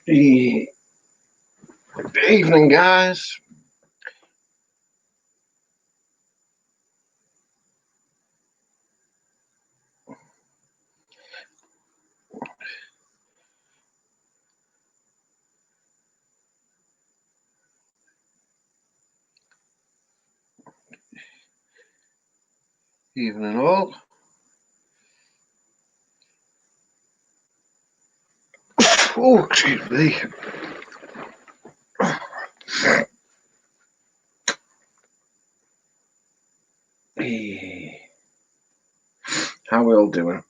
Good evening, guys. Evening, all. Oh, excuse me. How we all doing?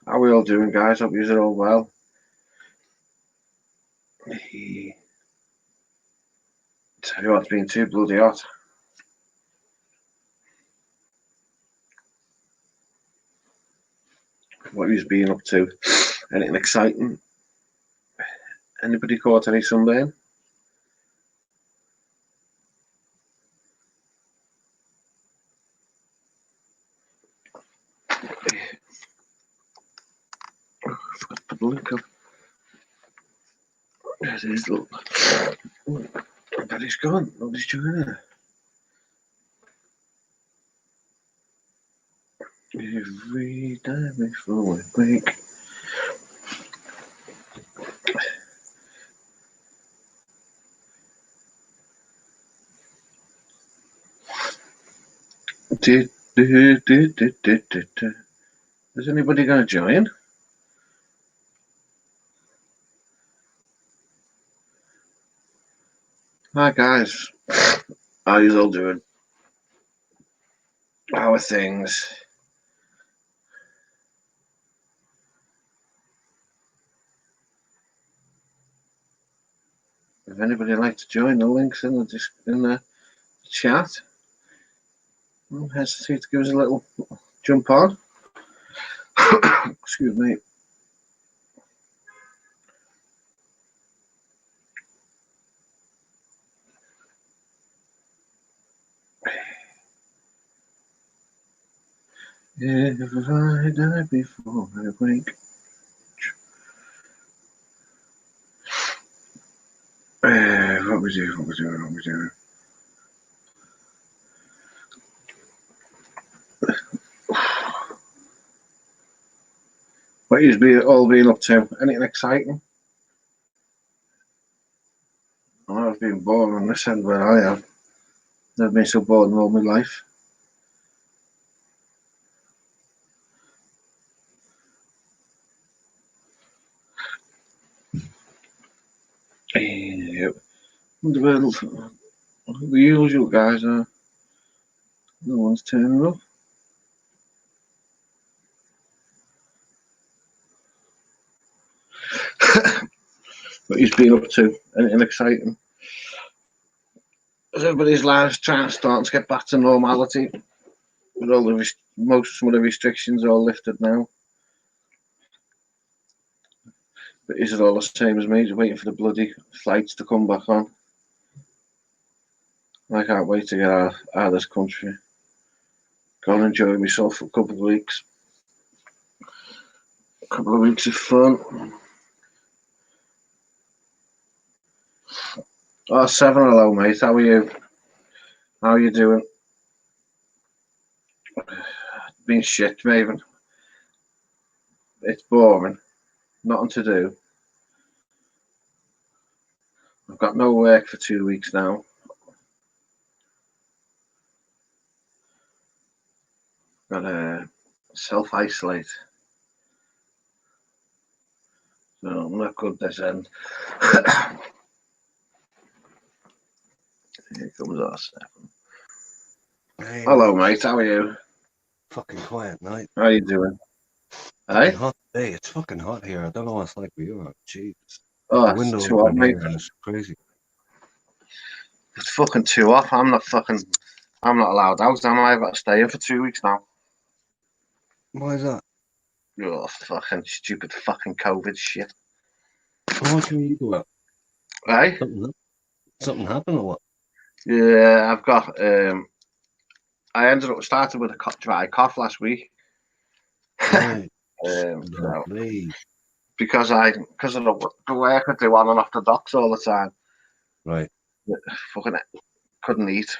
How we all doing, guys? Hope you're all well. Tell you what, it's been too bloody hot. What you've been up to? Anything exciting? Anybody caught any sunburn? Oh, I forgot to put the link up. There it is, look. Nobody's gone. Nobody's joining her. Every day before we wake. Is anybody going to join? Hi, guys. How you all doing? How are things? If anybody would like to join, the links in the chat. Don't hesitate to give us a little jump on. Excuse me. If I die before I wake. What we doing? What you've all been up to? Anything exciting? I've been bored on this end where I am. Never been so bored in all my life. Yep. The usual guys are the ones turning up. What he's been up to? Anything exciting? As everybody's lives starting to get back to normality, with all the some of the restrictions all lifted now. But is it all the same as me? Just waiting for the bloody flights to come back on. I can't wait to get out of this country. Go and enjoy myself for a couple of weeks. A couple of weeks of fun. Oh, Seven, hello, mate. How are you? How are you doing? Been shit, Maven. It's boring. Nothing to do. I've got no work for 2 weeks now. Got to self-isolate. So I'm not good this end. Here comes our Seven. Hey, hello, mate. How are you? Fucking quiet night. How are you doing? Fucking hot day. It's fucking hot here. I don't know what it's like for you. Jesus. Oh, The window too hot, mate. and it's crazy. It's fucking too off. I'm not allowed out. I've got to stay in for 2 weeks now. Why is that? Oh, fucking stupid fucking COVID shit. Why can you go out? Hey? Something happened or what? Yeah, I've got I ended up starting with a dry cough last week. Right. So Lovely. because of the work I do on and off the docks all the time, Right. fucking couldn't eat.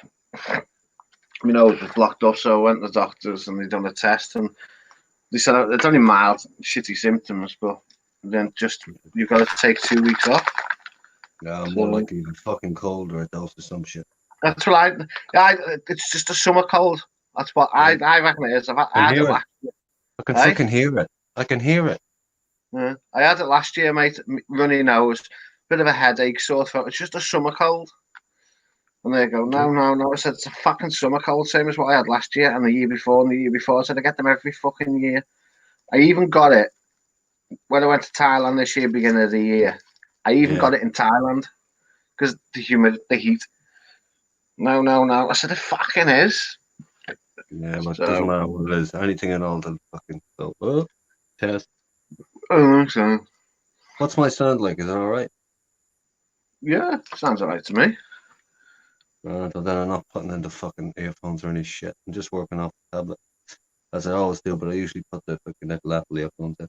My nose was blocked up, so I went to the doctors and they done a test and they said it's only mild, shitty symptoms, but then just you've got to take 2 weeks off. Yeah, more So likely even fucking cold or a dose of some shit. that's what it's just a summer cold. That's what I reckon it is. I I can had it hear it. last year. I can Eh? fucking hear it. I can hear it. Yeah. I had it last year, mate. Runny nose, bit of a headache, sore throat. It's just a summer cold. And they go, no, no, no. I said, it's a fucking summer cold, same as what I had last year and the year before and the year before. I said, I get them every fucking year. I even got it when I went to Thailand this year, beginning of the year. I even got it in Thailand because the heat. No, no, no. I said, it fucking is. Yeah, but it doesn't matter what it is. Anything at all that fucking test. So What's my sound like? Is it all right? yeah, sounds alright to me. But then I'm not putting in the fucking earphones or any shit. I'm just working off the tablet, as I always do. But I usually put the fucking little Apple earphones in.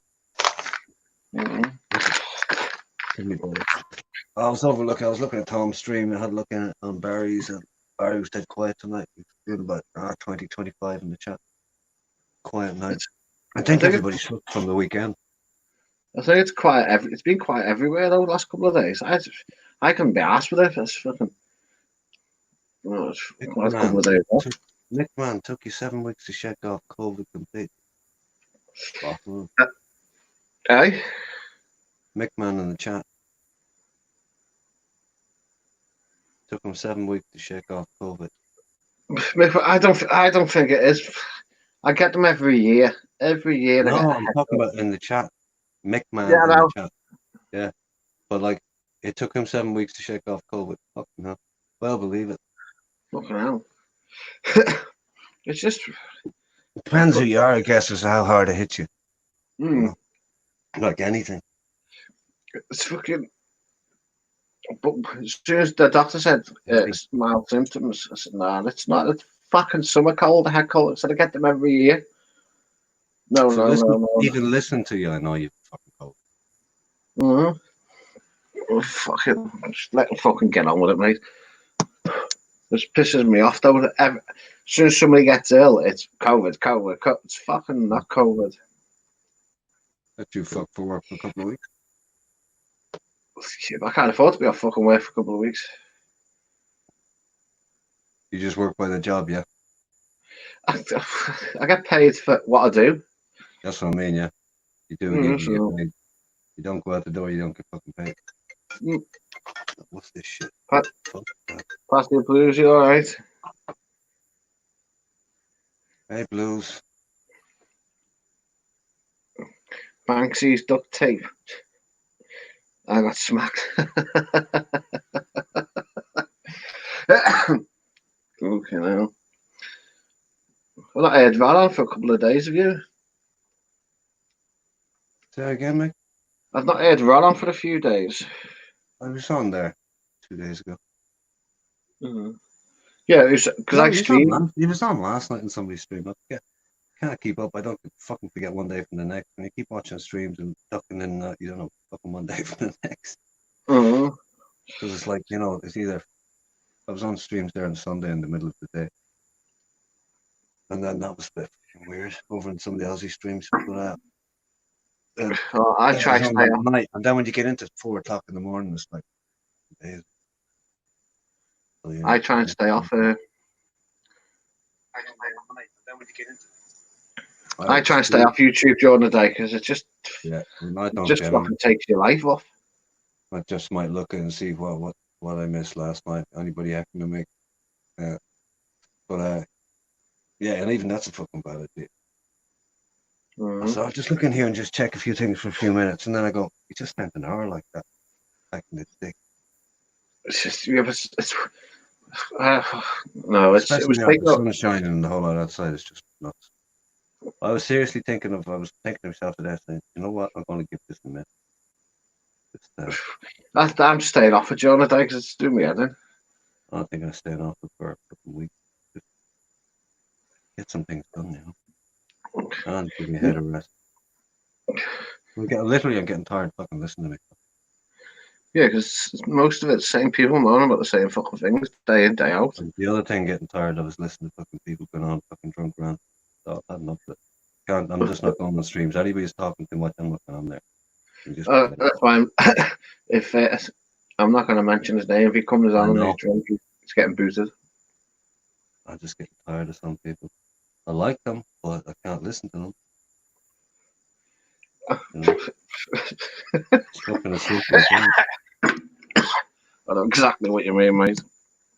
I was looking at Tom's stream. I had a look at it on Barry's, and Barry was dead quiet tonight. He was doing about 20, 25 in the chat. Quiet night. I think everybody's slept from the weekend. I think it's quiet. It's been quiet everywhere though the last couple of days. I couldn't be asked with it. It's fucking. Last couple of days. Nick Man took you 7 weeks to shake off COVID complete. Hey, Mick Man in the chat. Took him 7 weeks to shake off COVID. I don't think it is. I get them every year. Every year. No, I'm talking about in the chat. Mick Man in the chat. Yeah, but like it took him 7 weeks to shake off COVID. Fucking hell. Well, believe it. Fucking hell. It's just. Depends who you are, I guess, as how hard it hits you. You know? Like anything. It's fucking. But as soon as the doctor said it's mild symptoms, I said, "No, it's not. It's fucking summer cold, head cold." I said, "I get them every year." No, no. Even listen to you, I know you're fucking cold. Oh, fucking, just let them fucking get on with it, mate. This pisses me off though. As soon as somebody gets ill, it's COVID. It's fucking not COVID. Let you fuck for work for a couple of weeks. I can't afford to be off fucking work for a couple of weeks. You just work by the job, yeah? I get paid for what I do. That's what I mean, yeah. You do, you get paid. You don't go out the door, you don't get fucking paid. What's this shit? Pass the blues, you alright? Hey, Blues. Banksy's duct tape. I got smacked. Okay, now. Well, I had Ron on for a couple of days, have you? Say that again, mate? I've not heard Ron on for a few days. I was on there 2 days ago. Yeah, because I streamed. He was on last night in somebody's stream. I can't keep up. I don't fucking forget one day from the next. When you keep watching streams and ducking in, you don't know fucking one day from the next. Because it's like, it's either I was on streams there on Sunday in the middle of the day, and then that was a bit weird over in some of the Aussie streams. But I try to stay up night, and then when you get into 4 o'clock in the morning, it's like days. So, yeah, I try and stay off. I try and stay off YouTube during the day because it just fucking takes your life off. I just might look and see what I missed last night. Anybody happened to make? But yeah, and even that's a fucking bad idea. So I'll just look in here and just check a few things for a few minutes, and then I go, you just spent an hour like that back in the day. It's just, yeah, no, it was the sun is shining and the whole lot outside is just nuts. I was seriously thinking of myself today, saying, you know what, I'm going to give this a minute. I'm staying off it during the day because it's doing me head in. I think I'm staying off it for a couple of weeks. get some things done, and give me a head of rest. I'm getting tired of fucking listening to me. Yeah, because most of it's the same people moaning about the same fucking things day in, day out. And the other thing getting tired of is listening to fucking people going on fucking drunk around. So I've had enough of it. I'm just not going on streams. Anybody's talking too much, I'm not going on there. That's why if I'm not going to mention his name, if he comes on and he's drunk, he's getting booted. I'm just getting tired of some people. I like them, but I can't listen to them. Fucking asleep. I know exactly what you mean, mate.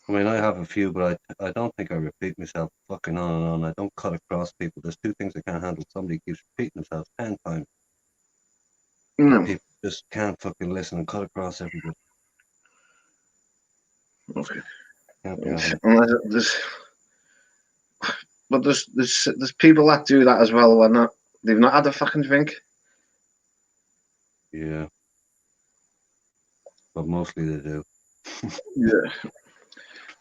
I mean, I have a few, but I don't think I repeat myself fucking on and on. I don't cut across people. There's two things I can't handle. Somebody keeps repeating themselves 10 times. No. People just can't fucking listen and cut across everybody. Okay. Can't be having it. But there's people that do that as well. They've not had a fucking drink. Yeah. But mostly they do. Yeah.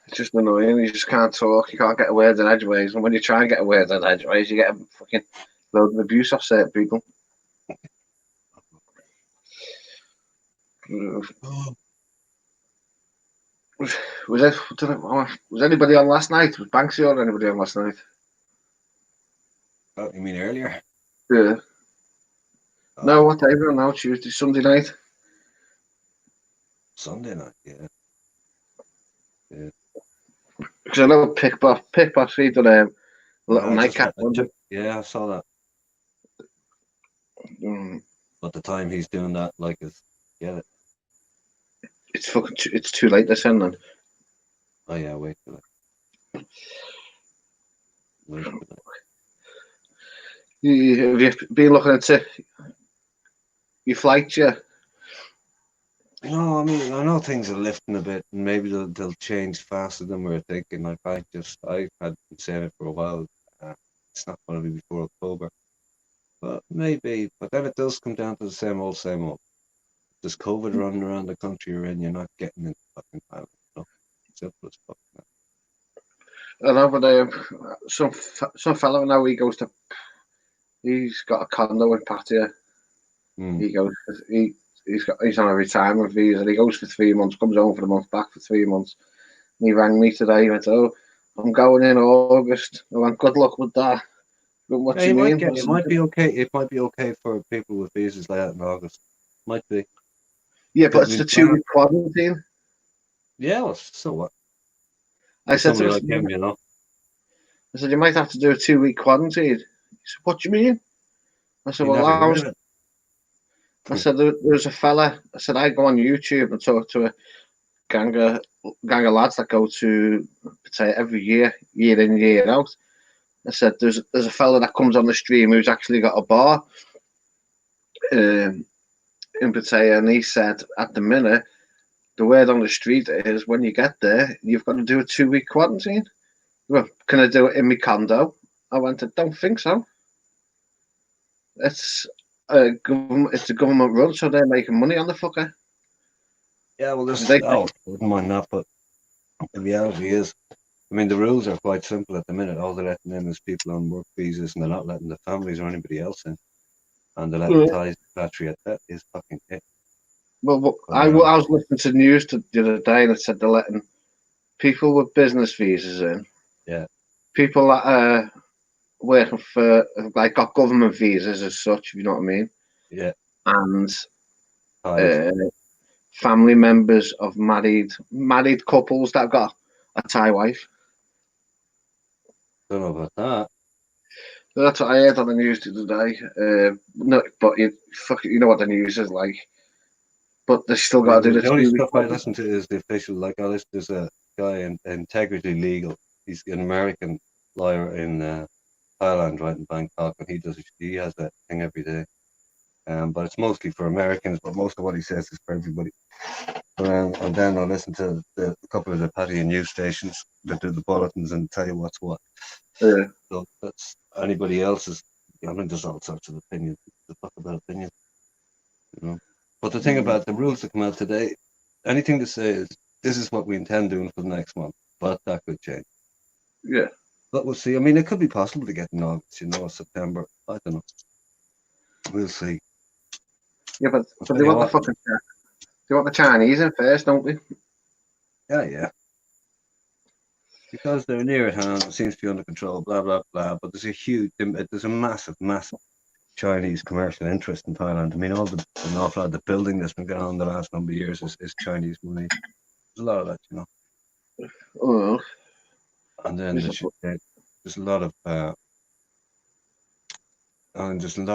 It's just annoying. You just can't talk. You can't get a word in edgeways. And when you try and get a word in edgeways, you get a fucking load of abuse off certain people. Was anybody on last night? Was Banksy or anybody on last night? Oh, you mean earlier? Yeah. No, what day? No, Tuesday, Sunday night. Sunday night, yeah. Because I know Pickbox, he done a little nightcap. Yeah, I saw that. But the time he's doing that, like, get it. It's too late to send them. Oh yeah, wait for that. Have you been looking into your flights yet? No, I mean, I know things are lifting a bit, and maybe they'll change faster than we're thinking. Like I've had been saying it for a while. It's not going to be before October, but maybe. But then it does come down to the same old, same old. There's COVID running around the country you're in, you're not getting into fucking Thailand. No, simple as fuck. I know, but some fella now he's got a condo in Pattaya. He goes, he's on a retirement visa, and he goes for 3 months, comes home for a month, back for 3 months. And he rang me today. He went, "Oh, I'm going in August." I went, "Good luck with that." But what do you mean? It might be okay. It might be okay for people with visas like that in August. Might be. Yeah, but it's the 2-week quarantine. Yeah, well, so what? I said somebody like him, I said, you might have to do a 2-week quarantine. He said, "What do you mean?" I said, I said, there's a fella. I said, I go on YouTube and talk to a gang of lads that go to Pattaya every year in, year out. I said, there's a fella that comes on the stream who's actually got a bar in Pattaya, and he said, at the minute, the word on the street is when you get there, you've got to do a 2-week quarantine. Well, can I do it in my condo? I went, I don't think so. It's a government run, so they're making money on the fucker. Yeah, well, I wouldn't mind that, but the reality is, I mean, the rules are quite simple at the minute. All they're letting in is people on work visas, and they're not letting the families or anybody else in. And they're letting Thais repatriate. That is fucking it. Well, I was listening to the news the other day, and it said they're letting people with business visas in. Yeah. People that are working for, like, got government visas as such, if you know what I mean. Yeah. And family members of married couples that got a Thai wife. Don't know about that. That's what I heard on the news the other day. No, but you know what the news is like. But they still got to do the only stuff I listen to is the official. Like I listen to a guy in Integrity Legal. He's an American lawyer in Thailand, right in Bangkok, and he has that thing every day. But it's mostly for Americans. But most of what he says is for everybody. And then I listen to a couple of the Pattaya news stations that do the bulletins and tell you what's what. Yeah. So that's anybody else's. I mean, there's all sorts of opinions. The fuck about opinions, you know. But the thing about the rules that come out today, anything to say is this is what we intend doing for the next month, but that could change. Yeah. But we'll see. I mean, it could be possible to get in August, September. I don't know. We'll see. Yeah, but they want the Chinese in first, don't they? Yeah. Because they're near at hand, it seems to be under control, blah, blah, blah. But there's a massive Chinese commercial interest in Thailand. I mean, an awful lot of the building that's been going on the last number of years is Chinese money. There's a lot of that, Oh. And then there's a lot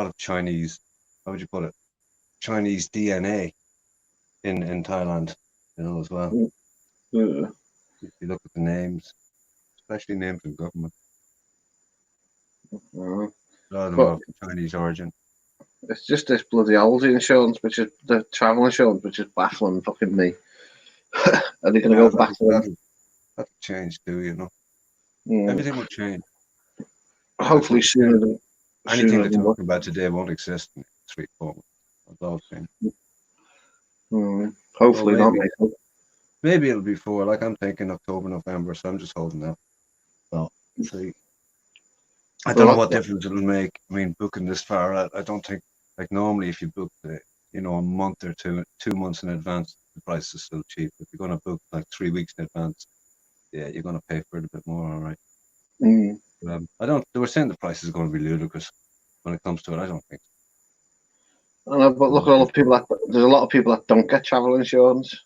of Chinese, how would you put it? Chinese DNA in Thailand, as well. Yeah. If you look at the names, especially names in government, a lot of them are of Chinese origin. It's just this bloody holiday insurance, which is the travel insurance, which is baffling fucking me. Are they going to go back to them? That'll change too, Yeah. Everything will change. Hopefully sooner than anything they're talking about today won't exist in 3-4 months. That'll change. Hopefully not. Maybe it'll be 4. Like I'm thinking October, November, so I'm just holding out. Well, see. I don't know what difference it'll make. I mean, booking this far out, I don't think, like normally if you book a month or 2 months in advance, the price is still cheap. If you're going to book like 3 weeks in advance, yeah, you're going to pay for it a bit more, all right. They were saying the price is going to be ludicrous when it comes to it. I don't think so. I know, but look at all the people there's a lot of people that don't get travel insurance.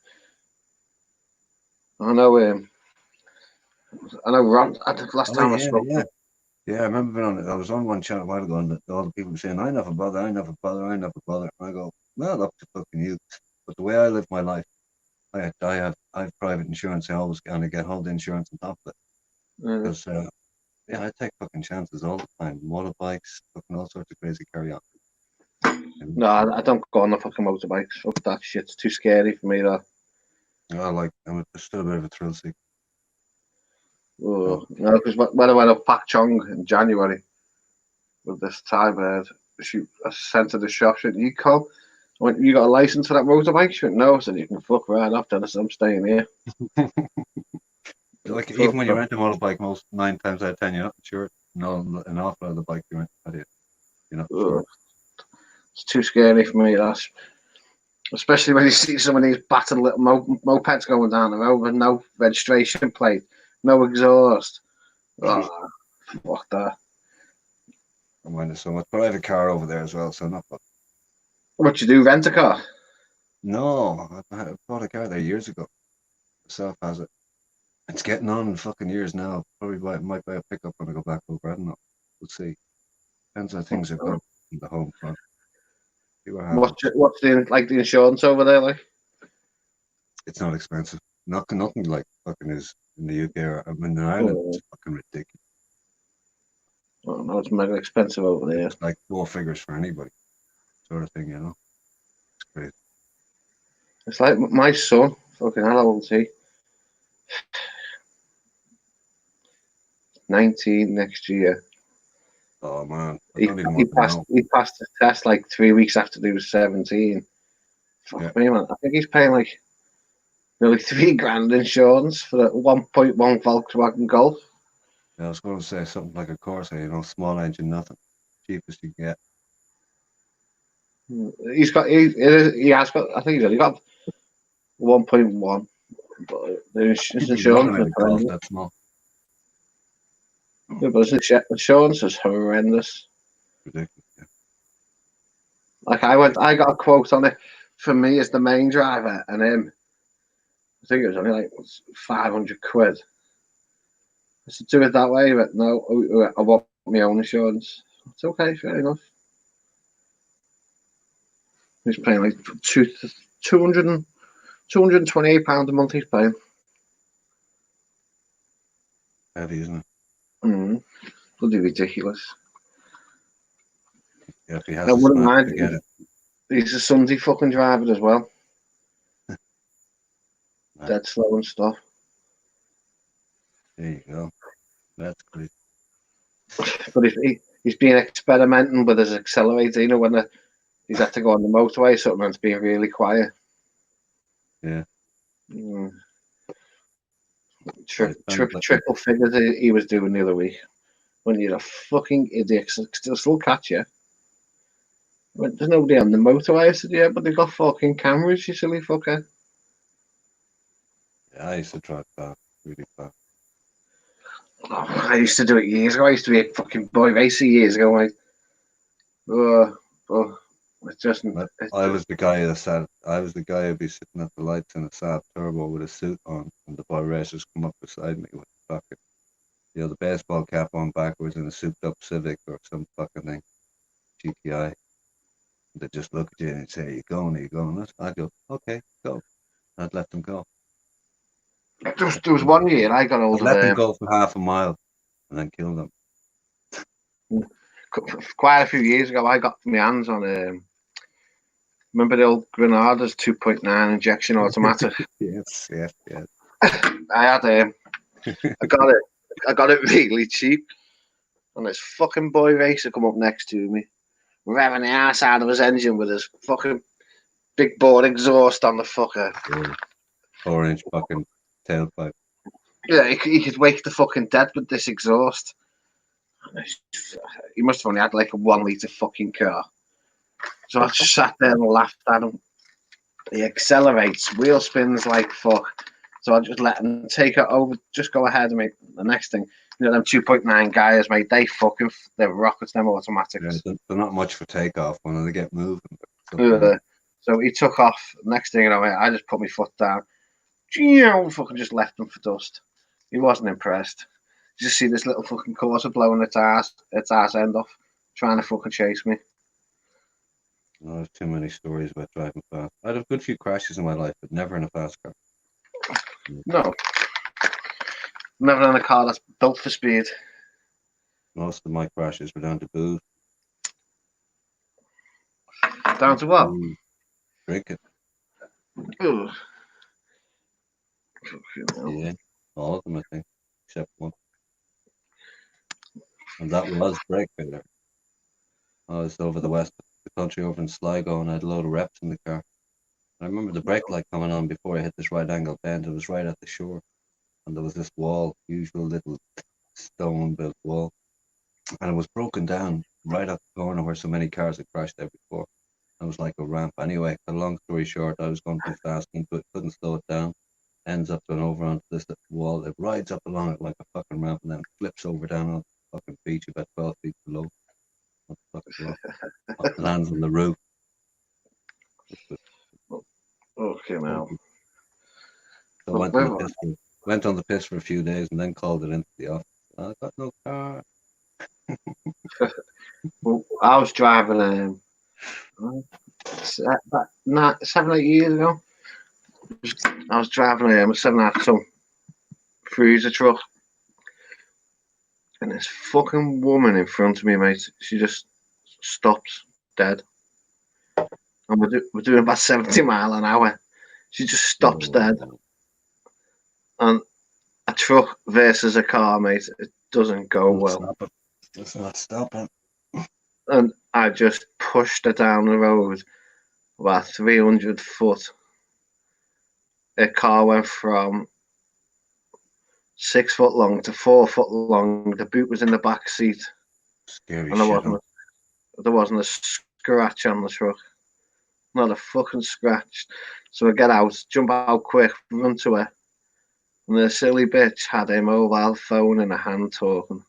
I know Ron, I think last time I spoke. Yeah, I remember being on it. I was on one chat a while ago, and all the people were saying, I never bother. And I go, well, up to fucking you. But the way I live my life, I have private insurance. I always kind of get hold insurance on top of it. Because, I take fucking chances all the time. Motorbikes, fucking all sorts of crazy carry on. No, I don't go on the fucking motorbikes. Fuck that shit. It's too scary for me, that. I'm still a bit of a thrill seeker. No, because when I went up Pak Chong in January with this Thai bird, I sent to the shop, she went, you come? I went, you got a license for that motorbike? She went, no. I said, you can fuck right off, Dennis. I'm staying here. Like, even when you rent a motorbike, 9 times out of 10, you're not sure. No, an awful lot of the bike you rent, you're not sure. It's too scary for me, that. Especially when you see some of these battered little mopeds going down the road with no registration plate, no exhaust. Fuck that. I mind there's so much, but I have a car over there as well, so not bad. What you do, rent a car? No, I bought a car there years ago. Myself has it. It's getting on fucking years now. Probably might buy a pickup when I go back over. I don't know. We'll see. Depends on things I've got in the home front. What's the insurance over there like? It's not expensive. Nothing like fucking is in the UK or in Ireland. It's fucking ridiculous. Oh no, it's mega expensive over there. It's like 4 figures for anybody, sort of thing, It's crazy. It's like my son. Fucking how old is he? 19 next year. Oh man, He passed the test like 3 weeks after he was 17. Fuck me, man. I think he's paying like nearly $3,000 insurance for the 1.1 Volkswagen Golf. Yeah, I was going to say something like a Corsa, small engine, nothing, cheapest you can get. He has got. I think he's only got 1.1. But his insurance is that small. Yeah, but his insurance is horrendous. Ridiculous. Yeah. Like I got a quote on it for me as the main driver, and him. I think it was only like 500 quid. I said, do it that way, but no, I want my own insurance. It's okay, fair enough. He's paying like £228 a month. He's paying. Heavy, isn't it? Bloody ridiculous. Yeah, if he has I wouldn't mind. Forget it. He's a Sunday fucking driver as well. Dead slow and stuff. There you go. That's great. But he's been experimenting with his accelerator, when he's had to go on the motorway, something that's being really quiet. Yeah. Triple figures he was doing the other week. When you're a fucking idiot, they'll still catch you. When there's nobody on the motorway. I said, yeah, but they've got fucking cameras, you silly fucker. Yeah, I used to drive fast, really fast. Oh, I used to do it years ago. I used to be a fucking boy racer years ago, mate. It just. I was the guy who'd be sitting at the lights in a Saab Turbo with a suit on, and the boy racers come up beside me with the fucking, the baseball cap on backwards in a souped-up Civic or some fucking thing, GTI. They just look at you and say, "Are you going? Are you going?" I'd go, "Okay, go." I'd let them go. There was 1 year I got hold I'd let them go for half a mile and then kill them. Quite a few years ago, I got my hands on remember the old Granada's 2.9 injection automatic? Yes. I had I got it really cheap, and this fucking boy racer come up next to me, revving the ass out of his engine with his fucking big bore exhaust on the fucker. 4-inch fucking tailpipe. Yeah, he could wake the fucking dead with this exhaust. He must have only had like a 1 litre fucking car. So I just sat there and laughed at him. He accelerates, wheel spins like fuck. So I just let him take it over. Just go ahead, mate. The next thing, them 2.9 guys, mate, they're rockets, them automatics. Yeah, they're not much for takeoff when they get moving. So he took off. Next thing you know, I just put my foot down. Fucking just left him for dust. He wasn't impressed. You just see this little fucking quarter blowing its ass end off, trying to fucking chase me. No, there's too many stories about driving fast. I had a good few crashes in my life, but never in a fast car. No. Never in a car that's built for speed. Most of my crashes were down to booze. Down to what? Drinking. Ugh. Yeah, all of them, I think, except one. And that was brake failure. I was over the west of the country, over in Sligo, and I had a load of reps in the car. I remember the brake light coming on before I hit this right angle bend. It was right at the shore, and there was this wall, usual little stone-built wall, and it was broken down right at the corner where so many cars had crashed there before. It was like a ramp. Anyway, a long story short, I was going too fast into it, couldn't slow it down. Ends up going over onto this wall. It rides up along it like a fucking ramp, and then flips over down on the fucking beach about 12 feet below. Lands on the roof. Okay, now. So went on the piss for a few days and then called it into the office. I got no car. Well, I was driving 7, 8 years ago. I was driving a 7.5 ton freezer truck, and this fucking woman in front of me, mate, she just stops dead. And we're doing about 70 mile an hour. She just stops dead. And a truck versus a car, mate, it doesn't go well. It's not stopping. And I just pushed her down the road about 300 foot. A car went from 6 foot long to 4 foot long. The boot was in the back seat. Scary and there wasn't a scratch on the truck. Not a fucking scratch. So I get out, jump out quick, run to her. And the silly bitch had a mobile phone in her hand talking.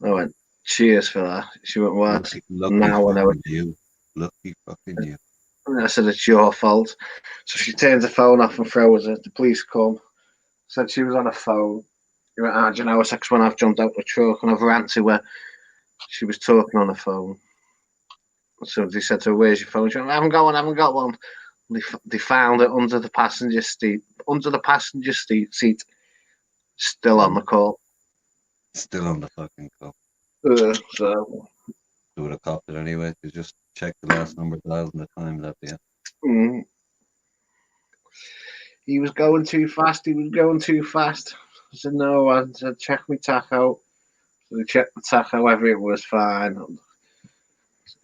I went, cheers for that. She went, worse. Now I know you. Lucky fucking you. And I said, it's your fault. So she turns the phone off and throws it. The police come. Said she was on a phone. He went, do you know, it's when I've jumped out the truck and I've ran to her. She was talking on the phone. So they said to her, where's your phone? She went, I haven't got one. They found it under the passenger seat. Still on the call. Still on the fucking call. So they would have copped it anyway. They just check the last number dialed and the time left. Yeah. He was going too fast. I said no. I said check my tacho. So they checked the tacho. Everything was fine.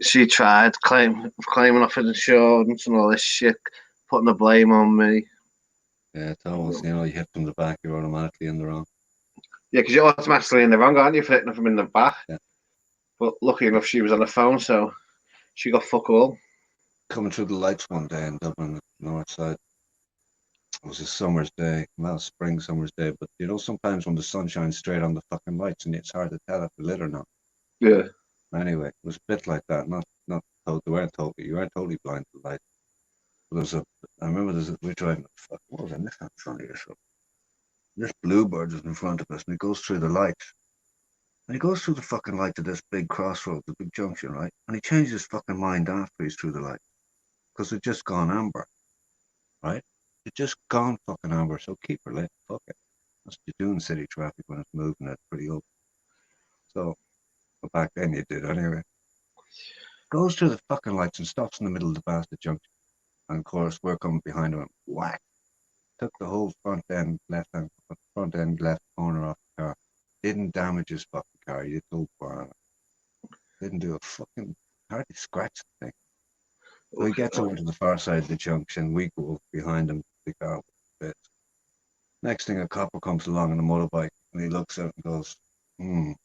She tried claiming off insurance and all this shit, putting the blame on me. Yeah, it's almost, you hit from the back, you're automatically in the wrong. Yeah, because you're automatically in the wrong, aren't you, for hitting them from in the back? Yeah. But lucky enough, she was on the phone, so she got fuck all. Coming through the lights one day in Dublin, north side. It was a summer's day, well, summer's day, but sometimes when the sun shines straight on the fucking lights and it's hard to tell if they're lit or not. Yeah. Anyway, it was a bit like that, not you weren't totally blind to the light. But I remember we're driving, what was it, Nissan Sunny or something. This bluebird is in front of us and he goes through the lights. And he goes through the fucking light to this big crossroad, the big junction, right? And he changes his fucking mind after he's through the light. Because it's just gone amber, right? It's just gone fucking amber, so keep her lit. Fuck it. That's what you do in city traffic when it's moving at pretty open. So, but back then you did anyway. Goes through the fucking lights and stops in the middle of the bastard junction. And of course, we're coming behind him and whack. Took the whole front end left corner off the car. Didn't damage his fucking car. He did go far on it. Didn't do a fucking, hardly scratch the thing. So he gets over to the far side of the junction. We go behind him, the car with the bit. Next thing, a copper comes along on a motorbike and he looks out and goes, And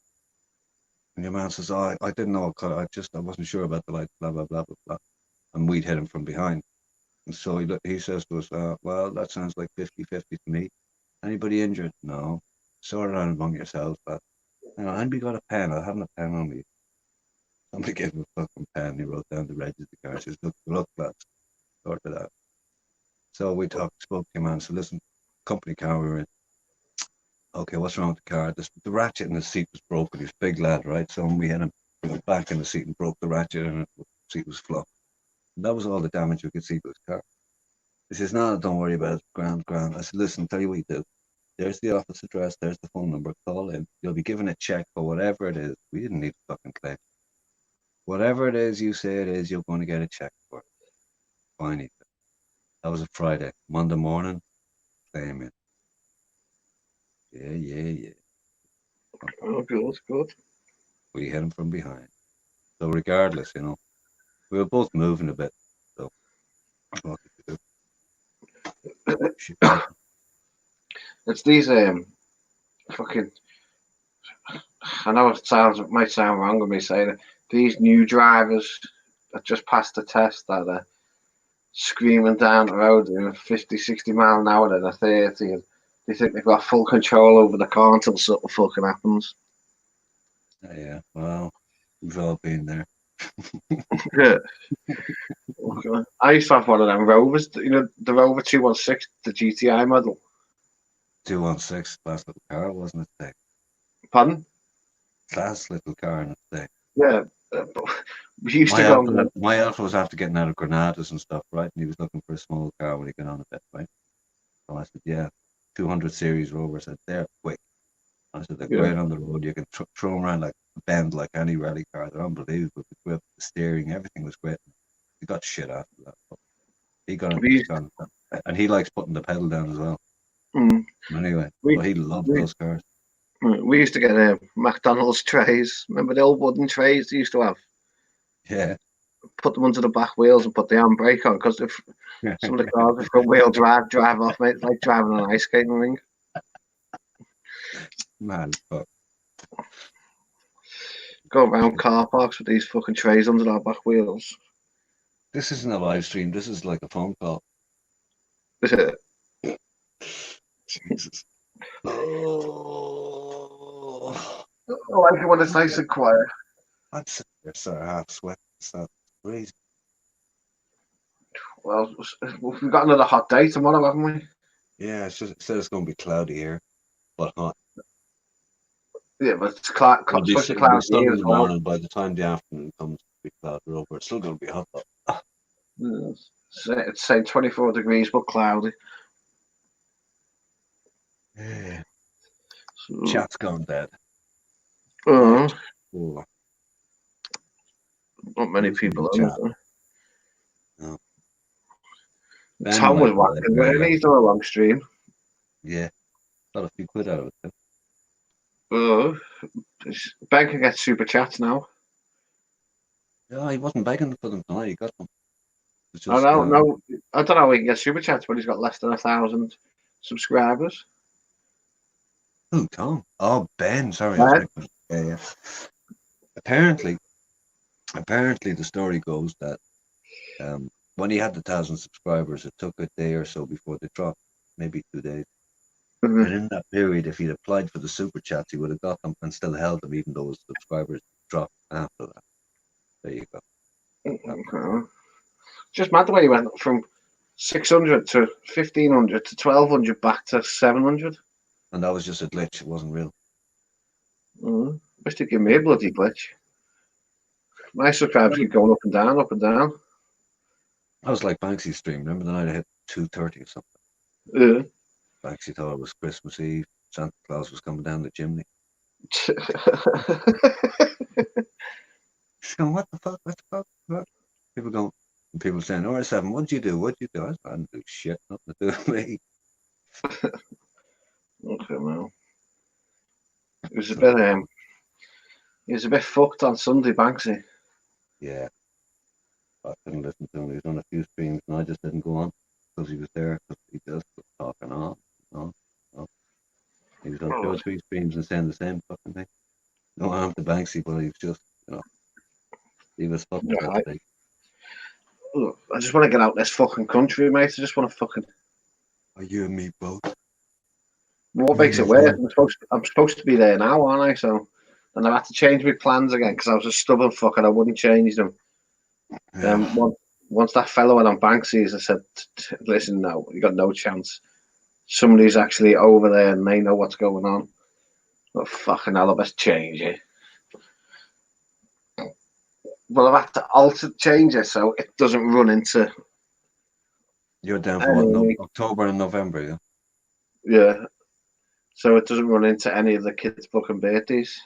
your man says, oh, I didn't know, I wasn't sure about the light, blah, blah, blah, blah, blah. And we'd hit him from behind. And so he says to us, well, that sounds like 50-50 to me. Anybody injured? No. Sort it out among yourselves, but anybody got a pen? I haven't a pen on me. Somebody gave him a fucking pen. He wrote down the reg of the car. He says, look, lads, sort it out. So we spoke to him and said, listen, company car we were in. Okay, what's wrong with the car? The ratchet in the seat was broken. He's a big lad, right? So when we hit him, he went back in the seat and broke the ratchet and the seat was flopped. And that was all the damage we could see to his car. He says, no, don't worry about it. Grand. I said, listen, tell you what you do. There's the office address. There's the phone number. Call in. You'll be given a check for whatever it is. We didn't need a fucking claim. Whatever it is you say it is, you're going to get a check for it. Fine. That was a Friday. Monday morning, claim it. Yeah. Oh, good. We hit him from behind. So regardless, we were both moving a bit. So what did you do? It's these fucking. I know it might sound wrong of me saying it. These new drivers that just passed the test that are screaming down the road doing 50, 60 mile an hour and a 30, and they think they've got full control over the car until something fucking happens. Yeah, well, we've all been there. Yeah. Okay. I used to have one of them Rovers, the Rover 216, the GTI model. 216, last little car, wasn't it? Pardon? Last little car in its day. Yeah, but we used to go. My Alpha was after getting out of Granadas and stuff, right? And he was looking for a small car when he got on a bit, right? So I said, yeah, 200 series Rover. I said, they're quick. I said, they're great on the road. You can throw them around like a bend, like any rally car. They're unbelievable. The grip, the steering, everything was great. He got shit after that. But he got it, and he likes putting the pedal down as well. Anyway, he loved those cars. We used to get McDonald's trays. Remember the old wooden trays they used to have? Yeah. Put them under the back wheels and put the handbrake on, because if some of the cars have got wheel drive off, mate, it's like driving an ice skating rink. Man, fuck. Go around car parks with these fucking trays under our back wheels. This isn't a live stream. This is like a phone call. Is it? Jesus. Oh. I like it when it's nice and quiet. I'd sit there, sort of half sweat. That's crazy. Well, we've got another hot day tomorrow, haven't we? Yeah, it says it's going to be cloudy here, but hot. Yeah, but it's supposed to cloudy here as well. Morning, by the time the afternoon comes, it'll be cloudy over. It's still going to be hot though. It's saying 24 degrees, but cloudy. Yeah. Chat's gone dead. Not many people on it. No. Tom was watching it, and he's done a long stream. Yeah. Got a few quid out of it. Ben can get super chats now. Yeah, he wasn't begging for them tonight. He got them. I don't know. I don't know how he can get super chats, but he's got less than 1,000. subscribers. Who, Tom? Oh, Ben. Sorry, I was Right? thinking. Yeah. Apparently, the story goes that when he had the 1,000 subscribers, it took a day or so before they dropped, maybe 2 days. Mm-hmm. And in that period, if he'd applied for the super chats, he would have got them and still held them, even though his subscribers dropped after that. There you go. Okay. Just mad the way he went from 600 to 1,500 to 1,200 back to 700. And that was just a glitch. It wasn't real. Wish they'd give me a bloody glitch. My subscribers keep going up and down, up and down. I was like Banksy's stream. Remember the night I hit 230 or something? Banksy thought it was Christmas Eve. Santa Claus was coming down the chimney. She's going, what the fuck? What the fuck? What? People going, and people saying, R7, what'd you do? What'd you do? I didn't do shit. Nothing to do with me. Okay, well. It was a bit fucked on Sunday, Banksy. Yeah. I couldn't listen to him. He was on a few streams and I just didn't go on because he was there, because he just was talking on. He was on 2 or 3 streams and saying the same fucking thing. No harm to Banksy, but he was just, he was fucking Right. pathetic. I just want to get out this fucking country, mate. I just want to fucking. Are you and me both? What makes it worse? I'm supposed to be there now, aren't I? So, and I had to change my plans again because I was a stubborn fuck and I wouldn't change them. Yeah. Once that fellow went on Banksy's, I said, "Listen, no, you got no chance. Somebody's actually over there and they know what's going on. But fucking hell, I best change it." Well, I've had to change it so it doesn't run into. You're down for what? No, October and November, yeah? Yeah. So it doesn't run into any of the kids' fucking birthdays.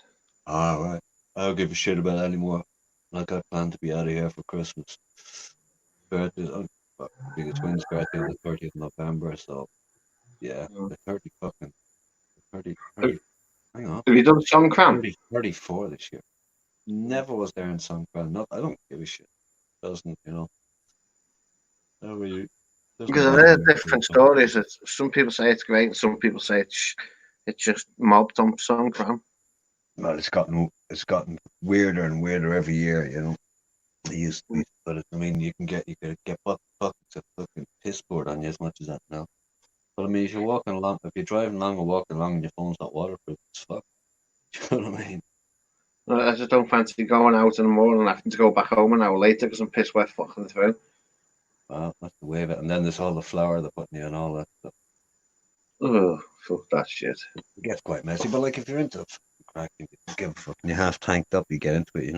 All right. I don't give a shit about it anymore. Like, I plan to be out of here for Christmas. Birthday, the twins' birthday on the 30th of November, so yeah, the 30 fucking 30, hang on. Have you done Songkran? 34 this year. Never was there in Songkran. Not, I don't give a shit. Doesn't, No, Because there are different stories. Some people say it's great, and some people say it's just mobbed on Songkran. Well, it's gotten weirder and weirder every year, It used to be, but I mean, you could get buckets of fucking piss poured on you as much as that now. But I mean, if you're driving along or walking along and your phone's not waterproof, it's fucked. Do you know what I mean? I just don't fancy going out in the morning and having to go back home an hour later because I'm pissed wet fucking through. Well, that's the way of it. And then there's all the flour they're putting you and all that stuff. Oh, fuck that shit. It gets quite messy, but like if you're into crack, you give a fuck. And you're half tanked up, you get into it,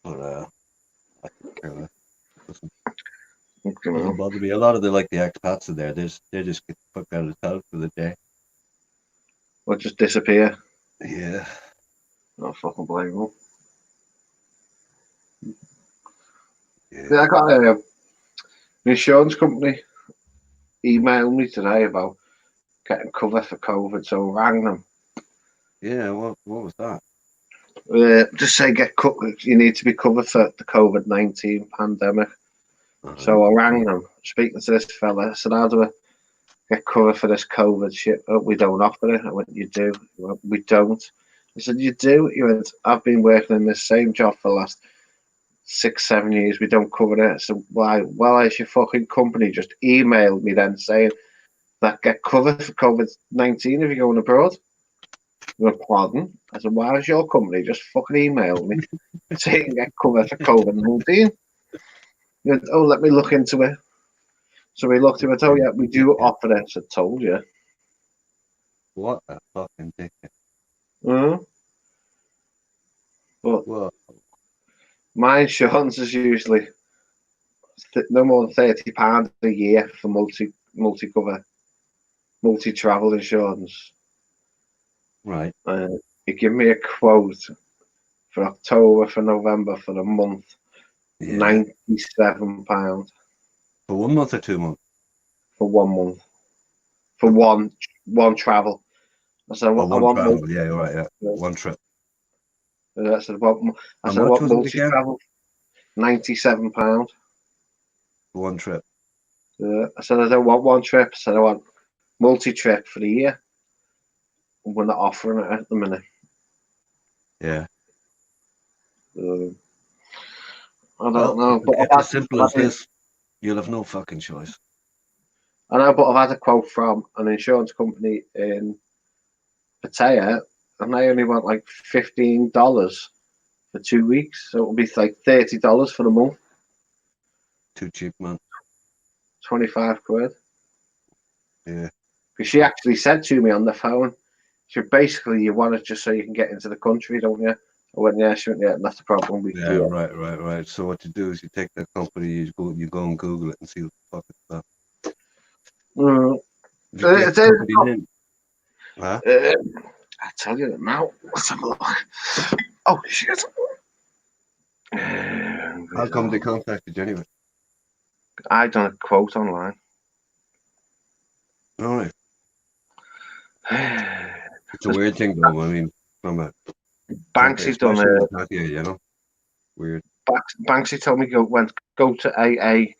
But I don't care less. Doesn't bother me. A lot of the expats are there. They just get the fuck out of town for the day. Or just disappear. Yeah. Not fucking believable. Yeah. I got an insurance company emailed me today about getting cover for COVID, so I rang them. Yeah, what was that? Just say you need to be covered for the COVID-19 pandemic. Uh-huh. So I rang them, speaking to this fella. I said, "How do I get cover for this COVID shit?" "Oh, we don't offer it." I went, "You do?" He went, "We don't." I said, "You do?" He went, "I've been working in this same job for the last 6, 7 years. We don't cover it." I said, "Why?" "Well, as your fucking company just emailed me then saying that get covered for COVID-19 if you're going abroad." I went, "Pardon?" I said, "Why has your company just fucking emailed me saying get covered for COVID-19?" He went, "Oh, let me look into it." So we looked at it. "Oh, yeah, we do offer it." I said, "Told you." What a fucking dickhead. But Whoa. my insurance is usually no more than £30 a year for multi-cover, multi-travel insurance. Right. You give me a quote for October, for November, for the month, Yeah. £97 For 1 month or 2 months? for 1 month. For one travel. I said, I want travel. Yeah, you're right. Yeah, one trip. I said, what multi-travel? £97 for one trip. I said I don't want one trip. I said I want multi-trip for the year. We're not offering it at the minute. Yeah. I don't know. But It's as simple as this. You'll have no fucking choice. I know, but I've had a quote from an insurance company in Pattaya, and they only want like $15 for 2 weeks. So it'll be like $30 for the month. Too cheap, man. 25 quid. Yeah. Because she actually said to me on the phone, she basically, you want it just so you can get into the country, don't you? I went, yeah, she went, yeah, that's the problem. Yeah, right. So what you do is you take that company, you go and Google it and see what the fuck it's about. If you get the company name. Huh? I tell you now. Let's have a look. Oh, shit. How come they contacted you anyway? I done a quote online. All right. It's a weird thing, though. I mean, from a Banksy done it. You know, weird. Banksy told me go to AA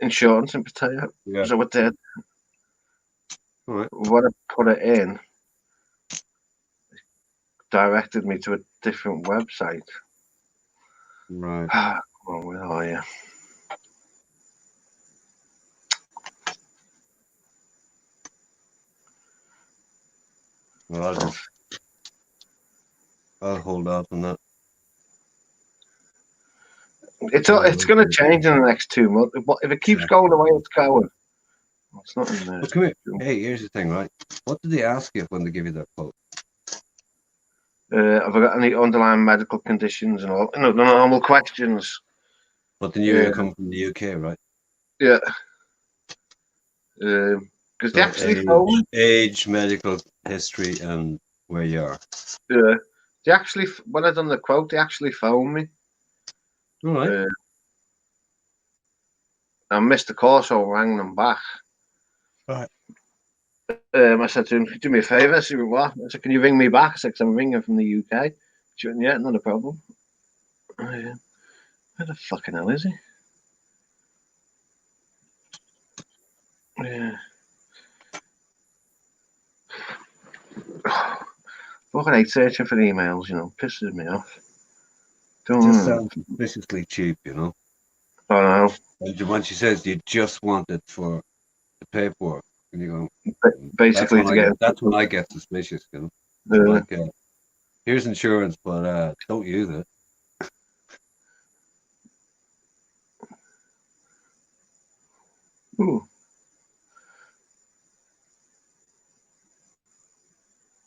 insurance in Pattaya. Yeah. So I did. All right. When I put it in, it directed me to a different website. Right. Come on, where are you? Well, I'll hold out on that. It's going to change in the next 2 months. If it keeps going the way it's going, it's not in there. Well, come here. Hey, here's the thing, right? What did they ask you when they give you that quote? Have I got any underlying medical conditions and all? No, the normal questions. But then you're coming from the UK, right? Yeah. Because they actually phoned. Age, medical history, and where you are. Yeah. They actually, when I done the quote, they actually phoned me. All right. I missed the call, so I rang them back. Right. I said to him, do me a favour. She went, what? I said, can you ring me back? I said, 'cause I'm ringing from the UK. She went, yeah, not a problem. Where the fucking hell is he? Yeah. Fucking hate searching for emails, pisses me off. Just sounds suspiciously cheap, you know. I know. And when she says you just want it for the paperwork, and you go, basically that's when I get suspicious, you know. Like, here's insurance, but don't use it. Ooh.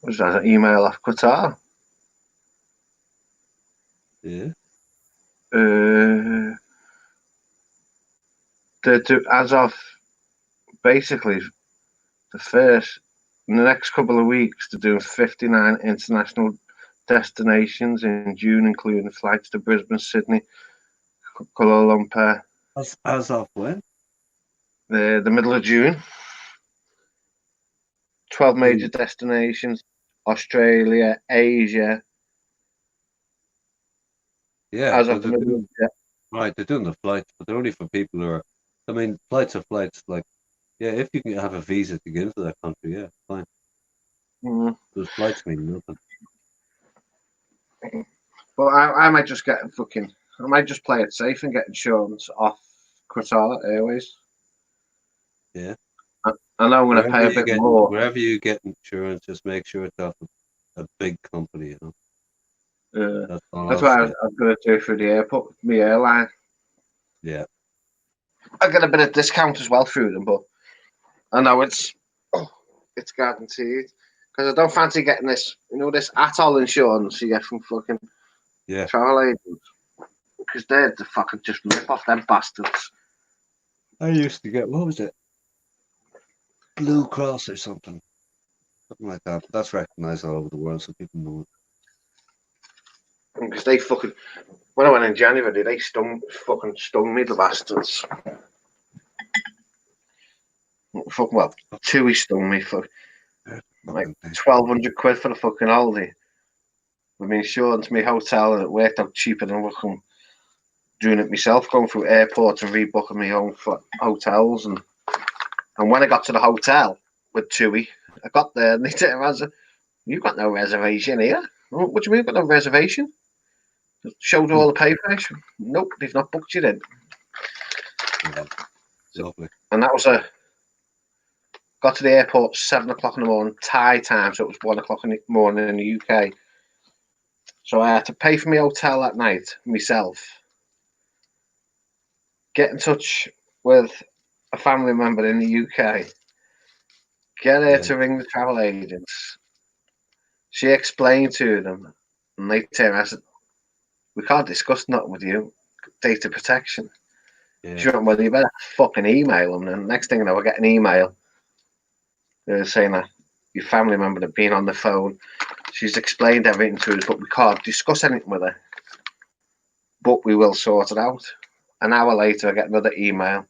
Was that an email off Qatar? Yeah. As of basically in the next couple of weeks, they're doing 59 international destinations in June, including flights to Brisbane, Sydney, Kuala Lumpur. As of when? The middle of June. 12 major destinations: Australia, Asia. Yeah. As of the middle of right, they're doing the flights, but they're only for people who are. I mean, flights are flights. Like, yeah, if you can have a visa to get into that country, yeah, fine. Those flights mean nothing. But I might just I might just play it safe and get insurance off Qatar Airways. Yeah. I know I'm going to pay a bit more. Wherever you get insurance, just make sure it's off a big company, you know. That's why I'm going to do it through the airport, my airline. Yeah. I get a bit of discount as well through them, but I know it's guaranteed. Because I don't fancy getting this, this atoll insurance you get from fucking travel agents. Because they're the fucking just rip off them bastards. I used to get, what was it? Blue Cross or something like that. But that's recognized all over the world, so people know it. Because they fucking, when I went in January, they fucking stung me, the bastards. Fucking well, Tui stung me for like 1,200 quid for the fucking holiday. With my insurance, my hotel, and it worked out cheaper than fucking doing it myself, going through airports and rebooking my own hotels. And when I got to the hotel with Tui, I got there and they turned around and said, "You've got no reservation here." "What do you mean you've got no reservation?" Showed all the papers. "Nope, they've not booked you in." Yeah. Lovely. And that was got to the airport 7 o'clock in the morning, Thai time, so it was 1 o'clock in the morning in the UK. So I had to pay for my hotel that night myself, get in touch with a family member in the UK, get her to ring the travel agents. She explained to them, and they turned around and said, "We can't discuss nothing with you, data protection." Yeah. She went, "Well, you better fucking email them." And next thing you know, I get an email saying that your family member had been on the phone. She's explained everything to us, but we can't discuss anything with her. But we will sort it out. An hour later, I get another email.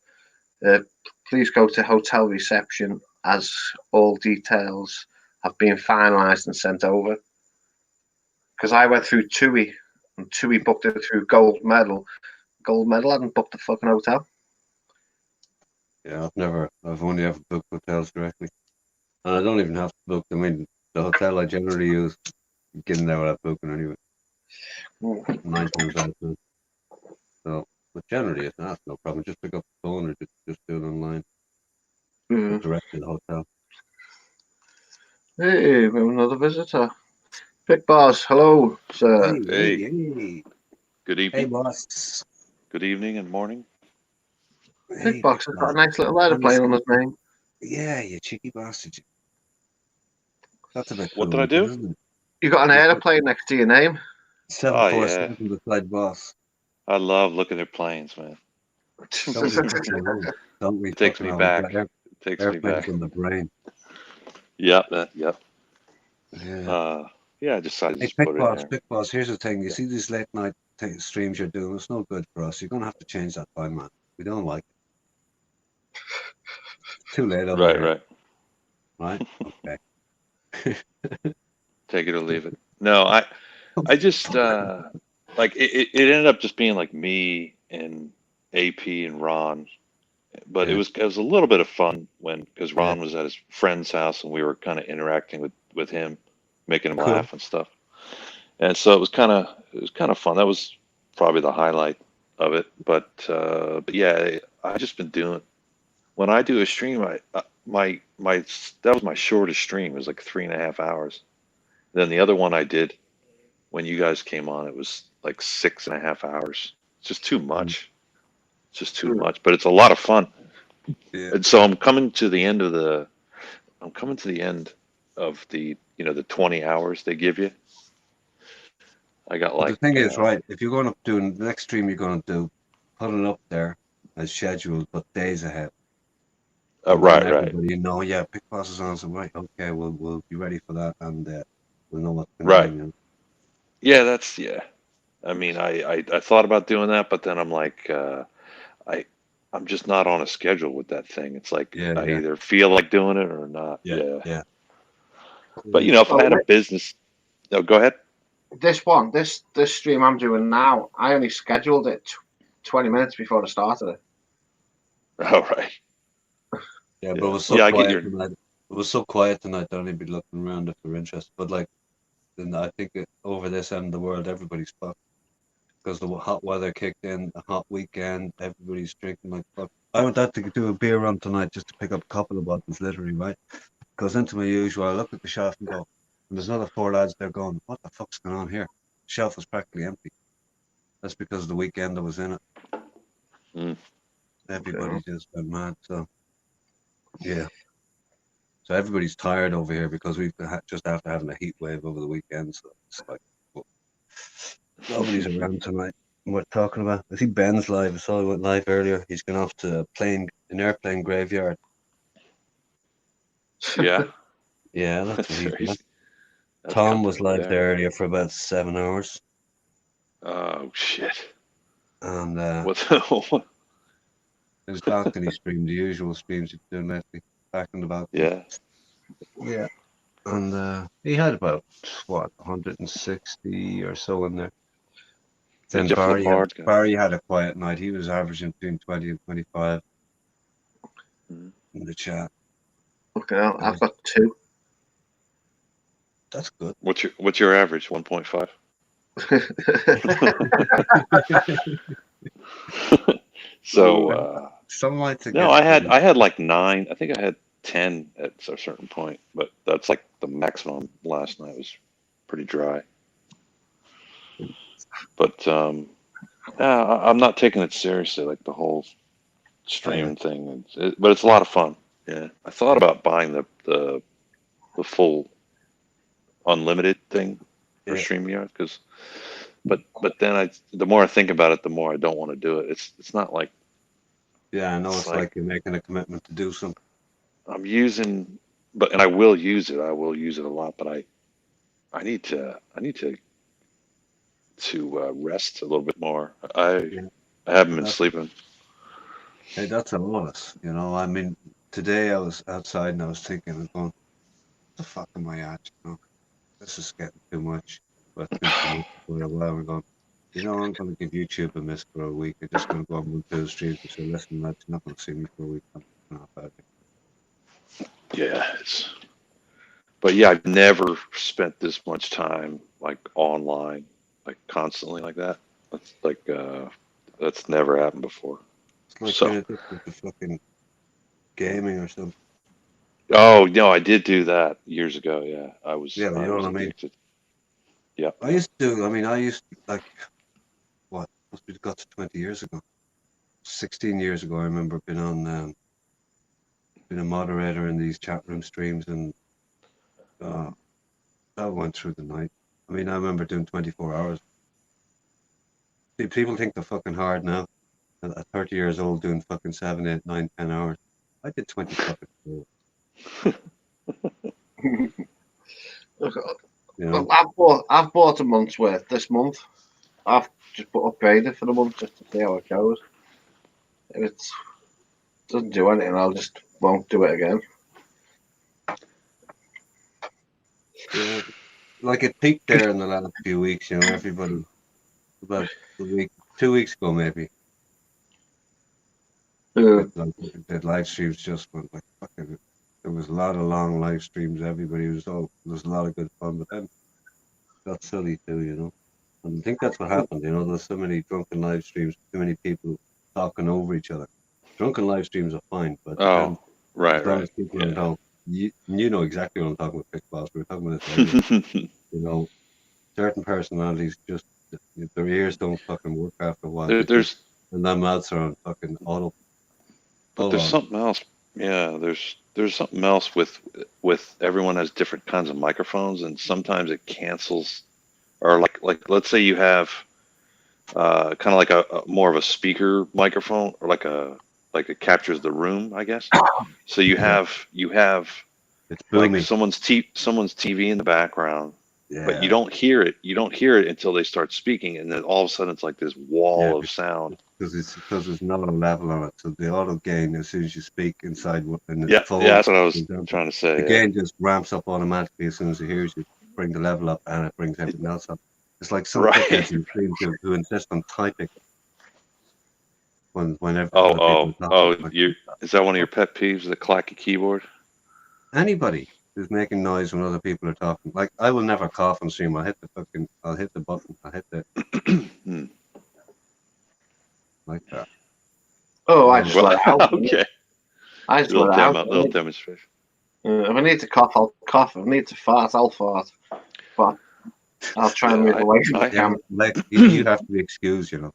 Please go to hotel reception as all details have been finalised and sent over. Because I went through TUI, and TUI booked it through Gold Medal. Gold Medal hadn't booked the fucking hotel. Yeah, I've only ever booked hotels directly. And I don't even have to book them. I mean, the hotel I generally use, getting there without booking anyway. 9 times out of 10. So, but generally, that's no problem. Just pick up the phone or just do it online. Go direct to the hotel. Hey, we have another visitor. Big Boss, hello, sir. Hey. Good evening. Hey, boss. Good evening and morning. Big Boss has got a nice little aeroplane on his name. Yeah, you cheeky bastard. That's a bit What cool, did I do? isn't it? You got an aeroplane next to your name. 747 beside boss. I love looking at planes, man. Don't we? It takes me back. It takes me back. In the brain. Yep. Yeah. I decided to Hey, just put it in there. Big Boss, here's the thing. You see these late night streams you're doing? It's no good for us. You're going to have to change that time, man. We don't like it. It's too late over here. Right? Okay. Take it or leave it. No, I just like it ended up just being like me and AP and Ron, but it was a little bit of fun because Ron was at his friend's house and we were kind of interacting with him, making him laugh and stuff. And so it was kind of fun. That was probably the highlight of it. But yeah, I just been doing, when I do a stream, that was my shortest stream. It was like 3.5 hours. Then the other one I did when you guys came on, it was like 6.5 hours. It's just too much. It's just too much, but it's a lot of fun. Yeah. And so I'm coming to the end of the 20 hours they give you. I got like. The thing is, right? If you're going to do the next stream, you're going to do, put it up there as scheduled, but days ahead. Right. Everybody, Big Boss is on. So right, okay, we'll be ready for that, and we'll know what's going Right. on. You know? Yeah, I mean, I thought about doing that, but then I'm like, I'm just not on a schedule with that thing. It's like I either feel like doing it or not. Yeah. But if I had a business, no, go ahead. This stream I'm doing now, I only scheduled it 20 minutes before the start of it. Oh, right. Yeah, but it was so quiet tonight. It was so quiet tonight that I'd only be looking around if they're interested. But then I think over this end of the world, everybody's fucked because the hot weather kicked in, a hot weekend, everybody's drinking like fuck. I went out to do a beer run tonight just to pick up a couple of bottles, literally, right? Goes into my usual. I look at the shelf and go, and there's another 4 lads there going, what the fuck's going on here? The shelf was practically empty. That's because of the weekend that was in it. Everybody just went mad. So, yeah. So everybody's tired over here because we've just after having a heat wave over the weekend. So it's like, nobody's around tonight. We're talking about. I see Ben's live. I saw he went live earlier. He's gone off to an airplane graveyard. Yeah. Yeah, that's what he's doing. Tom was live there earlier for about 7 hours. Oh shit! And his balcony stream, the usual streams he's doing lately, back in the balcony. Yeah. And he had about 160 or so in there. then Jeff Lepard's got Barry had a quiet night. He was averaging between 20 and 25 in the chat. Okay, I've got 2. That's good. What's your average? 1.5. So some nights no, I had like 9. I think I had 10 at a certain point, but that's like the maximum. Last night was pretty dry. But I'm not taking it seriously, like the whole stream thing. But it's a lot of fun. Yeah, I thought about buying the full unlimited thing for StreamYard but then the more I think about it, the more I don't want to do it. It's not like I know it's like you're making a commitment to do something. I'm using, and I will use it. I will use it a lot, but I need to rest a little bit more. I haven't been sleeping. Hey, that's a bonus. You know, I mean, today I was outside and I was thinking, going, what the fuck am I at? You know, this is getting too much. But it's been too much for a while. I'm going, you know, I'm going to give YouTube a miss for a week. I'm just going to go on one of the streams and say, listen, lads, you're not going to see me for a week. I'm not bad. Yeah, but yeah, I've never spent this much time like online, like constantly like that. That's never happened before. It's like you're addicted to fucking gaming or something. Oh no, I did do that years ago. Yeah, I was. Yeah, you know what I mean. Addicted. Yeah. I used to. I mean, I used to, like, what must be got to 20 years ago, 16 years ago. I remember being on, being a moderator in these chat room streams, and that went through the night. I mean, I remember doing 24 hours. People think they're fucking hard now. At 30 years old, doing fucking 7, 8, 9, 10 hours. I did 20 fucking hours. You know? I've bought a month's worth this month. I've just upgraded for the month just to see how it goes. If it doesn't do anything, I'll just won't do it again. Yeah, like it peaked there in the last few weeks. You know, everybody about a week, 2 weeks ago maybe. The live streams just went like fucking. There was a lot of long live streams. Everybody was there was a lot of good fun, but then it got silly too, you know. And I think that's what happened. You know, there's so many drunken live streams, too many people talking over each other. Drunken live streams are fine, but right. People don't. You know exactly what I'm talking about, Kickboss. We were talking about this earlier. You know, certain personalities just their ears don't fucking work after a while. And their mouths are on fucking auto. But there's something else. Yeah, there's something else with everyone has different kinds of microphones, and sometimes it cancels, or like let's say you have kind of like a more of a speaker microphone, or like it captures the room, I guess. So you have like someone's TV in the background, but you don't hear it. You don't hear it until they start speaking, and then all of a sudden it's like this wall of sound. Because there's not a level on it, so the auto gain as soon as you speak inside. That's what I was trying to say. The gain just ramps up automatically as soon as it hears you. Bring the level up, and it brings everything else up. It's like some kids who insist on typing. Whenever is that one of your pet peeves? The clacky keyboard. Anybody who's making noise when other people are talking, like I will never cough on stream. I'll hit the button. I'll hit the like that. Oh, I just let it out. Okay. I just let it out. Little demonstration. If I need to cough, I'll cough. If I need to fart, I'll fart. But I'll try and move away from the camera. Like you have to be excused, you know.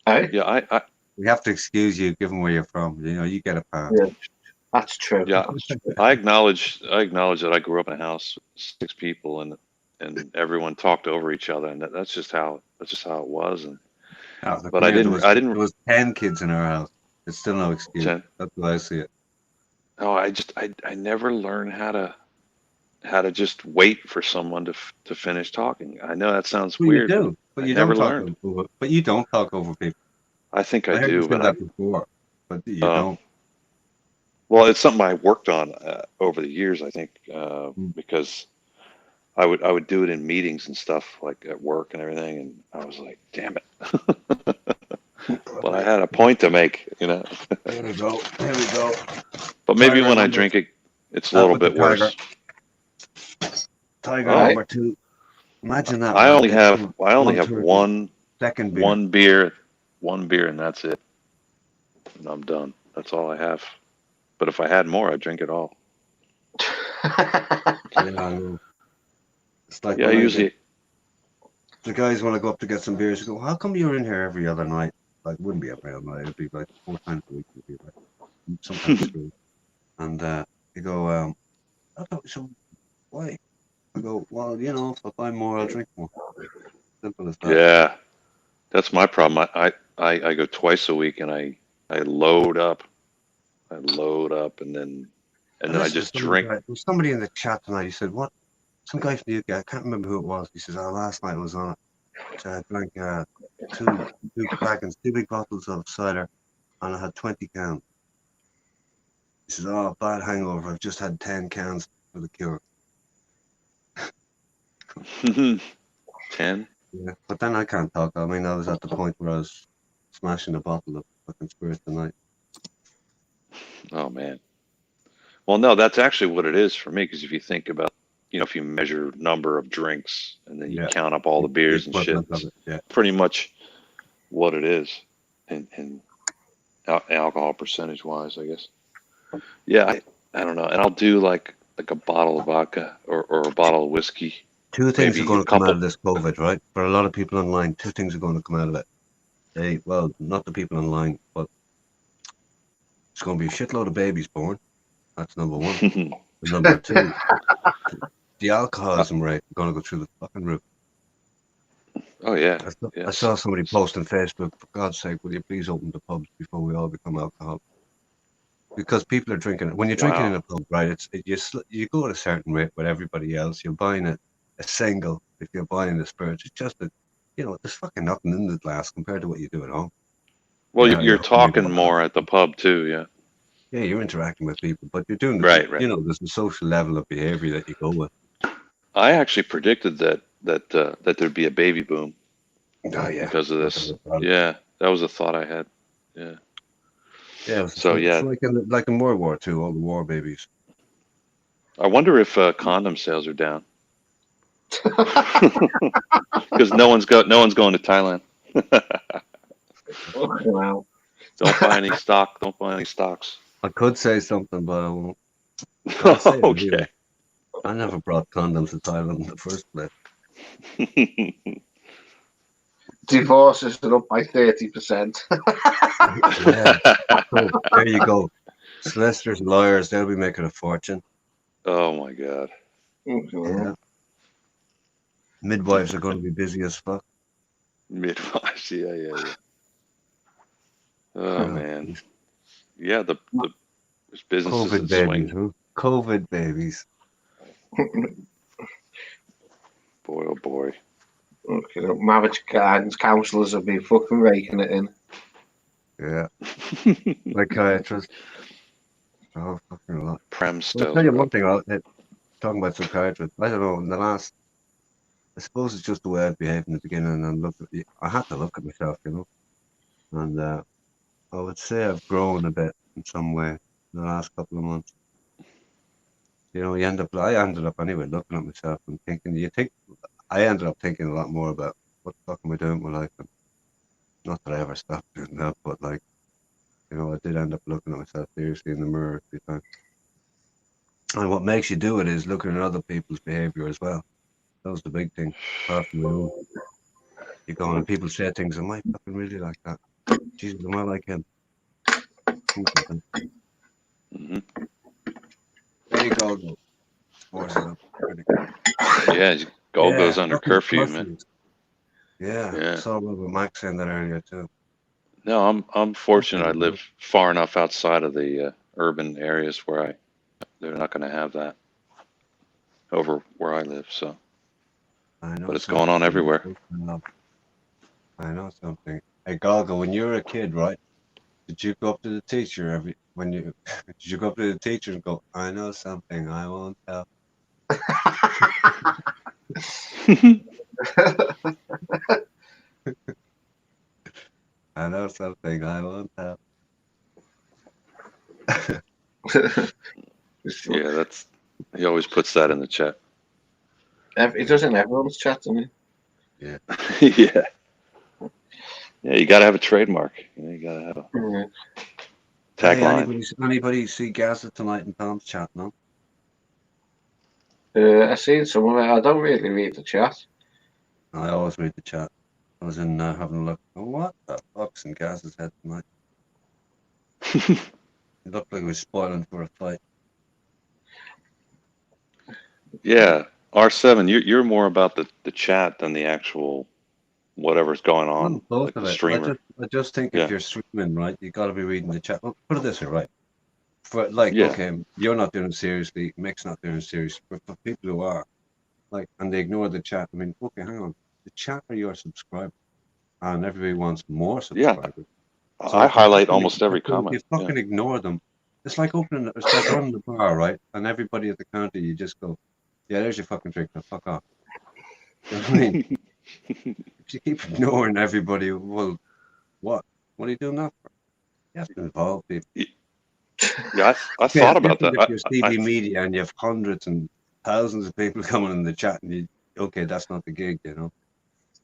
Hey? Yeah, we have to excuse you, given where you're from. You know, you get a pass. Yeah, that's true. Yeah, I acknowledge that I grew up in a house with 6 people, and everyone talked over each other, and that's just how it was. And but I didn't. There was 10 kids in our house. It's still no excuse. 10. That's the way I see it. No, I never learned how to just wait for someone to finish talking. I know that sounds weird. You do, but you never learned. But you don't talk over people. I think I do, but that before, but you don't. Well, it's something I worked on over the years. I think because I would do it in meetings and stuff, like at work and everything, and I was like, damn it. But I had a point to make, you know. Here we go. Here we go. But maybe Tiger when I number. drink it, it's a That little was the bit worse. Tiger Oh, number 2. Imagine that. I Man. only have One-third one second beer. one beer, and that's it. And I'm done. That's all I have. But if I had more, I'd drink it all. Yeah, I know. It's like Yeah, when usually. the guys want to go up to get some beers. You go, how come you're in here every other night? Like, it wouldn't be every other night. It'd be like 4 times a week. It'd be like sometimes 3. And you go, I thought, so why? I go, well, you know, if I buy more, I'll drink more. Simple as that. Yeah, that's my problem. I go twice a week, and I load up. I load up, and then I just drink. There was somebody in the chat tonight. He said, what? Some guy from the UK. I can't remember who it was. He says, oh, last night I was on it. So I drank two big bottles of cider, and I had 20 cans. He says, oh, bad hangover. I've just had 10 cans for the cure. 10. Yeah, but then I can't talk. I mean, I was at the point where I was smashing a bottle of fucking spirit tonight. Oh man. Well, no, that's actually what it is for me. Because if you think about, if you measure number of drinks and then you Yeah, count up all the beers and shit, equivalent of it's it. Yeah. pretty much what it is, in alcohol percentage wise, I guess. Yeah, I don't know, and I'll do like a bottle of vodka or a bottle of whiskey, 2 things are maybe a going to come out couple. of this COVID, right? For a lot of people online, 2 things are going to come out of it. Well, not the people online, but it's going to be a shitload of babies born. That's number 1. And number 2, the alcoholism rate is going to go through the fucking roof. Oh yeah, I saw somebody post on Facebook, for God's sake, will you please open the pubs before we all become alcoholics? Because people are drinking. When you're drinking in Wow. a pub, right, you go at a certain rate with everybody else. You're buying a single if you're buying the spirits. It's just that, there's fucking nothing in the glass compared to what you do at home. Well, Yeah, you're talking more at the pub too, yeah. Yeah, you're interacting with people, but you're doing Right. there's a social level of behavior that you go with. I actually predicted that there'd be a baby boom Oh yeah, because of this. Yeah, that was a thought I had. Yeah. Yeah, So it's yeah, like in World War II, all the war babies. I wonder if condom sales are down because no one's going to Thailand. Wow. Don't buy any stock. Don't buy any stocks. I could say something, but I won't. I'll say it Okay. anyway. I never brought condoms to Thailand in the first place. Divorces are up by 30%. Yeah. So there you go. Solicitors and lawyers, they'll be making a fortune. Oh my God. Yeah. Midwives are going to be busy as fuck. Midwives. Yeah. Oh man. Yeah, there's businesses COVID that babies, swing. huh? COVID babies. Boy, oh boy. Okay, marriage guidance counsellors have been fucking raking it in. Yeah. Psychiatrists. Oh, fucking a lot. Prem I'll sales tell you are one up. thing talking about psychiatrists. I don't know, in the last, I suppose it's just the way I've behaved in the beginning, and I had to look at myself, and I would say I've grown a bit in some way in the last couple of months. I ended up anyway looking at myself and thinking, I ended up thinking a lot more about what the fuck am I doing with my life, and not that I ever stopped doing that, but I did end up looking at myself seriously in the mirror a few times. And what makes you do it is looking at other people's behavior as well. That was the big thing, apart from your own. You go and people say things, am I fucking really like that? Jesus, am I like him? Mm-hmm. There you go. Sports it up. Yeah, goes under curfew, man. Yeah. Saw Robert Mack saying that earlier too. No, I'm fortunate. I live far enough outside of the urban areas where they're not going to have that over where I live. So, but it's going on everywhere. I know something. Hey, Galgo, when you were a kid, right? Did you go up to the teacher did you go up to the teacher and go, I know something I won't tell? I know something I won't have. Yeah, that's he always puts that in the chat. He does in everyone's chat, doesn't he? Yeah. Yeah. Yeah, you gotta have a trademark. You gotta have a Hey, tagline. anybody see Gaza tonight in Tom's chat? No. I seen some of it. I don't really read the chat. I always read the chat. I was in having a look. Oh, what the fuck's in Gaza's head tonight? It looked like it was spoiling for a fight. Yeah, R7, you're more about the chat than the actual whatever's going on, Both like of the it. streamer. I just think if Yeah, you're streaming, right, you got to be reading the chat. Well, put it this way, right? For like, yeah, okay, you're not doing it seriously, Mick's not doing it seriously, but for people who are, like, and they ignore the chat. I mean, okay, hang on. The chat are your subscribers, and everybody wants more yeah. subscribers. So I highlight almost every if comment. you Yeah. fucking ignore them, it's like it's like running the bar, right? And everybody at the counter, you just go, yeah, there's your fucking drink. Now fuck off. You know what I mean? If you keep ignoring everybody, well, what? What are you doing that for? You have to involve people. Yeah, I Yeah, thought it's about different that. if you're CB Media and you have hundreds and thousands of people coming in the chat, and okay, that's not the gig, you know.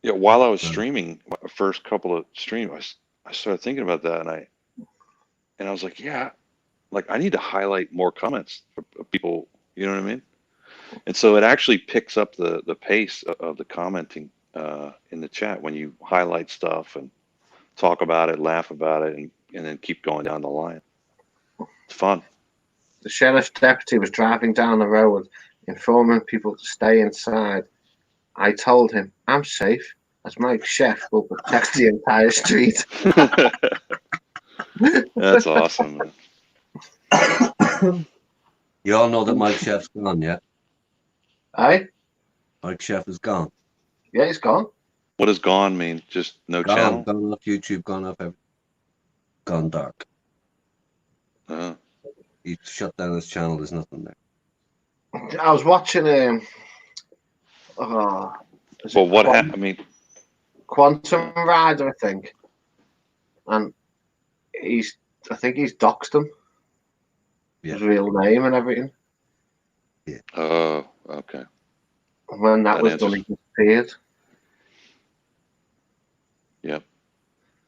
Yeah, while I was Um, streaming, my first couple of streams, I started thinking about that, and I was like, yeah, like I need to highlight more comments of people. You know what I mean? And so it actually picks up the pace of the commenting in the chat when you highlight stuff and talk about it, laugh about it, and then keep going down the line. It's fun. The sheriff's deputy was driving down the road, informing people to stay inside. I told him, I'm safe, as my chef will protect the entire street. That's awesome, man. you all know that Mike Chef's gone, yeah? Aye? Mike Chef is gone. Yeah, he's gone. What does gone mean? Just no channel? Gone off YouTube, gone off everything. Gone dark. Uh, He shut down his channel, there's nothing there. I was watching oh, is well, it what happened? I mean, Quantum Rider, I think. And I think he's doxed him. Yeah. His real name and everything. Yeah. oh, okay. And when that was answers. done, he disappeared. Yep.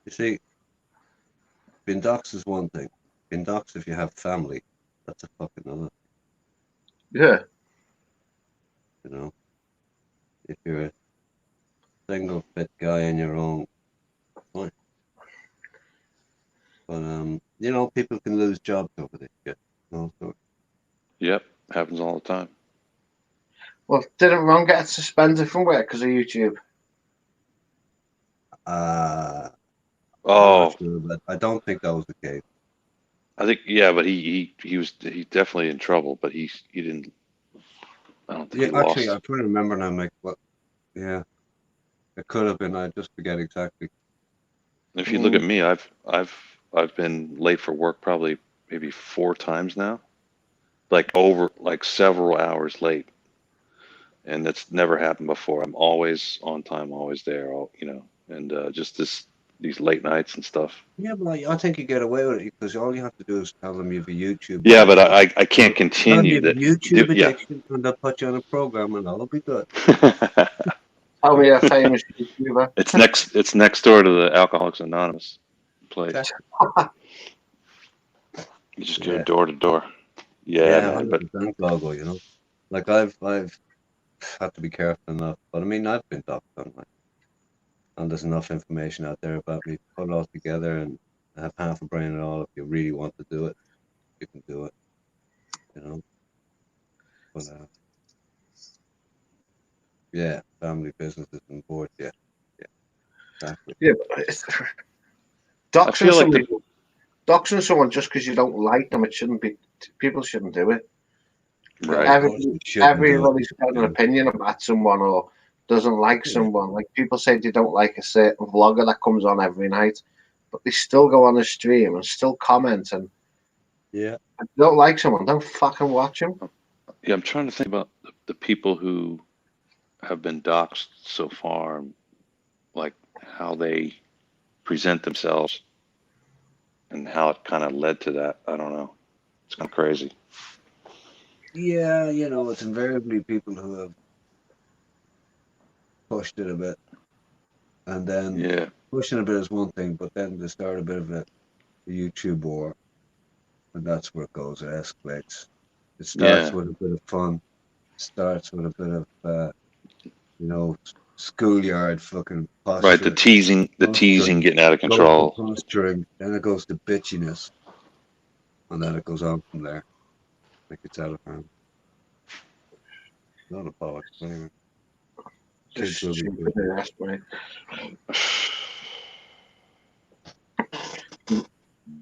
You see, being doxxed is one thing. Being doxxed if you have family, that's a fucking other. Yeah. You know, if you're a single fit guy on your own, fine. But you know, people can lose jobs over this shit. No, so Yep. Happens all the time. Well, didn't Ron get suspended from work because of YouTube? I'm not Oh, sure, but I don't think that was the case. I think yeah, but he definitely in trouble, but he didn't. I don't think Yeah, he actually, lost. I'm trying to remember now, Mike. What? Yeah, it could have been. I just forget exactly. If you look at me, I've been late for work probably maybe 4 times now, like several hours late, and that's never happened before. I'm always on time, always there, and just these late nights and stuff. Yeah, but I think you get away with it because all you have to do is tell them you have a YouTube Yeah, but addiction. I can't Tell them you continue have a that. YouTube Yeah. addiction, and they'll put you on a program, and that'll be good. Tell me a famous YouTuber. It's next door to the Alcoholics Anonymous place. You just go Yeah, door to door. Yeah, yeah, man. But 100% logo. You know, like I've had to be careful enough, but I mean, I've been doxxed on like, and there's enough information out there about me to put it all together and have half a brain at all. If you really want to do it, you can do it. You know, but yeah, family businesses and board. Yeah, yeah, exactly. Yeah, but I feel like doxing someone just because you don't like them, it shouldn't be. People shouldn't do it. No, right. of course you shouldn't do it. Everybody's got an Yeah, opinion about someone or doesn't like yeah, someone. Like people say they don't like a certain vlogger that comes on every night, but they still go on the stream and still comment. And yeah. if you don't like someone, don't fucking watch them. Yeah, I'm trying to think about the people who have been doxxed so far, like how they present themselves and how it kind of led to that. I don't know. It's kind of crazy. Yeah, you know, it's invariably people who have pushed it a bit, and then Yeah. pushing a bit is one thing, but then they start a bit of a YouTube war, and that's where it goes. It escalates. It starts Yeah. with a bit of fun, starts with a bit of you know, schoolyard fucking Right. posture, The teasing posturing, getting out of goes to control. posturing, then it goes to bitchiness, and then it goes on from there. Like it's out of hand. Not a politics anyway. Kids Just will be stupid, good. yes, mate.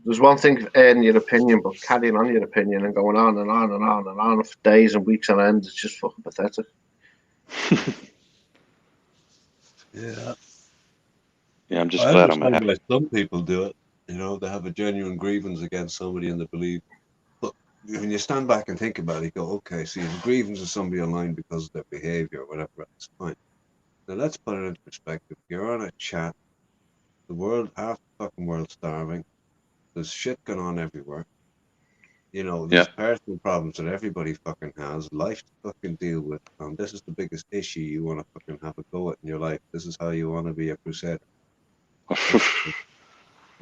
There's one thing in your opinion, but carrying on your opinion and going on and on and on and on for days and weeks on end, it's just fucking pathetic. Yeah. Yeah, I'm just I glad I'm a understand why some people do it. You know, they have a genuine grievance against somebody and they believe. But when you stand back and think about it, you go, okay, so you have a grievance with somebody online because of their behavior or whatever, that's fine. Now let's put it into perspective. You're on a chat, the world, half the fucking world's starving, there's shit going on everywhere. You know, yeah. there's personal problems that everybody fucking has, life to fucking deal with. And this is the biggest issue you want to fucking have a go at in your life. This is how you want to be a crusader. That's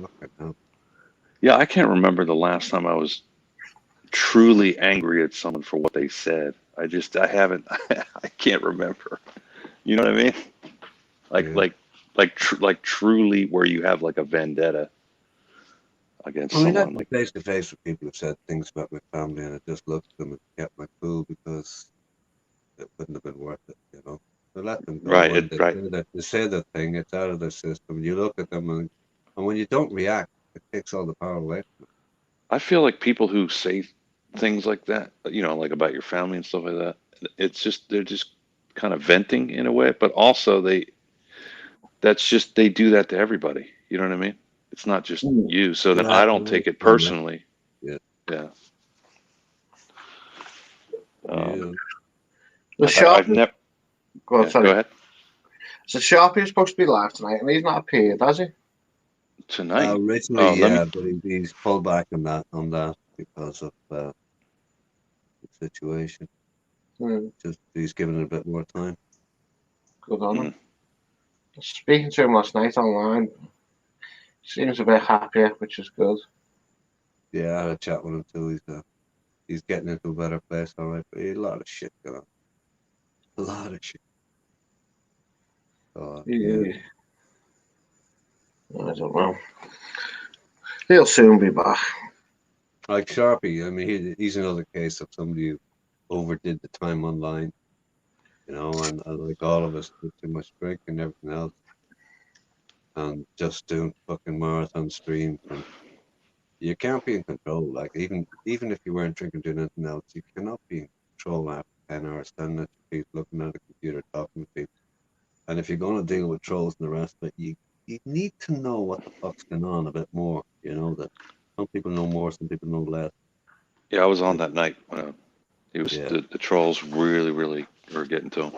fucking hell. Yeah, I can't remember the last time I was truly angry at someone for what they said. I haven't. I can't remember. You know what I mean? Like, Yeah. like, like truly, where you have like a vendetta against I mean, I've someone. been Like, face to face with people who've said things about my family, and I just looked at them and kept my cool because it wouldn't have been worth it, you know. So let them go, and right. they say the thing, it's out of their system. You look at them, and when you don't react, it takes all the power away from I feel like people who say things like that, like about your family and stuff like that, it's just they're just kind of venting in a way, but also they do that to everybody. You know what I mean? It's not just Mm. you. So then Yeah, I I don't take it understand that. personally. Yeah, Yeah. yeah. The I've Sharpie, never. go on, Yeah. Go sorry. ahead. So Sharpie is supposed to be live tonight, and he's not appeared, has he? Tonight. Originally, Oh, let me. yeah, but he's pulled back on that because of the situation. Mm, Just he's given it a bit more time. good on him. Mm, Speaking to him last night online, seems a bit happier, which is good. Yeah, I had a chat with him too. He's getting into a better place, all right. But he had a lot of shit going on. A lot of shit. So, yeah. Yeah, I don't know. He'll soon be back. Like Sharpie, I mean, he's another case of somebody who overdid the time online, you know, and like all of us, did too much drink and everything else, and just doing fucking marathon streams, and you can't be in control. Like even if you weren't drinking, doing anything else, you cannot be in control after 10 hours standing at your feet, looking at a computer, talking to people. And if you're going to deal with trolls and the rest of it, you need to know what the fuck's going on a bit more. You know that some people know more, some people know less. yeah, I was on that night. It was Yeah. the trolls really were getting to him.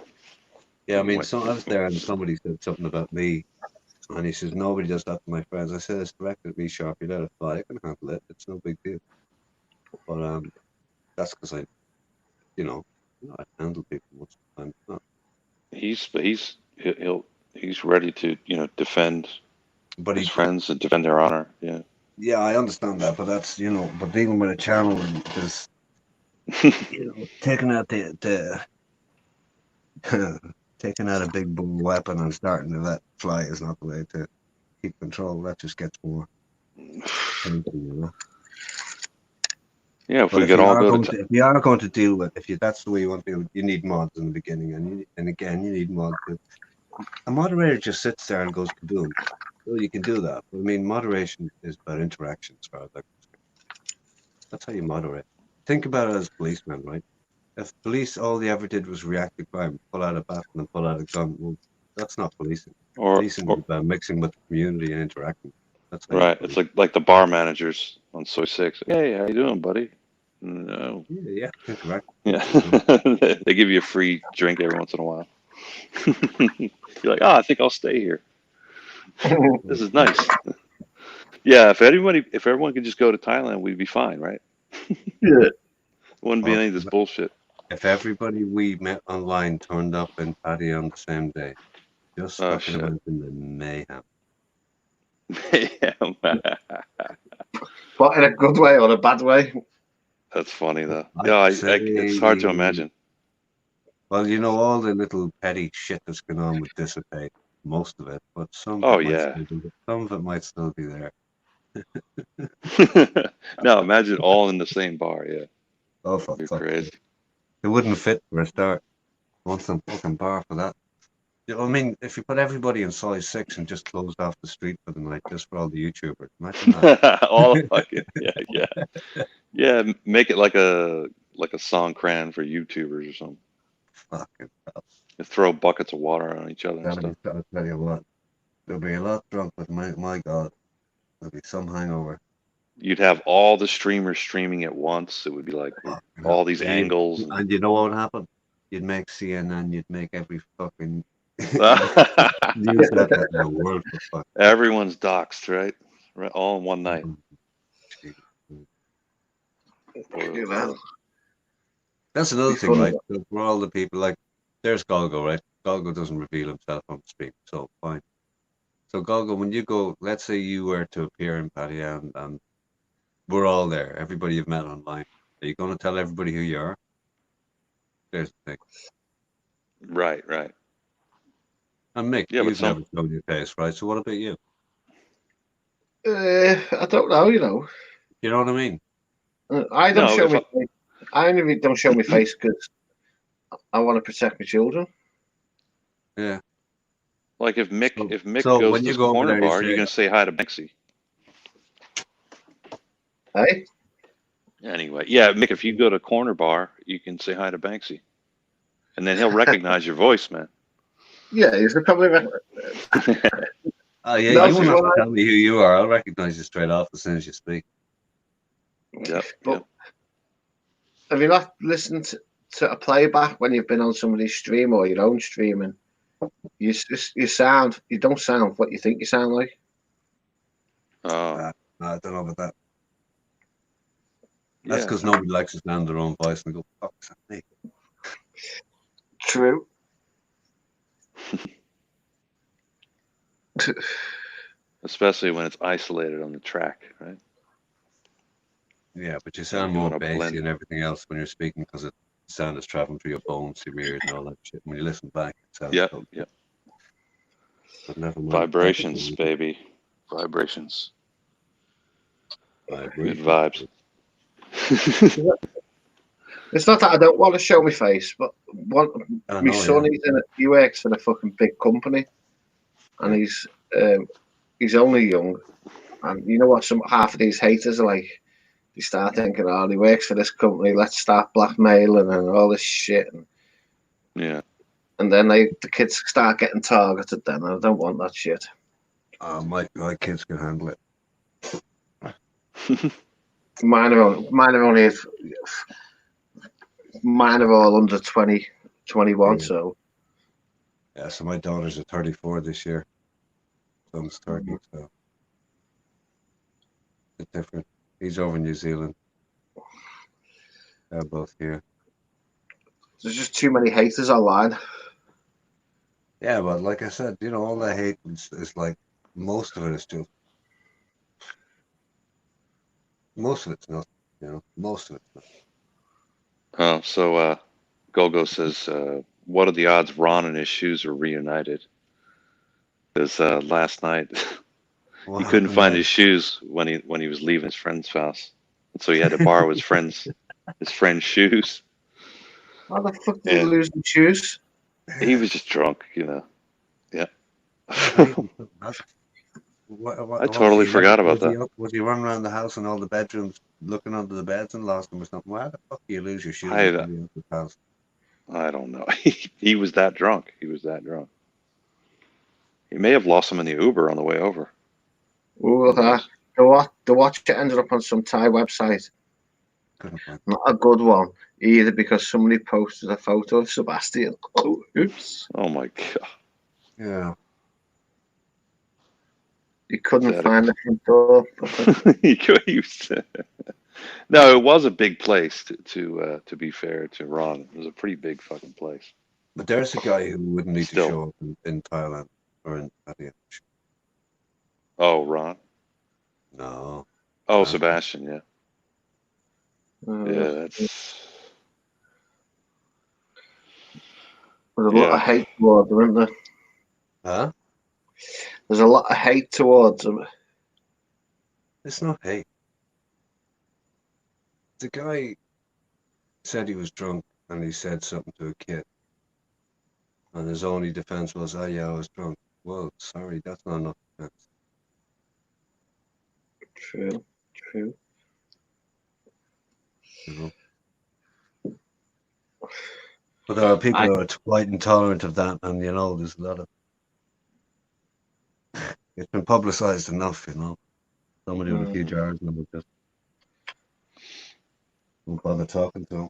Yeah, I He mean, went. so I was there and somebody said something about me, and he says, nobody does that to my friends. I said, it's directed at me, Sharp, you let it fly, I can handle it, it's no big deal. But that's because I handle people most of the time. It's not. He's ready to defend But his he, friends and defend their honor. Yeah. yeah, I understand that, but that's, but even with a channel and there's, taking out the taking out a big boom weapon and starting to let fly is not the way to keep control. That just gets more painful, you know. Yeah, if But we if could you all are go to going to, if you are going to deal with, if you that's the way you want to do it, you need mods in the beginning, and again, you need mods. A moderator just sits there and goes kaboom. Well, you can do that. But I mean, moderation is about interaction as far as I'm concerned. That's how you moderate. Think about it as policemen, right? If police all they ever did was react to crime, pull out a bat and pull out a gun, well, that's not policing. Policing is or about mixing with the community and interacting. That's how you right. It's police. like the bar managers on Soy Six. Hey, how you doing, buddy? No. Yeah, yeah, interact with Yeah. people, you know. They give you a free drink every once in a while. You're like, I think I'll stay here. This is nice. Yeah, if everyone could just go to Thailand, we'd be fine, right? Yeah. Wouldn't be any of this bullshit. If everybody we met online turned up in Paddy on the same day, just fucking imagine the mayhem. But in a good way or a bad way? That's funny though. Yeah, it's hard to imagine. Well, you know, all the little petty shit that's going on would dissipate, most of it, but some of it might still be there. No, imagine all in the same bar. Yeah. Oh, fuck. You're crazy. It wouldn't fit for a start. Want some fucking bar for that? You know, I mean, if you put everybody in size 6 and just closed off the street for the night, just for all the YouTubers, imagine that. All fucking yeah. Make it like a songkran for YouTubers or something. Fucking hell. You throw buckets of water on each other and stuff. I'll tell you what, there'll be a lot drunk, but my God, there'll be some hangover. You'd have all the streamers streaming at once. It would be like all these angles. And you know what would happen? You'd make CNN, you'd make every fucking news outlet in the world for fuck. Everyone's doxxed, right? All in one night. That's another thing, right? For all the people, like, there's Golgo, right? Golgo doesn't reveal himself on the stream, so fine. So Golgo, when you go, let's say you were to appear in Paddy and we're all there, everybody you've met online. Are you going to tell everybody who you are? There's the thing. Right. And Mick, you've never shown your face, right? So what about you? I don't know, you know. You know what I mean? I don't show my face. I only don't show my face because I want to protect my children. Yeah. Like if Mick goes to the corner bar, you're gonna say hi to Banksy. Hey. Anyway, yeah, Mick, if you go to a corner bar, you can say hi to Banksy, and then he'll recognize your voice, man. Yeah, he's probably. Oh yeah, you won't have to tell me who you are. I'll recognize you straight off as soon as you speak. Yep. Have you not listened to a playback when you've been on somebody's stream or your own streaming? You don't sound what you think you sound like. I don't know about that. That's because nobody likes to sound their own voice and go, fuck's me. True. Especially when it's isolated on the track, right? Yeah, but you sound more bassy and everything else when you're speaking because the sound is traveling through your bones, your ears, and all that shit. When you listen back, it sounds Yep. But never mind. Vibrations, baby. Vibrations. Good vibes. It's not that I don't want to show my face, but my son, he works in a fucking big company, and he's only young, and you know what? Half of these haters are like. They start thinking, he works for this company. Let's start blackmailing and all this shit. And then the kids start getting targeted. Then I don't want that shit. My kids can handle it. Mine are all under 20, 21. So yeah. So my daughters are 34 this year. Son's 30, so it's different. He's over in New Zealand. They're both here. There's just too many haters online. Yeah, but like I said, you know, all the hate is like most of it is just. Most of it's nothing, you know. Most of it's nothing. So Gogo says, what are the odds Ron and his shoes are reunited? Because last night he couldn't find his shoes when he was leaving his friend's house, and so he had to borrow his friend's shoes. How the fuck did he lose the shoes? He was just drunk, you know. Yeah. I totally forgot about that. Was he running around the house and all the bedrooms looking under the beds and lost them or something? Why the fuck do you lose your shoes in the house? I don't know. He was that drunk. He may have lost them in the Uber on the way over. The watch ended up on some Thai website. Not a good one. either because somebody posted a photo of Sebastian. Oh, oops. Oh my god. Yeah. You couldn't find the front door. No, it was a big place to be fair to Ron. It was a pretty big fucking place. But there's a guy who wouldn't need to Still. show up in Thailand or in India. Oh, Ron. No. Oh, Sebastian. Yeah. Yeah, that's. There's a lot of hate towards him, isn't there? Huh? There's a lot of hate towards him. It's not hate. The guy said he was drunk and he said something to a kid. And his only defense was, oh yeah, I was drunk. Well, sorry, that's not enough defense. True. You know? But there are people who are quite intolerant of that, and you know, there's a lot of. It's been publicized enough, you know. Somebody with a few jars and would just won't bother talking to him.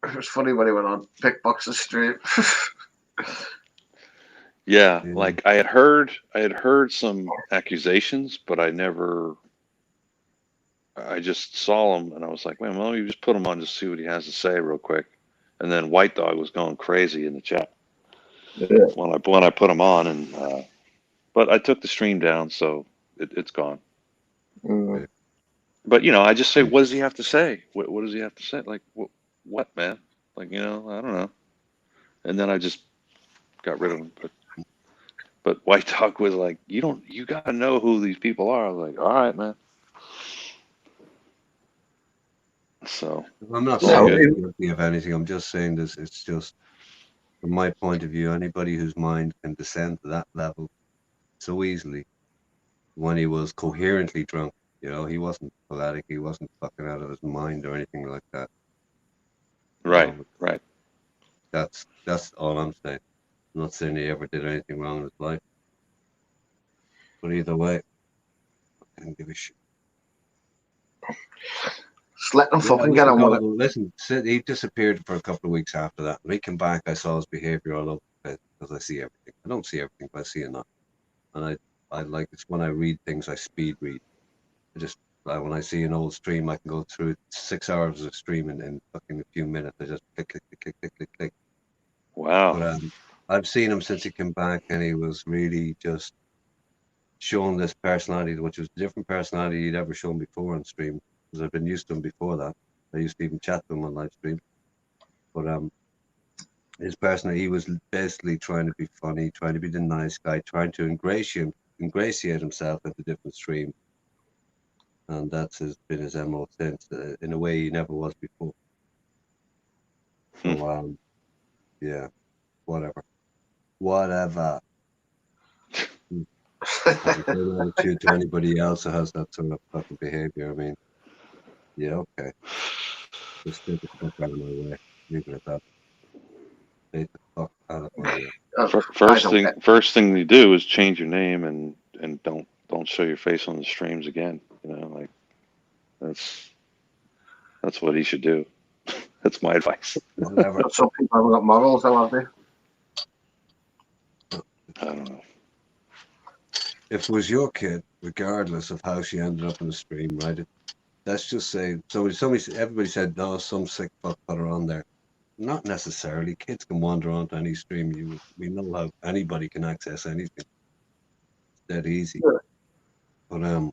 It was funny when he went on Big Boxer Street. Yeah, like I had heard some accusations, but I just saw him and I was like, wait, well, let me just put him on to see what he has to say real quick. And then White Dog was going crazy in the chat when I put him on, and but I took the stream down, so it's gone. But I just say, what does he have to say? What does he have to say? Like what, man? Like I don't know. And then I just got rid of him. But White Dog was like, you got to know who these people are. I was like, all right, man. So I'm not saying he's guilty of anything. I'm just saying this. It's just, from my point of view, anybody whose mind can descend to that level so easily, when he was coherently drunk, he wasn't pathetic. He wasn't fucking out of his mind or anything like that. Right. That's all I'm saying. I'm not saying he ever did anything wrong in his life. But either way, I didn't give a shit. Just let them fucking get on with it. Listen, he disappeared for a couple of weeks after that. When he came back, I saw his behavior all over the place because I see everything. I don't see everything, but I see enough. And I like, it's when I read things, I speed read. When I see an old stream, I can go through 6 hours of stream in fucking a few minutes. I just click. Wow. But I've seen him since he came back, and he was really just showing this personality, which was a different personality he'd ever shown before on stream, because I've been used to him before that. I used to even chat to him on live stream. But his personality, he was basically trying to be funny, trying to be the nice guy, trying to ingratiate himself into different streams. And that's been his MO since, in a way he never was before. So, yeah, whatever. Has a good attitude to anybody else who has that sort of fucking behavior. I mean, yeah, okay. Just stay the fuck out of my way. Leave it at that. Stay the fuck out of my way. First thing you do is change your name and don't show your face on the streams again. Like that's what he should do. That's my advice. Whatever. Some people haven't got morals, though, have they? I don't know. If it was your kid, regardless of how she ended up in the stream, right? Let's just say everybody said, no, some sick fuck put her on there. Not necessarily. Kids can wander onto any stream. We know how anybody can access anything. It's dead easy. Yeah. But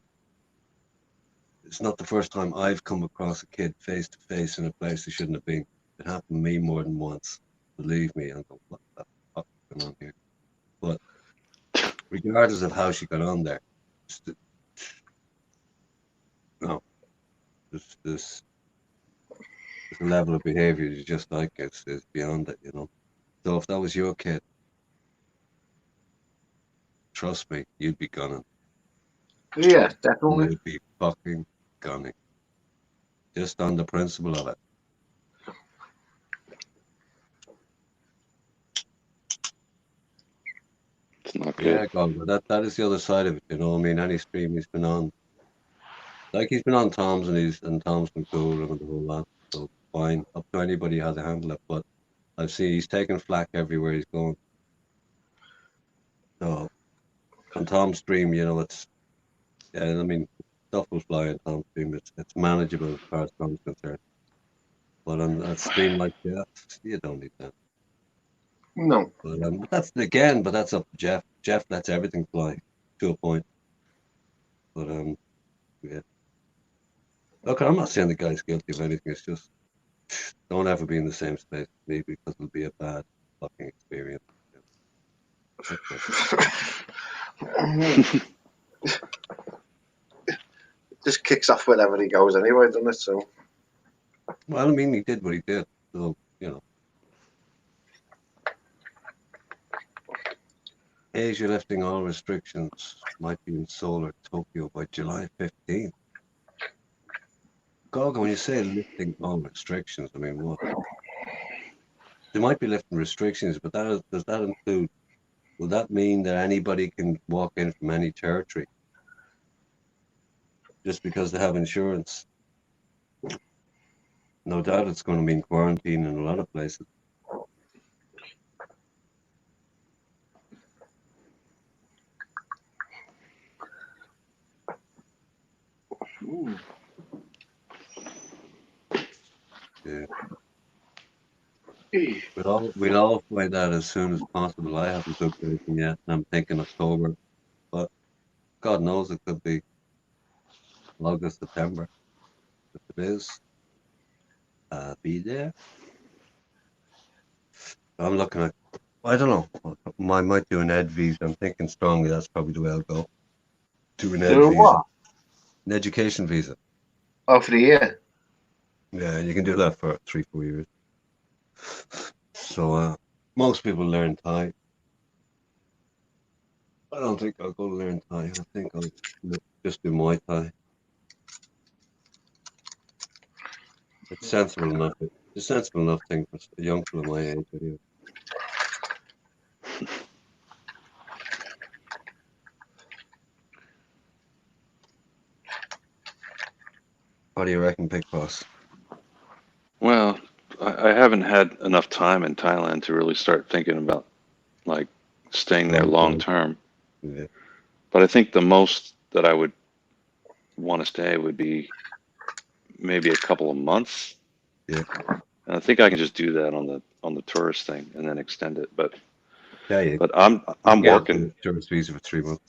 it's not the first time I've come across a kid face to face in a place they shouldn't have been. It happened to me more than once. Believe me, I go, what the fuck is going on here? But regardless of how she got on there, this level of behavior you just like it's beyond it, So if that was your kid, trust me, you'd be gunning. Yeah, definitely. You'd be fucking gunning. Just on the principle of it. It's not good. Yeah, God, but that is the other side of it, I mean, any stream he's been on, Like he's been on Tom's and Tom's been cool and the whole lot. So fine, up to anybody how to handle it. But I've seen he's taking flack everywhere he's going. So on Tom's stream, it's yeah. I mean, stuff will fly on Tom's stream. It's manageable as far as Tom's concerned. But on a stream like that, you don't need that. No. But that's up to Jeff. Jeff lets everything fly to a point. But yeah. Look, I'm not saying the guy's guilty of anything. It's just don't ever be in the same space with me because it'll be a bad fucking experience. It just kicks off wherever he goes anyway, doesn't it? So. Well, I mean, he did what he did. So, Asia lifting all restrictions might be in Seoul or Tokyo by July 15th. Gogo, when you say lifting all restrictions, I mean, what? They might be lifting restrictions, but does that include, will that mean that anybody can walk in from any territory just because they have insurance? No doubt it's going to mean quarantine in a lot of places. Yeah. We'll all find out as soon as possible. I haven't booked anything yet, and I'm thinking October, but God knows it could be August, September. If it is, I'll be there. I'm looking at, I don't know, I might do an ed visa. I'm thinking strongly that's probably the way I'll go. Do an ed Doing visa, what? an education visa. Oh, for the year. Yeah, you can do that for 3-4 years. So most people learn Thai. I don't think I'll go learn Thai. I think I'll just do Muay Thai. It's sensible enough. It's a sensible enough thing for a young fellow my age. Anyway. What do you reckon, Big Boss? Well, I haven't had enough time in Thailand to really start thinking about like staying there long term. Yeah. But I think the most that I would want to stay would be maybe a couple of months. Yeah. And I think I can just do that on the tourist thing and then extend it. But Yeah, I'm working, a tourist visa for 3 months.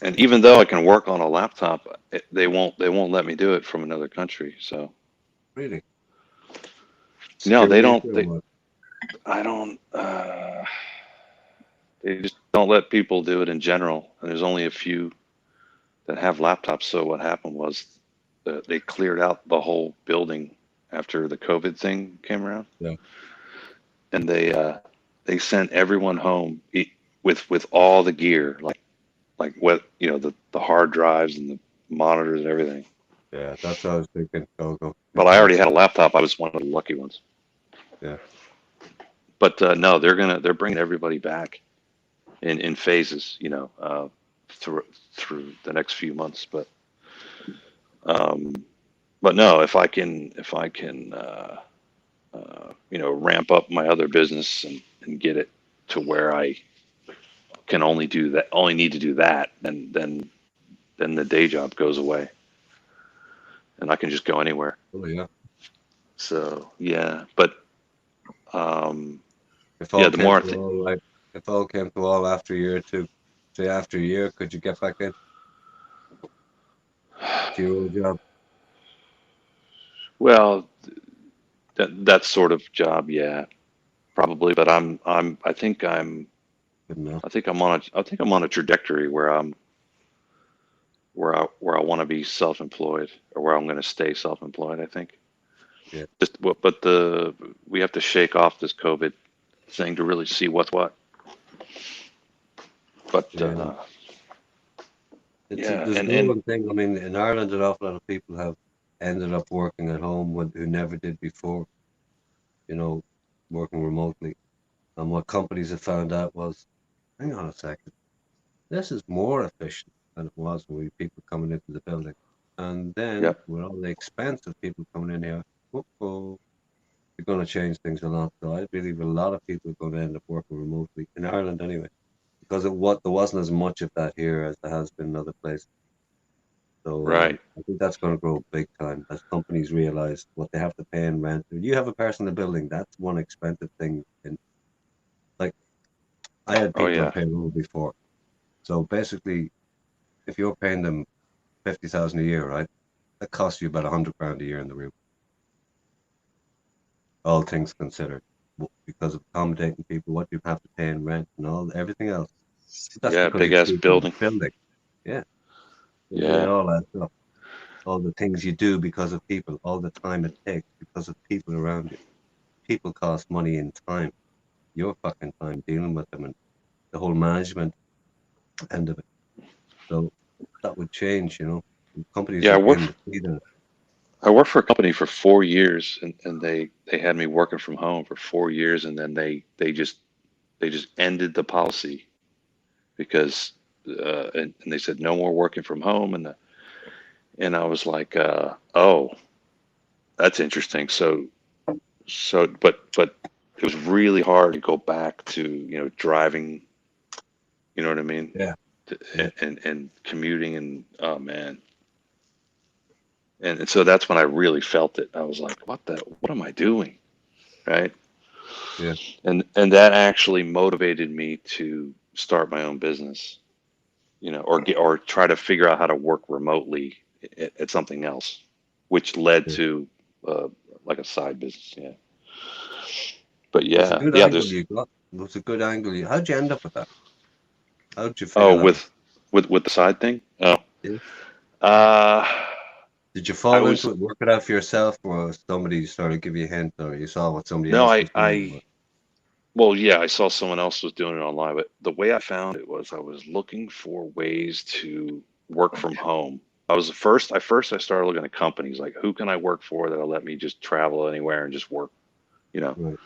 and even though I can work on a laptop, they won't let me do it from another country. So Really? no, they Security don't. issue or what? I don't. They just don't let people do it in general. And there's only a few that have laptops. So what happened was they cleared out the whole building after the COVID thing came around. Yeah. And they sent everyone home with all the gear, like what the hard drives and the monitors and everything. Yeah, that's what I was thinking. Go. But I already had a laptop. I was one of the lucky ones. Yeah. But no, they're bringing everybody back in phases, through the next few months. Um, but no, if I can ramp up my other business and get it to where I can only need to do that, then the day job goes away, and I can just go anywhere. Oh yeah. So yeah, but um, If yeah, all the came more I to think, all, like, if all came to all after a year or two, say after a year, could you get back in to your old job? well, that sort of job, yeah, probably. But Good enough. I think I'm on a trajectory where I want to be self-employed, or where I'm going to stay self-employed. I think. Yeah. But we have to shake off this COVID thing to really see what's what. But Yeah. yeah, There's no and one thing. I mean, in Ireland, an awful lot of people have ended up working at home who never did before. Working remotely. And what companies have found out was, hang on a second, this is more efficient than it was when we people coming into the building. And then with all the expense of people coming in here, they're going to change things a lot. So I believe a lot of people are going to end up working remotely in Ireland anyway, because there wasn't as much of that here as there has been in other places. So I think that's going to grow big time as companies realize what they have to pay in rent. If you have a personal building, that's one expensive thing. And like I had people on payroll before. So basically, if you're paying them 50,000 a year, right, that costs you about 100 grand a year in the room. All things considered, because of accommodating people, what you have to pay in rent and everything else. That's because big ass building. Yeah. Yeah. It all adds up. All the things you do because of people, all the time it takes because of people around you. People cost money in time. Your fucking time dealing with them and the whole management end of it. So that would change, Companies Yeah, are beginning to see that. I worked for a company for 4 years, and they had me working from home for 4 years, and then they just ended the policy because and they said no more working from home, and I was like, oh, that's interesting. But it was really hard to go back to driving, you know what I mean? Yeah. And commuting, and oh man. And so that's when I really felt it. I was like, what am I doing? Right. Yeah. And that actually motivated me to start my own business, or try to figure out how to work remotely at something else, which led to like a side business. Yeah. But It's a yeah, good yeah, angle you got. It's a good angle. How'd you end up with that? How'd you figure oh, that out? with the side thing. Oh, Yeah. uh, Did you I fall was, into it, work it out for yourself, or somebody started to give you a hint, or you saw what somebody no, else was doing? well, yeah, I saw someone else was doing it online, but the way I found it was I was looking for ways to work from home. I started looking at companies like, who can I work for that'll let me just travel anywhere and just work, you know? Right.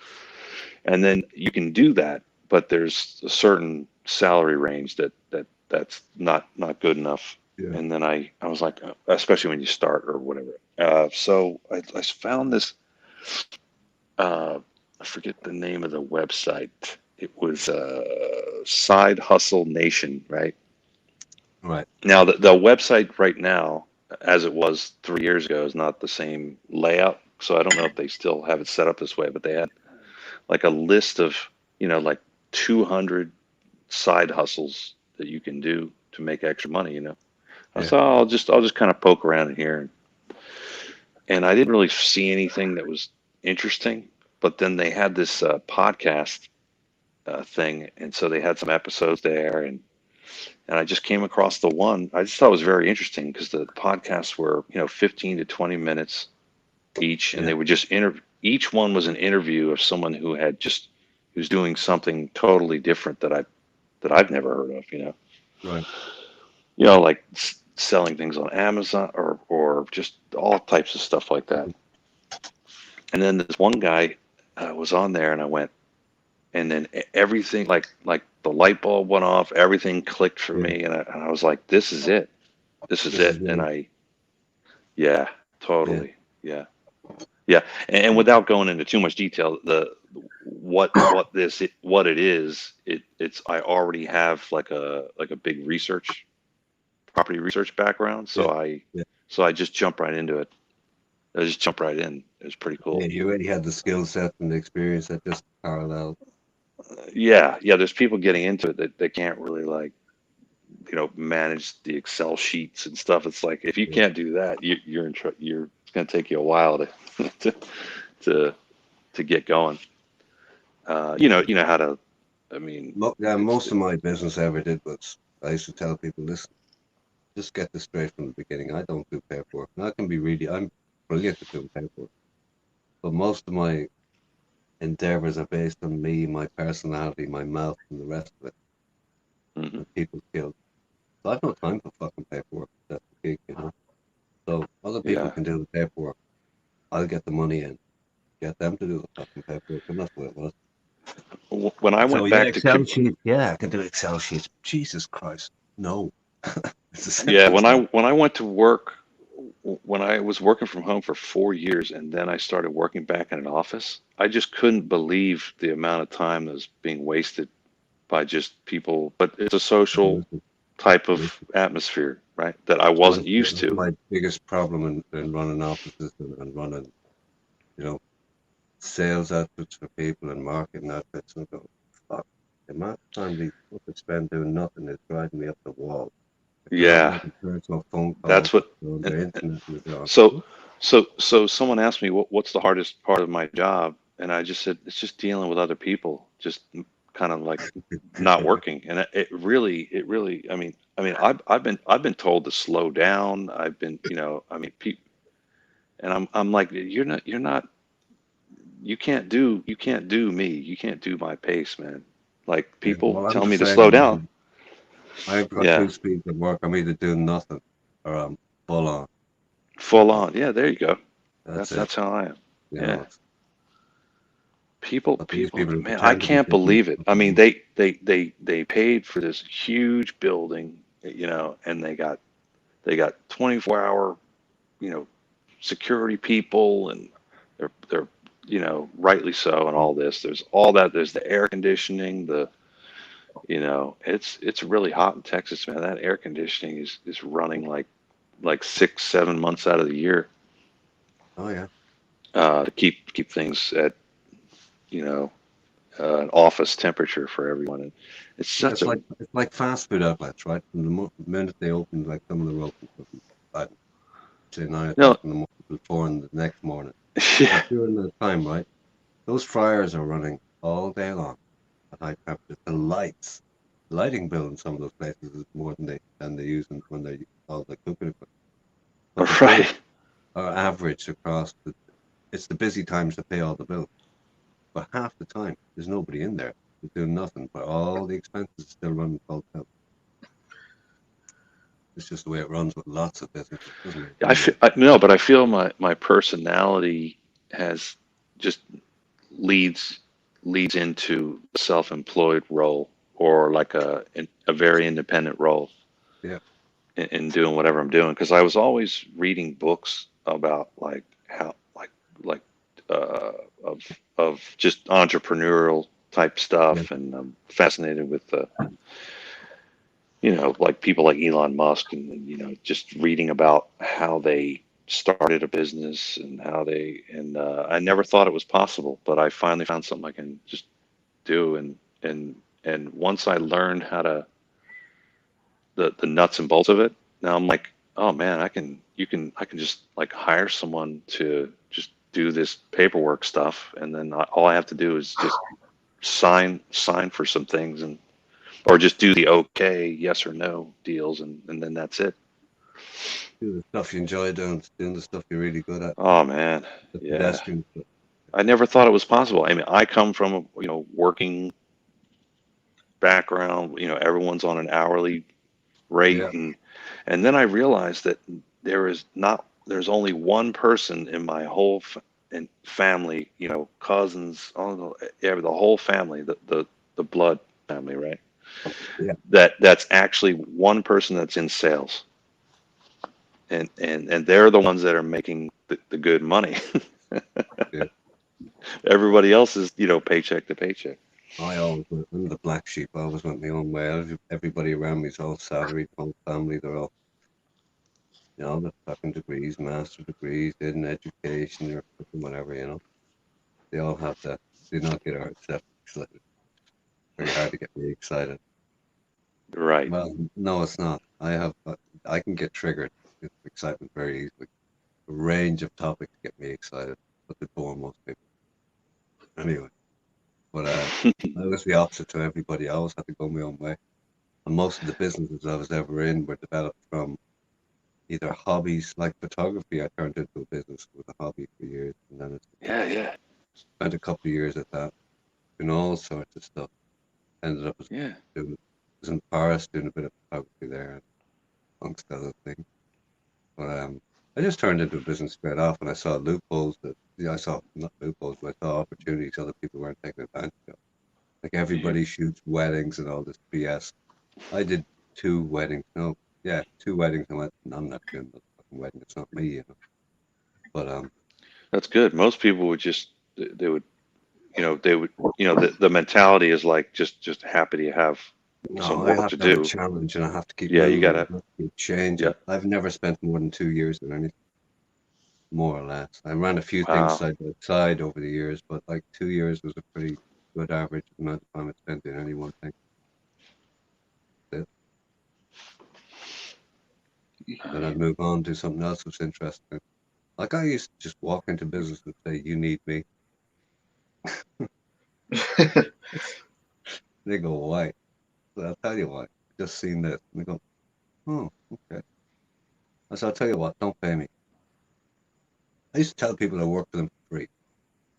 And then you can do that, but there's a certain salary range that's not good enough. Yeah. And then I was like, especially when you start or whatever. So I found this, I forget the name of the website. It was Side Hustle Nation, right? Right. Now the website right now, as it was 3 years ago, is not the same layout. So I don't know if they still have it set up this way, but they had like a list of, like 200 side hustles that you can do to make extra money. I Yeah. thought I'll just kind of poke around in here, and I didn't really see anything that was interesting. But then they had this podcast thing, and so they had some episodes there, and I just came across the one. I just thought it was very interesting because the podcasts were 15 to 20 minutes each, and Yeah. they would just each one was an interview of someone who's doing something totally different that I've never heard of. Right. Like selling things on Amazon or just all types of stuff like that. And then this one guy was on there, and I went, and then everything like the light bulb went off, everything clicked for Yeah. me, and I was like, this is it, this is This is it. And me. yeah, Yeah. totally, yeah. Yeah, and without going into too much detail, what it is, it's I already have like a big property research background, Yeah. so I Yeah. so I just jumped right into it. I just jumped right in. It was pretty Yeah. cool. You already had the skill set and the experience that just parallel. Yeah. There's people getting into it that can't really manage the Excel sheets and stuff. It's like if you Yeah. can't do that, you're it's going to take you a while to to to, to get going. You know how to. I mean, Yeah, it's most of my business I ever did was I used to tell people, listen, just get this straight from the beginning. I don't do paperwork. And I'm brilliant at doing paperwork. But most of my endeavors are based on me, my personality, my mouth, and the rest of it, mhm. and people skills. So I've no time for fucking paperwork. That's the gig. So other people Yeah. can do the paperwork. I'll get the money in, get them to do the fucking paperwork, and that's what it was. When I So went yeah, back to Excel sheets. Yeah, I can do Excel sheets. Jesus Christ, no. It's as simple yeah, as when I that. when I went to work when I was working from home for 4 years and then I started working back in an office, I just couldn't believe the amount of time that was being wasted by just people. But it's a social Listen, type of listen, atmosphere, right? That I it's wasn't used to. my biggest problem in running offices and running, you know, sales outputs for people and marketing outputs. And I go, fuck, the amount of time these fuckers spend doing nothing is driving me up the wall. If they're not Yeah, making personal phone calls, that's what. on And, their internet, and they're on. so, so someone asked me what's the hardest part of my job, and I just said it's just dealing with other people, just kind of like not working. And it really. I've been told to slow down. I've been, and I'm like, you're not, you can't do me, you can't do my pace, man. Like Yeah, people well, I'm tell the me to same. slow down. I've got Yeah, two speeds at work. I'm either doing nothing or I'm full on. full That's, on. Yeah, there you go. that's That's it. that's how I am. You Yeah. know, People, but these people, people who man, I pretend to be can't busy. believe it. I mean, they paid for this huge building, and they got 24-hour, you know, security people, and they're rightly so, and all this. There's all that. There's the air conditioning. It's really hot in Texas, man. That air conditioning is running like 6, 7 months out of the year, Oh yeah, to keep things at you know an office temperature for everyone. And it's yeah. such a It's like fast food outlets, right? From the minute they open, like some of them are open from I don't say 9 o'clock no, in the morning till 4 in the next morning. yeah, But during that time, right, those fryers are running all day long at high temperatures. The lighting bill in some of those places is more than they use when they all the cooking equipment. But the bills right. are average across it's the busy times that pay all the bills. But half the time, there's nobody in there. They're doing nothing, but all the expenses still running full tilt. It's just the way it runs with lots of businesses. It doesn't make I me feel, any. no, but I feel my personality has just leads leads into a self-employed role, or like a very independent role Yeah, in doing whatever I'm doing, because I was always reading books about like how like uh, of just entrepreneurial type yeah, stuff, and I'm fascinated with like people like Elon Musk, and just reading about how they started a business and how I never thought it was possible, but I finally found something I can just do. And once I learned how to the nuts and bolts of it, now I'm like, oh man, I can just like hire someone to just do this paperwork stuff, and then all I have to do is just sign for some things, and or just do the okay, yes or no deals, and then that's it. do the stuff you enjoy doing the stuff you're really good at, Oh man, the yeah. pedestrian stuff. I never thought it was possible. I mean, I come from a working background. Everyone's on an hourly rate, Yeah, and then I realized that there's only one person in my whole and family, cousins, all the whole family, the blood family, right? yeah, That's actually one person that's in sales, and they're the ones that are making the good money. yeah. Everybody else is, paycheck to paycheck. I'm the black sheep. I always went my own way. Everybody around me is all salaried, whole family. They're all, the fucking degrees, master degrees in education or fucking whatever. They all have that. Do not get ourselves excited. Very hard to get me excited. Right. Well, no, it's not. I can get triggered with excitement very easily. A range of topics get me excited, but they bore most people. Anyway, but I was the opposite to everybody. I always had to go my own way. And most of the businesses I was ever in were developed from either hobbies like photography. I turned into a business with a hobby for years, and then I Yeah, yeah, spent a couple of years at that, doing all sorts of stuff. Ended up yeah. doing, was in Paris doing a bit of photography there, amongst other things. But I just turned into a business straight off, and I saw loopholes that I saw not loopholes, but I saw opportunities other people weren't taking advantage of. Like You- everybody shoots weddings and all this BS. I did two weddings. No, yeah, two weddings. And went, "No, I'm not doing that. fucking wedding. It's not me, you know. But That's good. Most people would just they would the mentality is like just happy to have some no, I work have to to have a do. challenge, and I have to keep Yeah, you moving. I gotta. have to keep Yeah. changing. I've never spent more than 2 years in anything, more or less. I ran a few things Wow. side by side over the years, but like 2 years was a pretty good average amount of time I spent in any one thing. That's it. Then I'd move on to something else that's interesting. Like I used to just walk into business and say, "You need me." They go, "Why?" So I'll tell you why. Just seen this. And they go, "Oh, okay." I said, "I'll tell you what. Don't pay me." I used to tell people I work for them for free.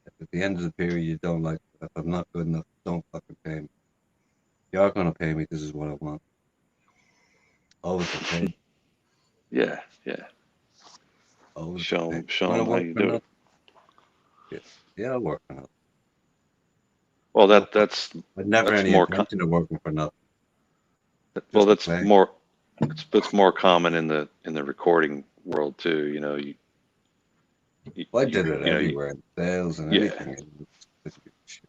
If at the end of the period you don't like, if I'm not good enough, don't fucking pay me. If you are gonna pay me, this is what I want. Always get paid. Yeah. Yeah. Always get Show paid. 'em, show Want to 'em how work you for do nothing? it. Yeah, yeah, I'll work for nothing. Well, No fuck. that's I'd never that's any more intention of working for nothing. well, Just to that's play. more it's more common in the recording world too. Well, I did it You know, everywhere, in sales and yeah, anything. And didn't give a shit.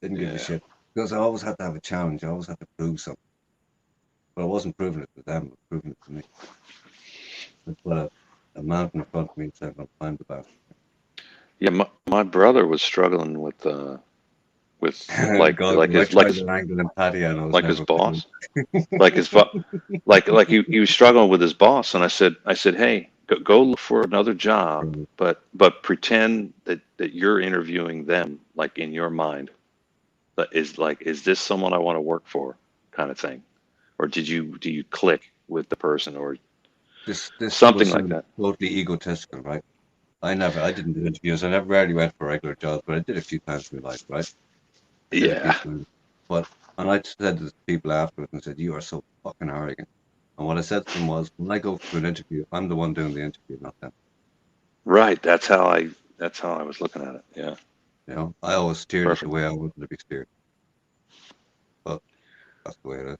Didn't give a yeah. shit because I always had to have a challenge. I always had to prove something. But I wasn't proving it to them. I was proving it to me. I put a mountain in front of me and said, "I'll climb the mountain." Yeah, my brother was struggling with God, I tried the angle in patio and I was like his never good. boss, like his like he was struggling with his boss, and I said, hey, go look for another job, but pretend that you're interviewing them, like in your mind, is this someone I want to work for, kind of thing, or do you click with the person or This will something like sound that? totally egotistical, right? I didn't do interviews. I never rarely went for regular jobs, but I did a few times in my life, right? I did a few Yeah, times. But, and I said to the people afterwards and said, "You are so fucking arrogant." And what I said to them was, when I go for an interview, I'm the one doing the interview, not them. right. That's how I was looking at it. Yeah, You know, I always steered it the perfect. way I wanted to be steered. But that's the way it is.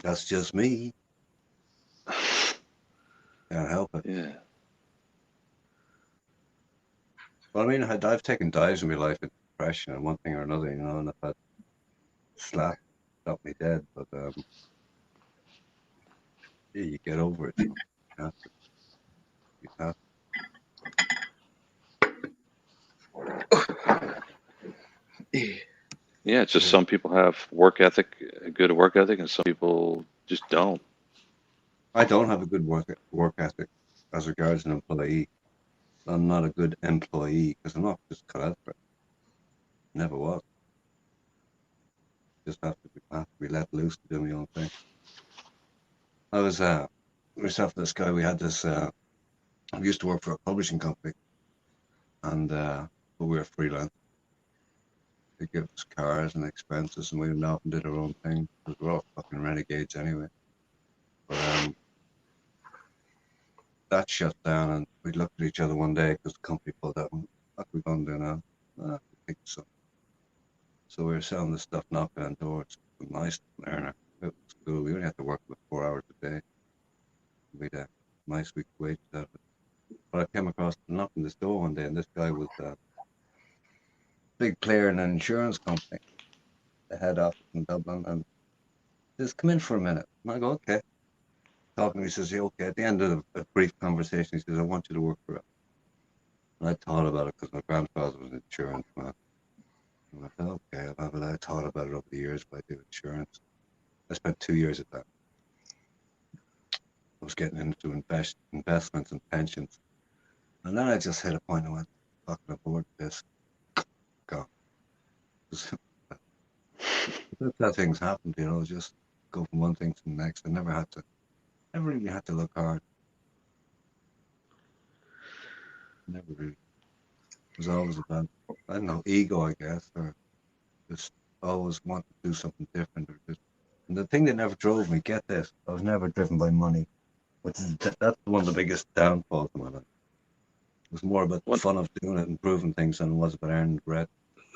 That's just me. Can't help it. Yeah. But I mean, I've taken dives in my life in depression and one thing or another, you know, and I've had stop me dead. But yeah, you get over it. You have to. You have Yeah, it's just to. some people have work ethic, a good work ethic, and some people just don't. I don't have a good work ethic as regards an employee. I'm not a good employee because I'm not just cut out for it. Never was. Just have to be let loose to do my own thing. I was myself and this guy. We had this. I used to work for a publishing company, and but we were freelance. They give us cars and expenses, and we went off and did our own thing because we're all fucking renegades anyway. But that shut down, and we looked at each other one day because the company pulled out. What are we going to do now? I think so. So we were selling this stuff, knocking on doors. It was a nice earner. It was cool. We only had to work about 4 hours a day. We had a nice week's wages out of it. But I came across knocking this door one day, and this guy was a big player in an insurance company, the head office in Dublin, and he says, "Come in for a minute." And I go, "Okay." Talking to me, he says, "Yeah, okay." At the end of a brief conversation, he says, "I want you to work for us." And I thought about it because my grandfather was an insurance man. And I thought, okay, I thought about it over the years, but I do insurance. I spent 2 years at that. I was getting into investments and pensions. And then I just hit a point and went, fucking aboard this. Go. That's how things happened, you know, just go from one thing to the next. I never really had to look hard. Never really. It was always about, I don't know, ego, I guess, or just always want to do something different. And the thing that never drove me, get this, I was never driven by money, which is, that's one of the biggest downfalls of my life. It was more about the What? fun of doing it and proving things than it was about earning bread.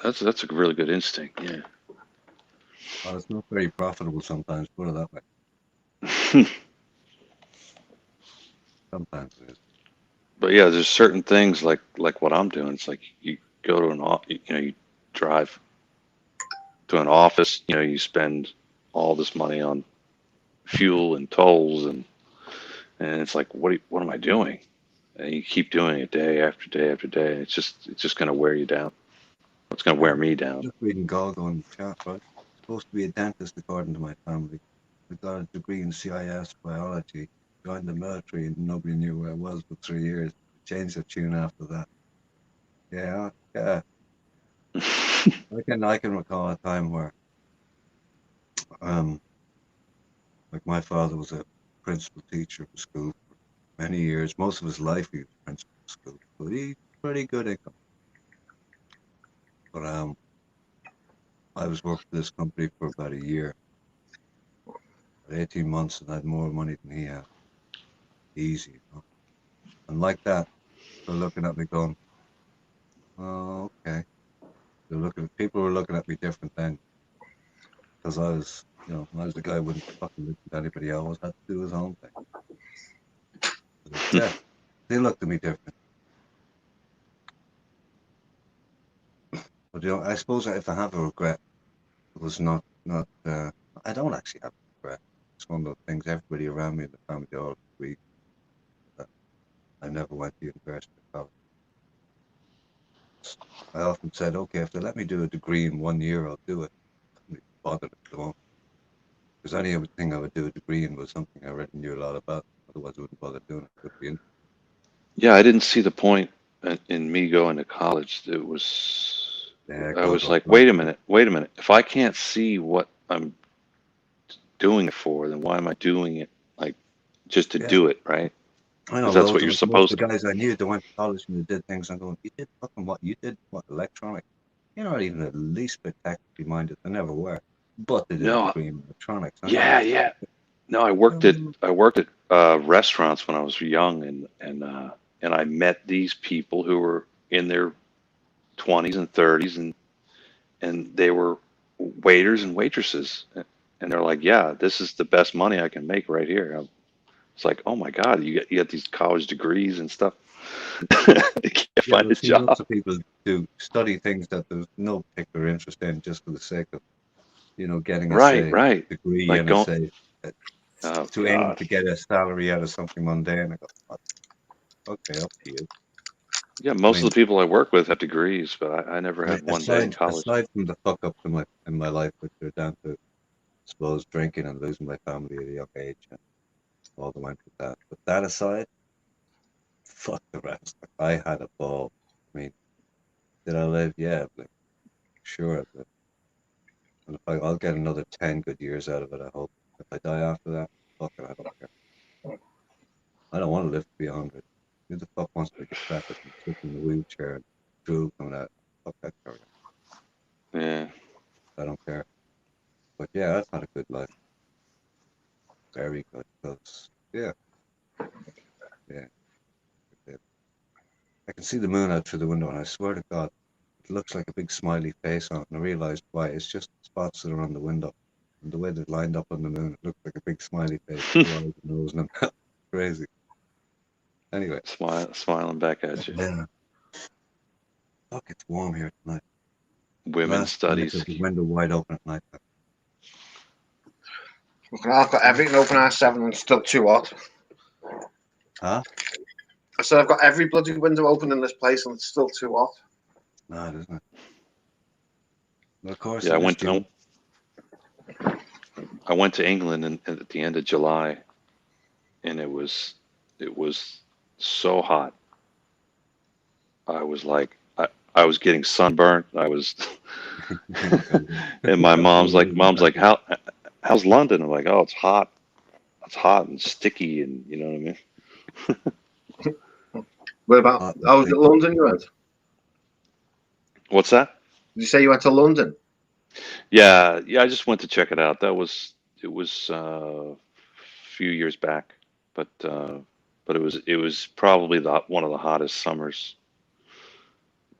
That's a really good instinct. Yeah. Well, it's not very profitable sometimes, put it that way. Sometimes it is. But yeah, there's certain things like what I'm doing. It's like you go to you drive to an office, you spend all this money on fuel and tolls, and it's like, what am I doing? And you keep doing it day after day after day. It's just going to wear you down. It's going to wear me down. Just reading Goggle in the chat, right? Supposed to be a dentist according to my family. I got a degree in CIS biology. Joined the military and nobody knew where I was for 3 years. Changed the tune after that. Yeah. I can recall a time where like my father was a principal teacher of a school for many years. Most of his life he was principal of school. So he pretty good income. But I was working for this company for about a year, 18 months, and I had more money than he had. Easy, And like that, they're looking at me going, "Oh, okay." People were looking at me different then, because I was the guy who wouldn't fucking listen to anybody else. Had to do his own thing. But, yeah, they looked at me different. But I suppose if I have a regret, it was not. I don't actually have a regret. It's one of those things. Everybody around me in the family they all agree that I never went to university or college. I often said, okay, if they let me do a degree in 1 year, I'll do it. I couldn't be bothered if they won't. Because any other thing I would do a degree in was something I already knew a lot about. Otherwise, I wouldn't bother doing it. It would be in. Yeah, I didn't see the point in me going to college. Yeah, I God, was don't like, like wait a it. minute, wait a minute. If I can't see what I'm doing it for, then why am I doing it? Like, just to Yeah, do it, right? I know Because that's what loads of you're most supposed of the to. guys I knew that went to college and they did things. I'm going, you did fucking what? You did what? Electronics? You're not even the least bit technically minded. They never were. But they did a No, degree in electronics. I'm going, yeah. No, I worked at restaurants when I was young, and I met these people who were in their 20s and 30s, and they were waiters and waitresses, and they're like, yeah, this is the best money I can make right here. It's like, oh my God, you get these college degrees and stuff. You can't yeah, find but a see, lots job. of people do study things that there's no particular interest in just for the sake of, getting a say Right. degree Like and a going, say oh to aim God. to get a salary out of something mundane. I go, "What? Okay, up to you." Yeah, I most of mean, the people I work with have degrees, but I never I mean, had one day in college. aside from the fuck ups in my life, which are down to, I suppose, drinking and losing my family at a young age and all that went with that. But that aside, fuck the rest. Like, I had a ball. I mean, did I live? Yeah, like, sure I lived. And if I'll get another 10 good years out of it, I hope. If I die after that, fuck it, I don't care. I don't want to live to be 100. Who the fuck wants to be decrepit and sit in a wheelchair and drool coming out? Fuck that carry on. Yeah. I don't care. But yeah, I've had a good life. Very good. Because, yeah, yeah. Yeah. I can see the moon out through the window, and I swear to God, it looks like a big smiley face on it. And I realized why. It's just spots that are on the window. And the way they're lined up on the moon, it looks like a big smiley face, two eyes, and nose, and a mouth. Crazy. Anyway. Smiling back at you. Yeah. Fuck, it's warm here tonight. Women's Last night studies. with the window wide open at night. I've got everything open at 7 and it's still too hot. Huh? I said I've got every bloody window open in this place and it's still too hot. No, it isn't. Well, of course, Yeah, it is, Jim. I went to England at the end of July, and it was so hot. I was like, I was getting sunburnt. I was, and my mom's like, how's London? I'm like, oh, it's hot. It's hot and sticky, and you know what I mean. Where about? Hot and Oh, was it sticky. London you went? Did What's that? you say you went to London? Yeah. I just went to check it out. It was a few years back, but it was probably one of the hottest summers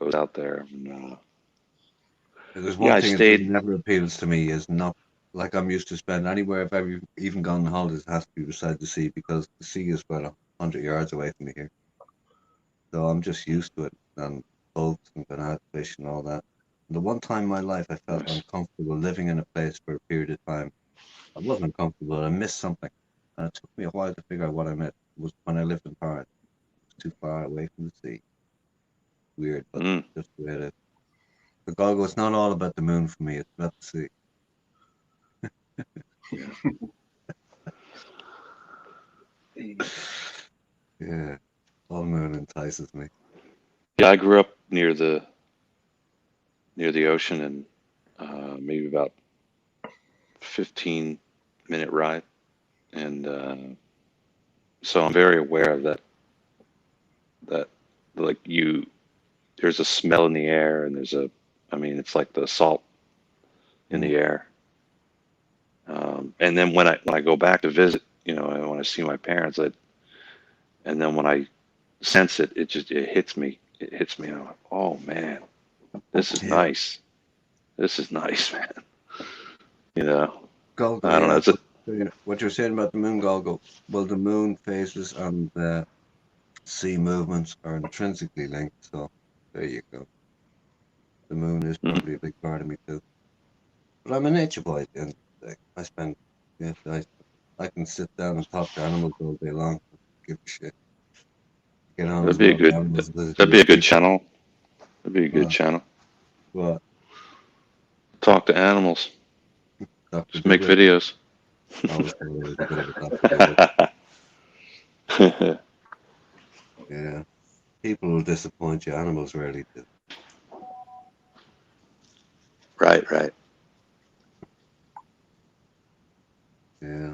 I was out there. And, There's yeah, one I thing that stayed. never appeals to me is not like I'm used to spend anywhere. If I've even gone on holidays, it has to be beside the sea because the sea is where 100 yards away from me here. So I'm just used to it, and boats and going out fishing and all that. The one time in my life I felt uncomfortable living in a place for a period of time. I wasn't uncomfortable, I missed something. And it took me a while to figure out what I missed. It was when I lived in Paris. It was too far away from the sea. Weird, but just the way it is. The Goggle, it's not all about the moon for me, it's about the sea. Yeah, all moon entices me. Yeah, I grew up near the ocean, and maybe about 15-minute ride, and so I'm very aware of that. That like there's a smell in the air, and I mean, it's like the salt in the air. And then when I go back to visit, and when I see my parents, and then when I sense it, it hits me. It hits me, and I'm like, oh man, this is nice. This is nice, man. Goggle, I don't know. It's what you're saying about the moon, Goggle. Well, the moon phases and the sea movements are intrinsically linked. So there you go. The moon is probably a big part of me too. But I'm a nature boy at the end of the day. I can sit down and talk to animals all day long. Give a shit. Get on that'd as be a well with good. animals as I That'd do be a with good people. channel. That'd be a good channel. What? Talk to animals. Dr. Just make Doolittle. videos. I always thought it was a bit of a Dr. Doolittle. Yeah. People will disappoint you. Animals rarely do. Right. Yeah.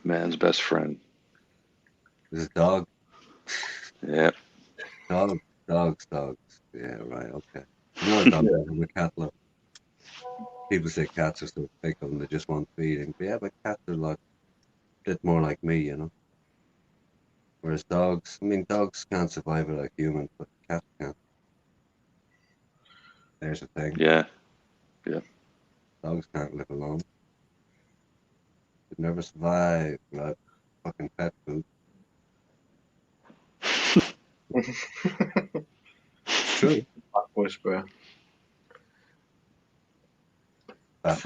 Man's best friend. There's a dog. Yeah. Dogs. Yeah, right, okay. I'm not a dog lover, I'm a cat lover. People say cats are so fake of them, they just want feeding. But yeah, but cats are like a bit more like me, Whereas dogs can't survive without humans, but cats can. There's the thing. Yeah. Dogs can't live alone. They'd never survive without fucking pet food. It's true. Whisperer. That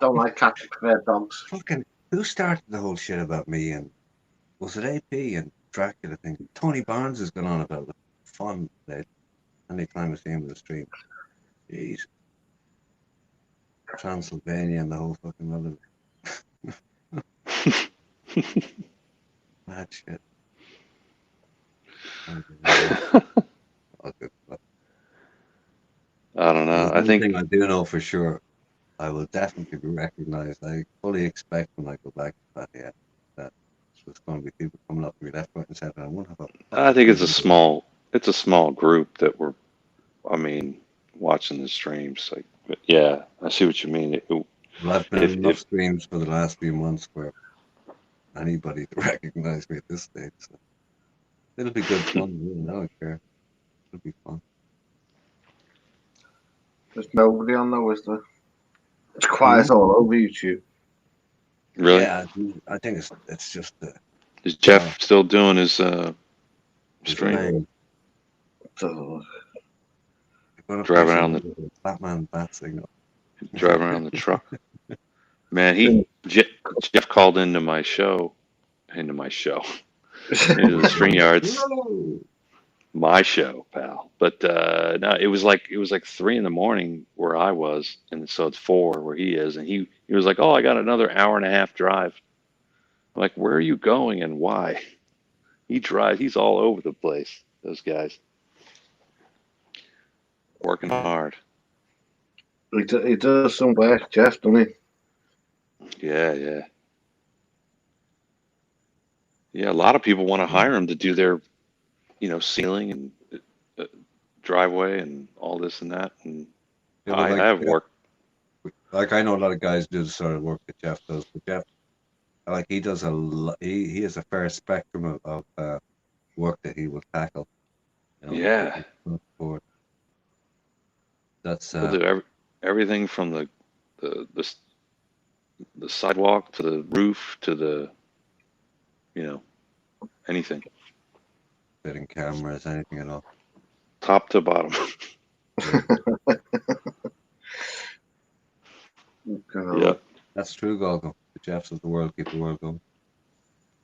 Don't like cats, prefer dogs. fucking who started the whole shit about me, and was it AP and Dracula thing? Tony Barnes has gone on about it. Fun today. Anytime I see him in the stream. Jeez. Transylvania and the whole fucking other mad shit. Oh, good stuff. I don't know. There's I one think thing I do know for sure. I will definitely be recognized. I fully expect when I go back to that, that there's going to be people coming up to me left, right, and center. I won't have a fucking it's clue. a small group that were, I mean, watching the streams. Like, yeah, I see what you mean. Well, I've been in enough If streams for the last few months for anybody to recognize me at this stage. So it'll be good fun. I don't care. It'll be fun. There's nobody on though, is there? It's quiet all over YouTube. really, Yeah, I think it's just is Jeff still doing his stream? thing. So, Going to Driving push around him with a Batman bat signal. driving around the truck. Man, Jeff called into my show, into the StreamYards, Whoa. my show, pal. But no, it was like 3 in the morning where I was, and so it's 4 where he is, and he was like, "Oh, I got another hour and a half drive." I'm like, "Where are you going and why?" He's all over the place. Those guys working hard. he does some work, Jeff, doesn't he? Yeah. A lot of people want to hire him to do their, ceiling and uh, driveway and all this and that. And Yeah, but I have work. like I know a lot of guys do the sort of work that Jeff does, but Jeff, like he does a lot. He has a fair spectrum of work that he will tackle. Yeah, Board. That's he'll do everything from the sidewalk to the roof to the, anything. Fitting cameras, anything at all. Top to bottom. Yeah. That's true, Golgo. The Jeffs of the world keep the world going.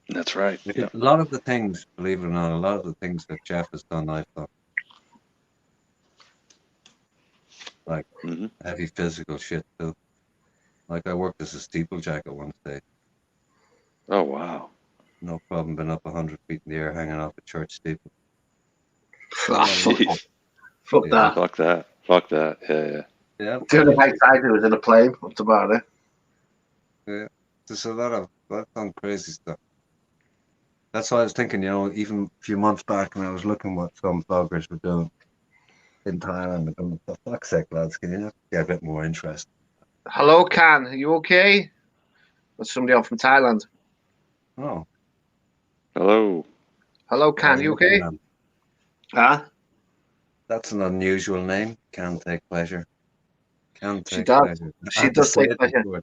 That's right. A lot of the things, believe it or not, a lot of the things that Jeff has done, I've done. Like heavy physical shit too. Like I worked as a steeplejack at one stage. Oh wow. No problem, been up 100 feet in the air, hanging off a church steeple. Fuck that. Fuck that. Yeah. The only height I do is in a plane. That's about it. Yeah, there's a lot of I've done crazy stuff. That's why I was thinking, even a few months back when I was looking what some vloggers were doing in Thailand, and going, for fuck's sake, lads, can you not get a bit more interest? Hello, Can. Are you okay? That's somebody on from Thailand. Oh. Hello. Hello, Can. You okay? Huh? That's an unusual name. Can take pleasure. Can take she does. pleasure. She does take pleasure.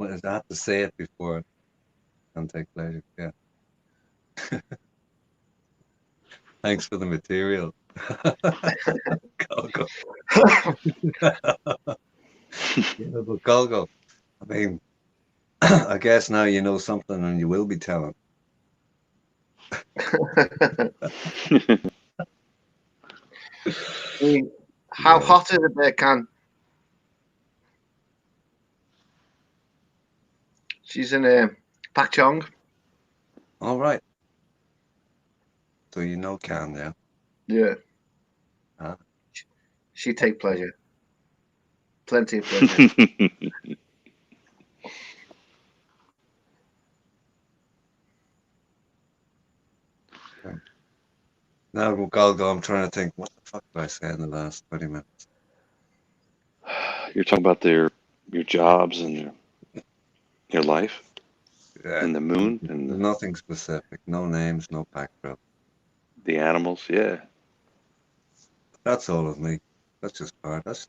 I have to say it before. Can take pleasure. Yeah. Thanks for the material. Golgo. Yeah, but Golgo, I mean, I guess now you know something and you will be telling. How hot is it there, Can? She's in Pak Chong. All right. So you know Can, yeah? Yeah. Huh? She take pleasure. Plenty of pleasure. Now, Golgo, I'm trying to think, what the fuck did I say in the last 20 minutes? You're talking about your jobs and your life? Yeah. And the moon? And nothing specific. No names, no background. The animals, yeah. That's all of me. That's just part. That's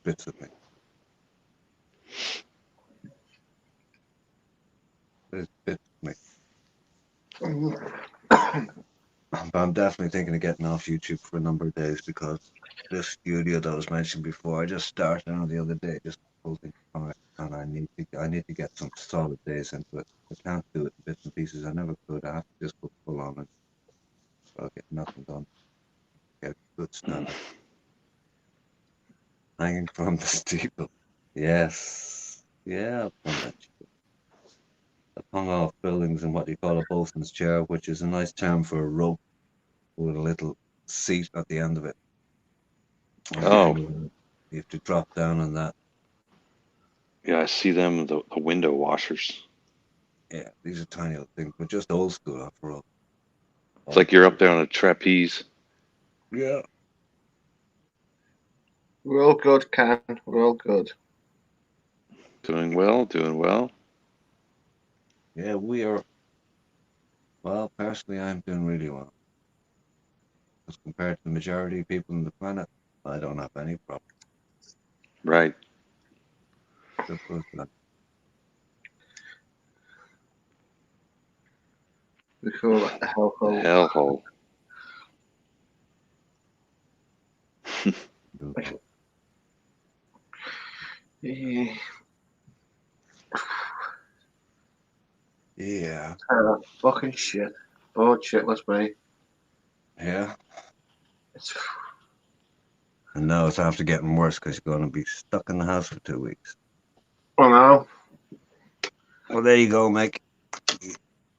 bits of me. There's bits of me. But I'm definitely thinking of getting off YouTube for a number of days because this studio that was mentioned before, I just started on the other day, just holding on it, and I need to get some solid days into it. I can't do it in bits and pieces. I never could. I have to just go full on it. But I'll get nothing done. Get a good standard. Hanging from the steeple. Yes. Yeah, I've done that shit. I've hung off buildings in what you call a bosun's chair, which is a nice term for a rope with a little seat at the end of it. And you have to drop down on that. Yeah, I see them, the window washers. Yeah, these are tiny little things, but just old school after all. It's like you're up there on a trapeze. Yeah. We're all good, Can. We're all good. Doing well, doing well. Yeah, we are. Well, personally, I'm doing really well. As compared to the majority of people on the planet, I don't have any problem. Right. The We call it a hellhole. The hellhole. Yeah. Yeah. Fucking shit. Bored shitless, mate. Yeah. And now it's after getting worse because you're going to be stuck in the house for 2 weeks. Oh no. Well, there you go, Mick.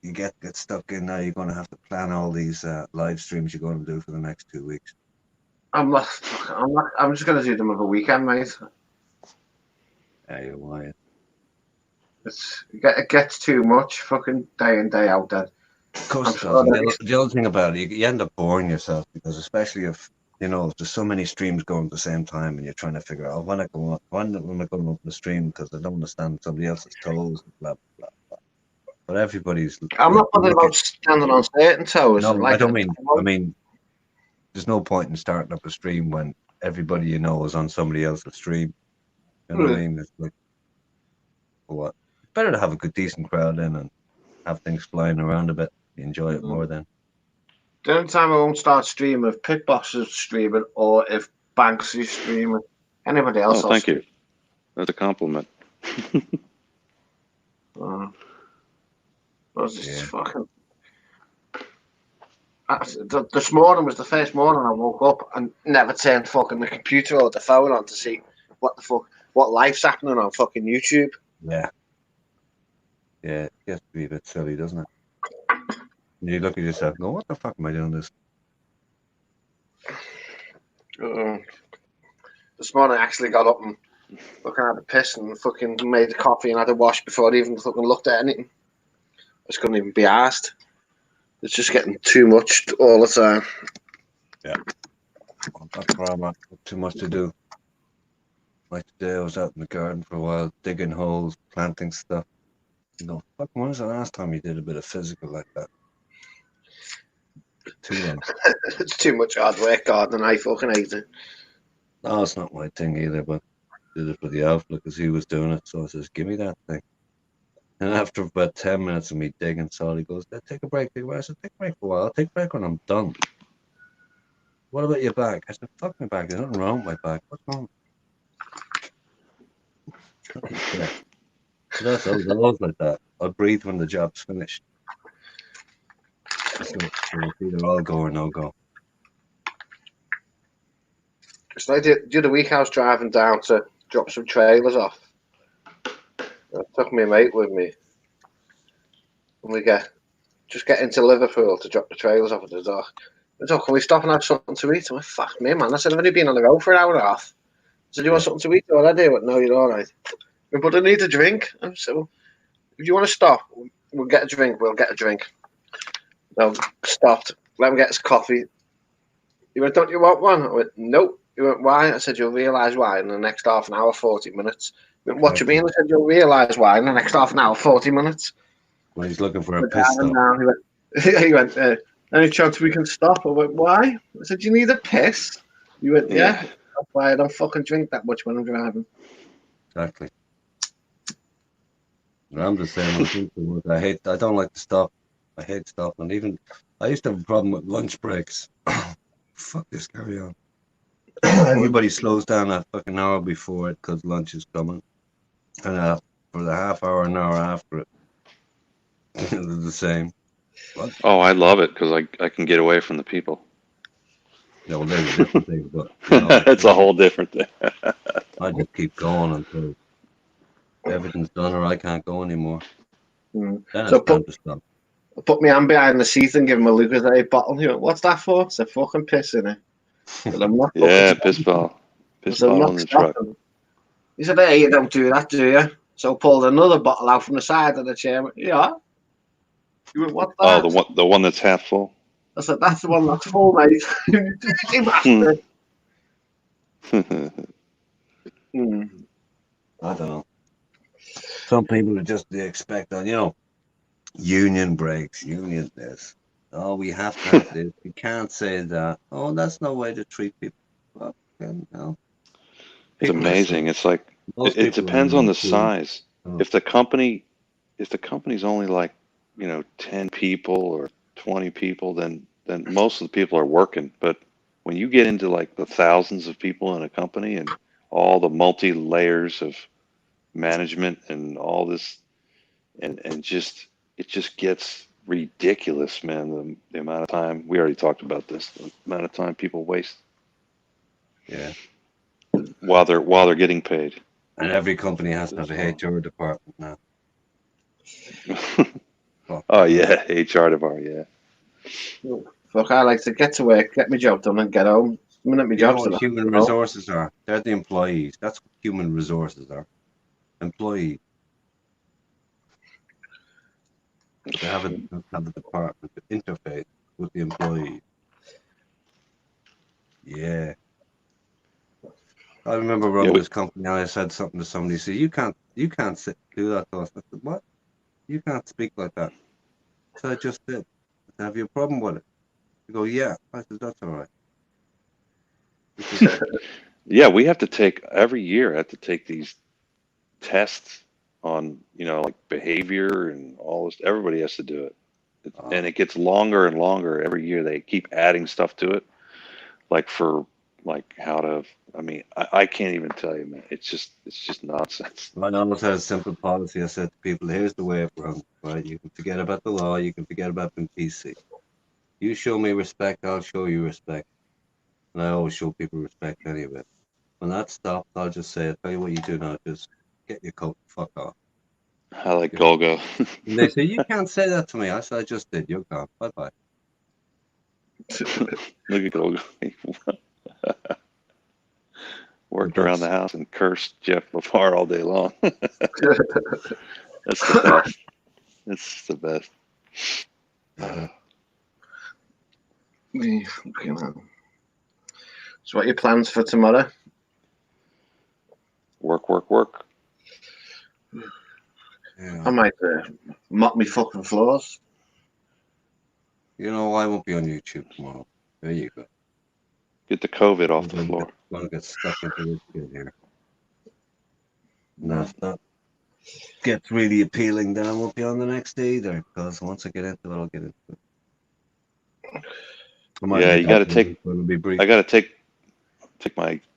You get stuck in now. You're going to have to plan all these live streams you're going to do for the next 2 weeks. I'm just going to do them over a weekend, mate. Yeah, you're lying. It gets too much fucking day in, day out then. Of course it does. The other thing about it, you end up boring yourself because especially if, there's so many streams going at the same time and you're trying to figure out when am I going to open the stream because I don't want to stand on somebody else's toes, blah, blah, blah. But everybody's... I'm not bothered about standing on certain toes. No, I don't mean... I mean, there's no point in starting up a stream when everybody you know is on somebody else's stream. You know what I mean? It's like, what? It's better to have a good, decent crowd in and have things flying around a bit, You enjoy it more then. The only time I won't start streaming if Pitbox is streaming or if Banks is streaming. Anybody else? Oh, thank you. That's a compliment. Fucking. This morning was the first morning I woke up and never turned fucking the computer or the phone on to see what life's happening on fucking YouTube. Yeah. Yeah, it gets to be a bit silly, doesn't it? You look at yourself and go, what the fuck am I doing this? This morning I actually got up and fucking had a piss and fucking made a coffee and had a wash before I even fucking looked at anything. I just couldn't even be asked. It's just getting too much all the time. Yeah. Well, that's where I'm at. Too much to do. Like today, I was out in the garden for a while, digging holes, planting stuff. You know, fuck, when was the last time you did a bit of physical like that? Too long. It's too much hard work, gardening. I fucking hate it. No, it's not my thing either, but I did it for the alpha because he was doing it. So I says, give me that thing. And after about 10 minutes of me digging, Solly goes, take a break. I said, take a break for a while. I'll take a break when I'm done. What about your back? I said, fuck my back. There's nothing wrong with my back. What's wrong? Yeah. So that's always like that. I'll breathe when the job's finished. So it's either all go or no go. So the other week I was driving down to drop some trailers off. I took my mate with me. And we get into Liverpool to drop the trailers off at the dock. I said, can we stop and have something to eat? I'm like, fuck me, man. I said, I've only been on the road for an hour and a half. I said, you want something to eat already? I went, no, you're all right. But I need a drink. I said, well, if you want to stop, we'll get a drink. We'll get a drink. No, stopped. Let him get his coffee. He went, don't you want one? I went, nope. He went, why? I said, you'll realise why in the next half an hour, 40 minutes. He went, what do you mean? I said, you'll realise why in the next half an hour, 40 minutes. When he's looking for a piss stop. He went, any chance we can stop? I went, why? I said, you need a piss? He went, yeah. That's why I don't fucking drink that much when I'm driving. Exactly. And I'm the same. I don't like to stop. I hate stopping. Even I used to have a problem with lunch breaks. Fuck this, carry on. Everybody slows down a fucking hour before it because lunch is coming. And for the half hour, an hour after it, they're the same. What? Oh, I love it because I can get away from the people. Yeah, well, there's a different thing, but you know, it's a whole different thing. I just keep going until everything's done or I can't go anymore. Then it's time to stop. I put my hand behind the seat and give him a Lucozade bottle. He went, what's that for? It's a fucking piss in it. But I'm not piss ball. Piss ball on the truck. He said, hey, you don't do that, do you? So I pulled another bottle out from the side of the chair. Went, yeah. He went, what's that? Oh, the one that's half full? I said, that's the one that's full, mate. I don't know. Some people are just expect on, union breaks, union this. Oh, we have to have this. We can't say that. Oh, that's no way to treat people. Well, no. It's amazing. It's like it depends on the size. Oh. If the company's only like 10 people or 20 people, then most of the people are working. But when you get into like the thousands of people in a company and all the multi layers of management and all this, and it just gets ridiculous, man. The amount of time, we already talked about this, the amount of time people waste. Yeah. While they're getting paid. And every company has to have a HR department now. Oh yeah, HR department, yeah. Fuck, I like to get to work, get my job done, and get home. Human resources are. They're the employees. That's what human resources are. Employees. They have a department to interface with the employees. Yeah. I remember running this company and I said something to somebody. Said, you can't do that to us. I said, what? You can't speak like that. So I just did. I said, have you a problem with it? They go, yeah. I said, that's all right. Yeah, we have to take every year. I have to take these tests on like behavior and all this. Everybody has to do it. and it gets longer and longer every year. They keep adding stuff to it, like for like how to. I mean, I can't even tell you, man. It's just nonsense. I almost had a simple policy. I said to people, here's the way it runs, right? You can forget about the law. You can forget about being PC. You show me respect, I'll show you respect. And I always show people respect anyway. When that stops, I'll just say, I'll tell you what you do now, just get your coat, fuck off. I like Golgo. And they say, you can't say that to me. I said, I just did. You're gone. Bye-bye. Look at Golgo. Worked around the house and cursed Jeff LaFar all day long. That's the best. It's the best. So what are your plans for tomorrow? Work, work, work. Yeah. I might mop me fucking floors. You know, I won't be on YouTube tomorrow. There you go. Get the COVID off the floor. I'm going to get stuck into this shit here. No, if that gets really appealing, then I won't be on the next day either, because once I get into it, I'll get into it. Yeah, you got to take. I got to take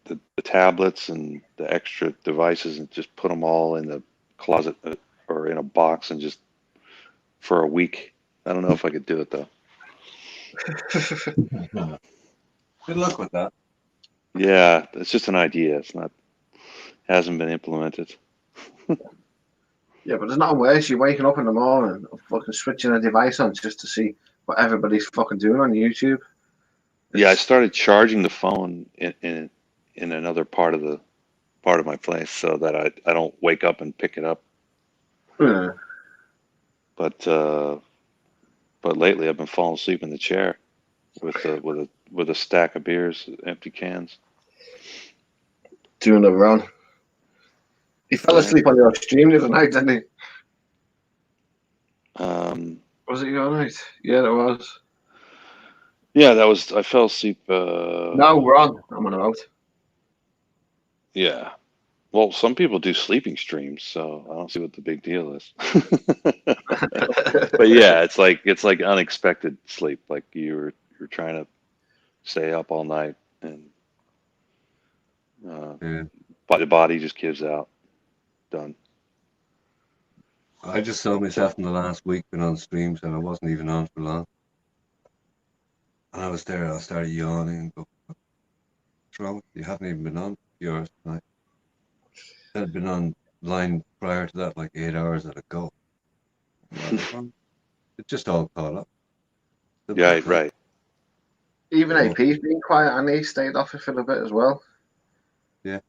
the tablets and the extra devices and just put them all in the closet or in a box and just for a week. I don't know if I could do it though. Good luck with that. Yeah, it's just an idea. It's not, hasn't been implemented. Yeah, but there's nothing worse. You're waking up in the morning and fucking switching a device on just to see what everybody's fucking doing on YouTube. Yeah, I started charging the phone in another part of my place so that I don't wake up and pick it up. Yeah. But lately I've been falling asleep in the chair with a stack of beers, empty cans. Doing a run. He fell asleep on your stream the other night, didn't he? Was it your night? Yeah, it was. Yeah, that was. I fell asleep. No, we're on. I'm on about. Yeah. Well, some people do sleeping streams, so I don't see what the big deal is. But yeah, it's like unexpected sleep. Like you're trying to stay up all night, and but the body just gives out. Done. I just saw myself in the last week been on streams, and I wasn't even on for long. And I was there. I started yawning and go, "What's wrong? You haven't even been on yours tonight." I'd been online prior to that, like 8 hours at a go. It just all caught up. Yeah, right. Even AP's been quiet, and he stayed off it for a bit as well. Yeah.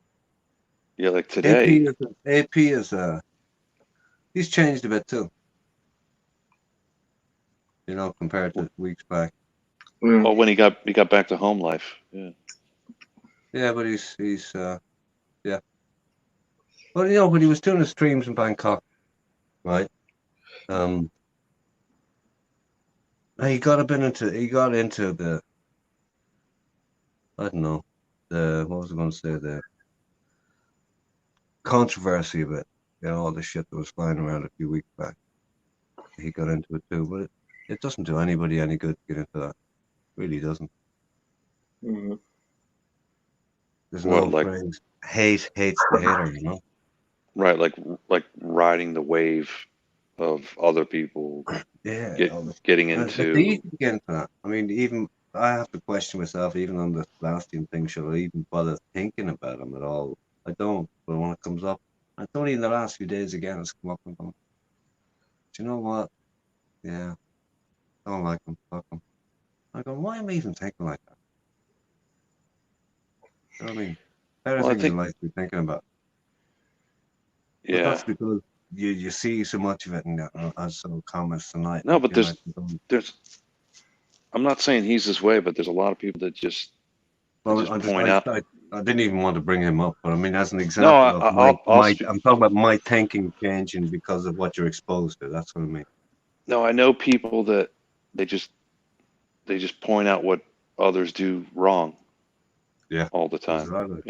Yeah, like today. AP is he's changed a bit too. You know, compared to weeks back. Well, when he got back to home life. Yeah. Yeah, but he's yeah. Well, you know, when he was doing the streams in Bangkok, right? He got into the, I don't know, what was I going to say, the controversy of it. You know, all the shit that was flying around a few weeks back. He got into it too, but it doesn't do anybody any good to get into that. It really doesn't. Mm-hmm. There's no phrase, hate hates the hater, you know? Right, like riding the wave of other people getting into. It's easy to get into that. I mean, even I have to question myself, even on the Sebastian thing, should I even bother thinking about him at all? I don't, but when it comes up, it's only in the last few days again it's come up and gone, do you know what? Yeah, don't like him, fuck him. I go, why am I even thinking like that? You know what I mean? Better things in life to be thinking about. Yeah. But that's because you see so much of it in some comments tonight. No, but there's I'm not saying he's this way, but there's a lot of people that just point out. I didn't even want to bring him up, but I mean, as an example I'm talking about my thinking changing because of what you're exposed to. That's what I mean. No, I know people that they just point out what others do wrong. Yeah, all the time,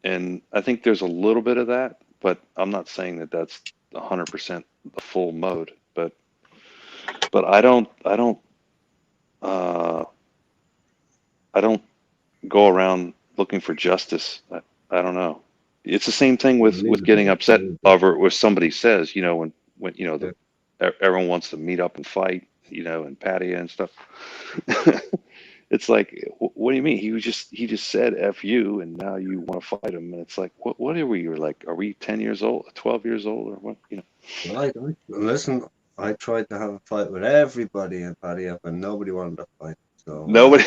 and I think there's a little bit of that, but I'm not saying that that's 100% the full mode. But but I don't go around looking for justice. I don't know. It's the same thing with getting upset over what somebody says. You know, when you know everyone wants to meet up and fight. You know, and patio and stuff. It's like, what do you mean? He just said F you, and now you want to fight him, and it's like, what are we? You're like, are we 10 years old, 12 years old, or what? You know? Right. Listen, I tried to have a fight with everybody in patio, and nobody wanted to fight. So Nobody.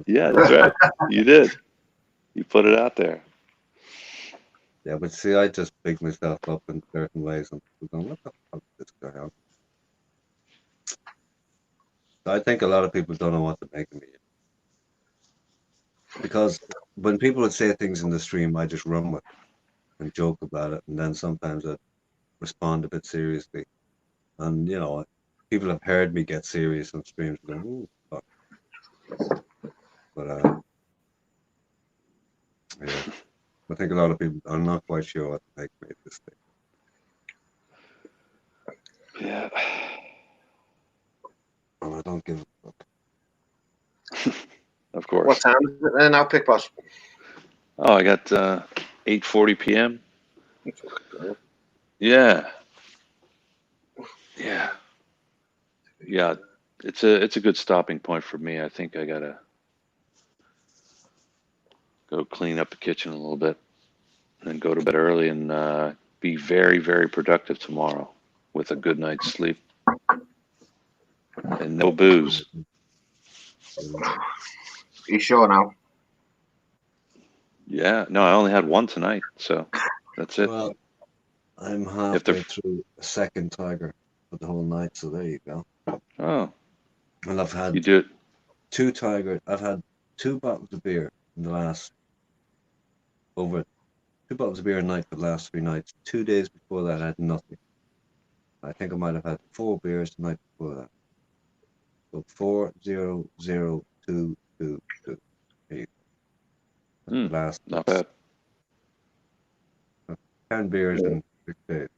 Yeah, that's right. You did. You put it out there. yeah, but see, I just big myself up in certain ways, and people going, "What the fuck is this guy on?" I think a lot of people don't know what to make of me, because when people would say things in the stream, I just run with it and joke about it, and then sometimes I respond a bit seriously. And you know, people have heard me get serious on streams, going, "Ooh, fuck." But yeah, I think a lot of people are not quite sure what to make of me at this stage. Yeah. And I don't give a fuck. Of course. What time is it now, Pick Boss? Oh, I got 8:40 p.m. Yeah. Yeah. Yeah. It's a good stopping point for me. I think I gotta go clean up the kitchen a little bit and then go to bed early and be very, very productive tomorrow with a good night's sleep and no booze. You sure now? Yeah. No, I only had one tonight, so that's it. Well, I'm halfway through a second tiger for the whole night, so there you go. Oh. And I've had You do it. I've had 2 bottles of beer in the last over 2 bottles of beer a night for the last 3 nights. 2 days before that, I had nothing. I think I might have had 4 beers the night before that. So 4-0-0-2-2-2. There you go. That's the last. Not bad. 10 beers in 6 days.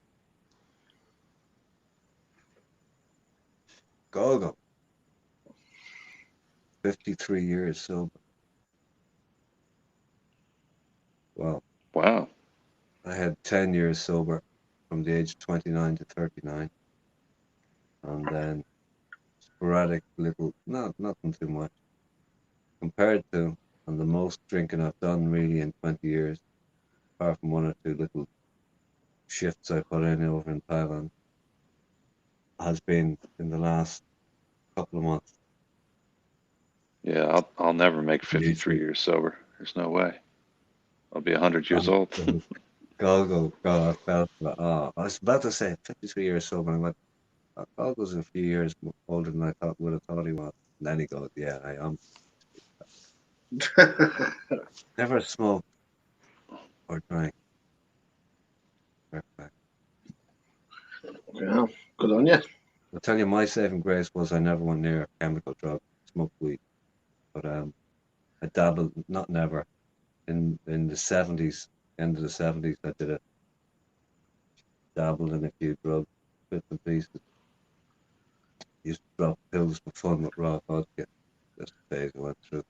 Go. 53 years sober. Well, Wow. I had 10 years sober from the age of 29 to 39. And then sporadic little, nothing too much. Compared to, and the most drinking I've done really in 20 years, apart from 1 or 2 little shifts I put in over in Thailand, has been in the last couple of months. Yeah, I'll never make 53 years sober. There's no way. I'll be 100 years old. Go. I felt, I was about to say 53 years sober. I'm like, Golgo's a few years older than I would have thought he was. And then he goes, yeah, I am. Never smoked or drank. Perfect. Yeah, good on you. I'll tell you, my saving grace was I never went near a chemical drug, smoked weed. But I dabbled, not never, in the 70s, end of the 70s, I did it. Dabbled in a few drugs, bits and pieces. Used to drop pills for fun with raw vodka. Just the days I went through.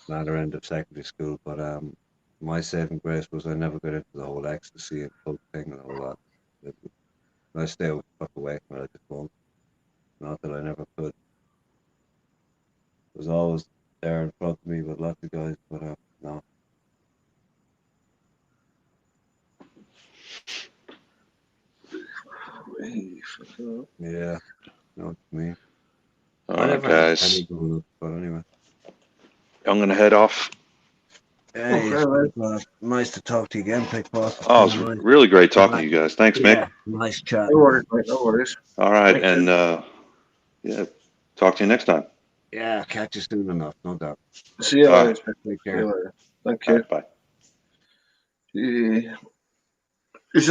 Latter end of secondary school, but my saving grace was I never got into the whole ecstasy and coke thing and all that. I stay the fuck away from it, I just won't. Not that I never could. It was always there in front of me with lots of guys, but no. Yeah, know what you mean. All right, guys. Growing up, but anyway. I'm going to head off. Hey, nice to talk to you again, Pick Boss. Oh, it's really great talking to you guys. Thanks, Mick. Nice chat. No worries, mate. No worries. All right, and yeah, talk to you next time. Yeah, catch you soon enough, no doubt. See you later. Take care. Thank you. Right, bye. Yeah. Is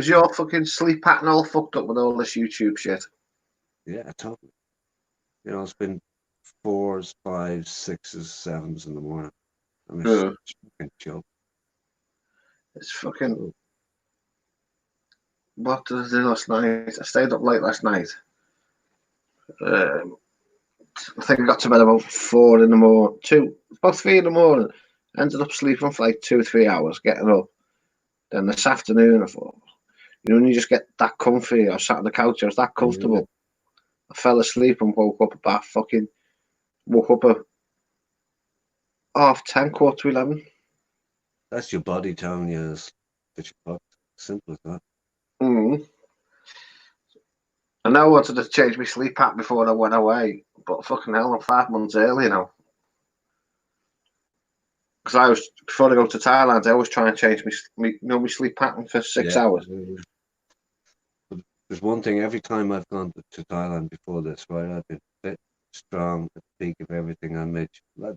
your fucking sleep pattern all fucked up with all this YouTube shit? Yeah, totally. You know, it's been 4s, 5s, 6s, 7s in the morning. I mean, it's fucking joke. It's fucking. What did I do last night? I stayed up late last night, I think I got to bed about 4 in the morning, about 3 in the morning. Ended up sleeping for like 2 or 3 hours, getting up. Then this afternoon, I thought, when you just get that comfy, I was sat on the couch, I was that comfortable. I fell asleep and woke up at 10:30, 11:15. That's your body telling you that you're fucked. Simple as that. I know I wanted to change my sleep pattern before I went away, but fucking hell, I'm 5 months early now. Because before I go to Thailand, I always try and change my sleep pattern for 6 hours. There's one thing, every time I've gone to Thailand before this, right, I've been fit, strong, at the peak of everything. I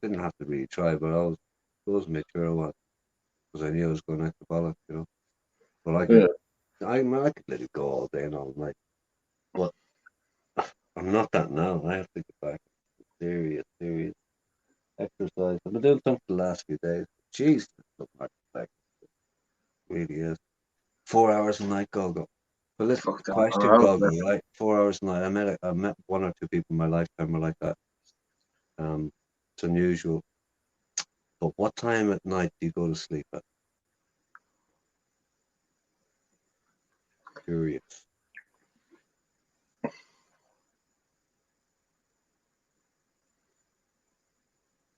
didn't have to really try, but I was made sure I was, because I knew I was going out to bollock, you know. But I could let it go all day and all night. But I'm not that now. I have to get back to serious exercise. I've been doing something the last few days. Jeez, it's so hard to back. It really is. 4 hours a night, go. But listen, question, go, right? 4 hours a night. I met 1 or 2 people in my lifetime were like that. It's unusual. But what time at night do you go to sleep at? Curious.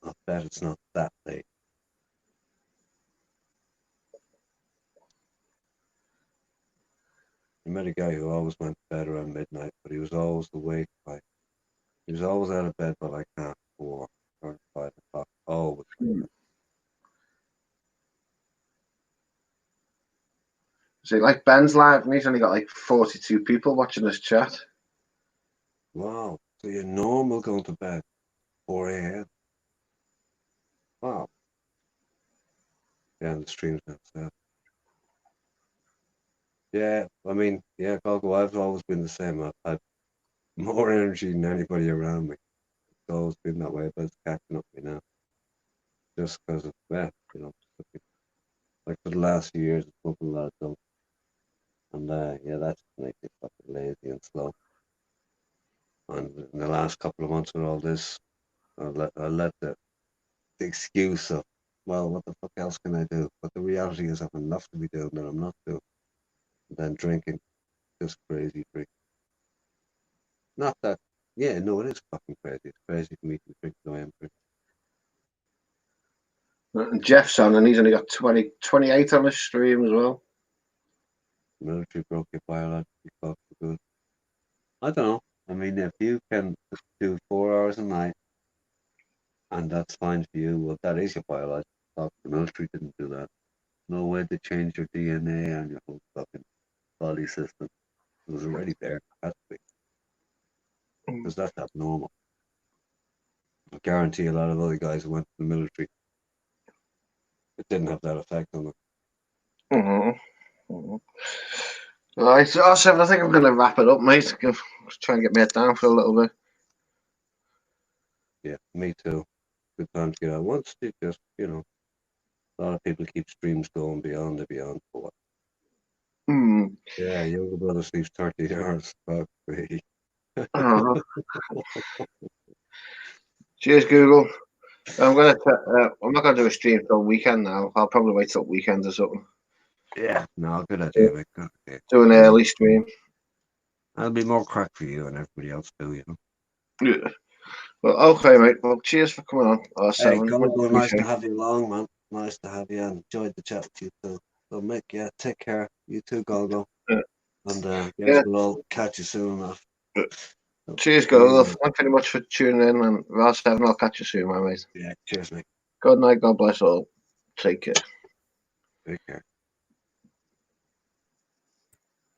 I bet it's not that late. I met a guy who always went to bed around midnight, but he was always awake he was always out of bed by like 4:30 or 5:00. Always. See, like Ben's live, and he's only got like 42 people watching this chat. Wow. So you're normal going to bed 4 a.m. Wow. Yeah, and the stream's not set. Yeah, I mean, yeah, Gogo, I've always been the same. I've had more energy than anybody around me. It's always been that way, but it's catching up with me now. Just because of that, you know. Like for the last few years, it's smoking a lot of dope. And yeah, that's making me fucking lazy and slow. And in the last couple of months with all this, I let the excuse of, well, what the fuck else can I do? But the reality is, I've enough to be doing that I'm not doing. And then drinking, just crazy drink. Not that, yeah, no, it is fucking crazy. It's crazy for me to drink no empty. And Jeff's on, and he's only got 28 on his stream as well. The military broke your biological clock for good. I don't know. I mean, if you can do 4 hours a night, and that's fine for you, well, that is your biological clock. The military didn't do that. No way to change your DNA and your whole fucking body system. It was already there. It had to be. Because that's abnormal. I guarantee a lot of other guys who went to the military, it didn't have that effect on them. Right, so I think I'm going to wrap it up, mate. Just try and get my head down for a little bit. Yeah, me too. Good time to get out. Once you just, you know, a lot of people keep streams going beyond the beyond for what. Yeah, younger brother sleeps 30 hours. Fuck me. Cheers, Google. I'm not gonna do a stream till weekend now. I'll probably wait till weekend or something. Yeah, no, good idea, mate. Good idea. Do an early stream. That'll be more crack for you and everybody else too, you know. Yeah. Well, okay, mate. Well, cheers for coming on. Hey, Gogo, nice to have you along, man. Nice to have you, and enjoyed the chat with you too. So, Mick, yeah, take care. You too, Gogo. Yeah. And we'll all catch you soon enough. Cheers, Gogo. Thanks very much for tuning in, and I'll catch you soon, my mate. Yeah, cheers, mate. Good night. God bless all. Take care. Take care.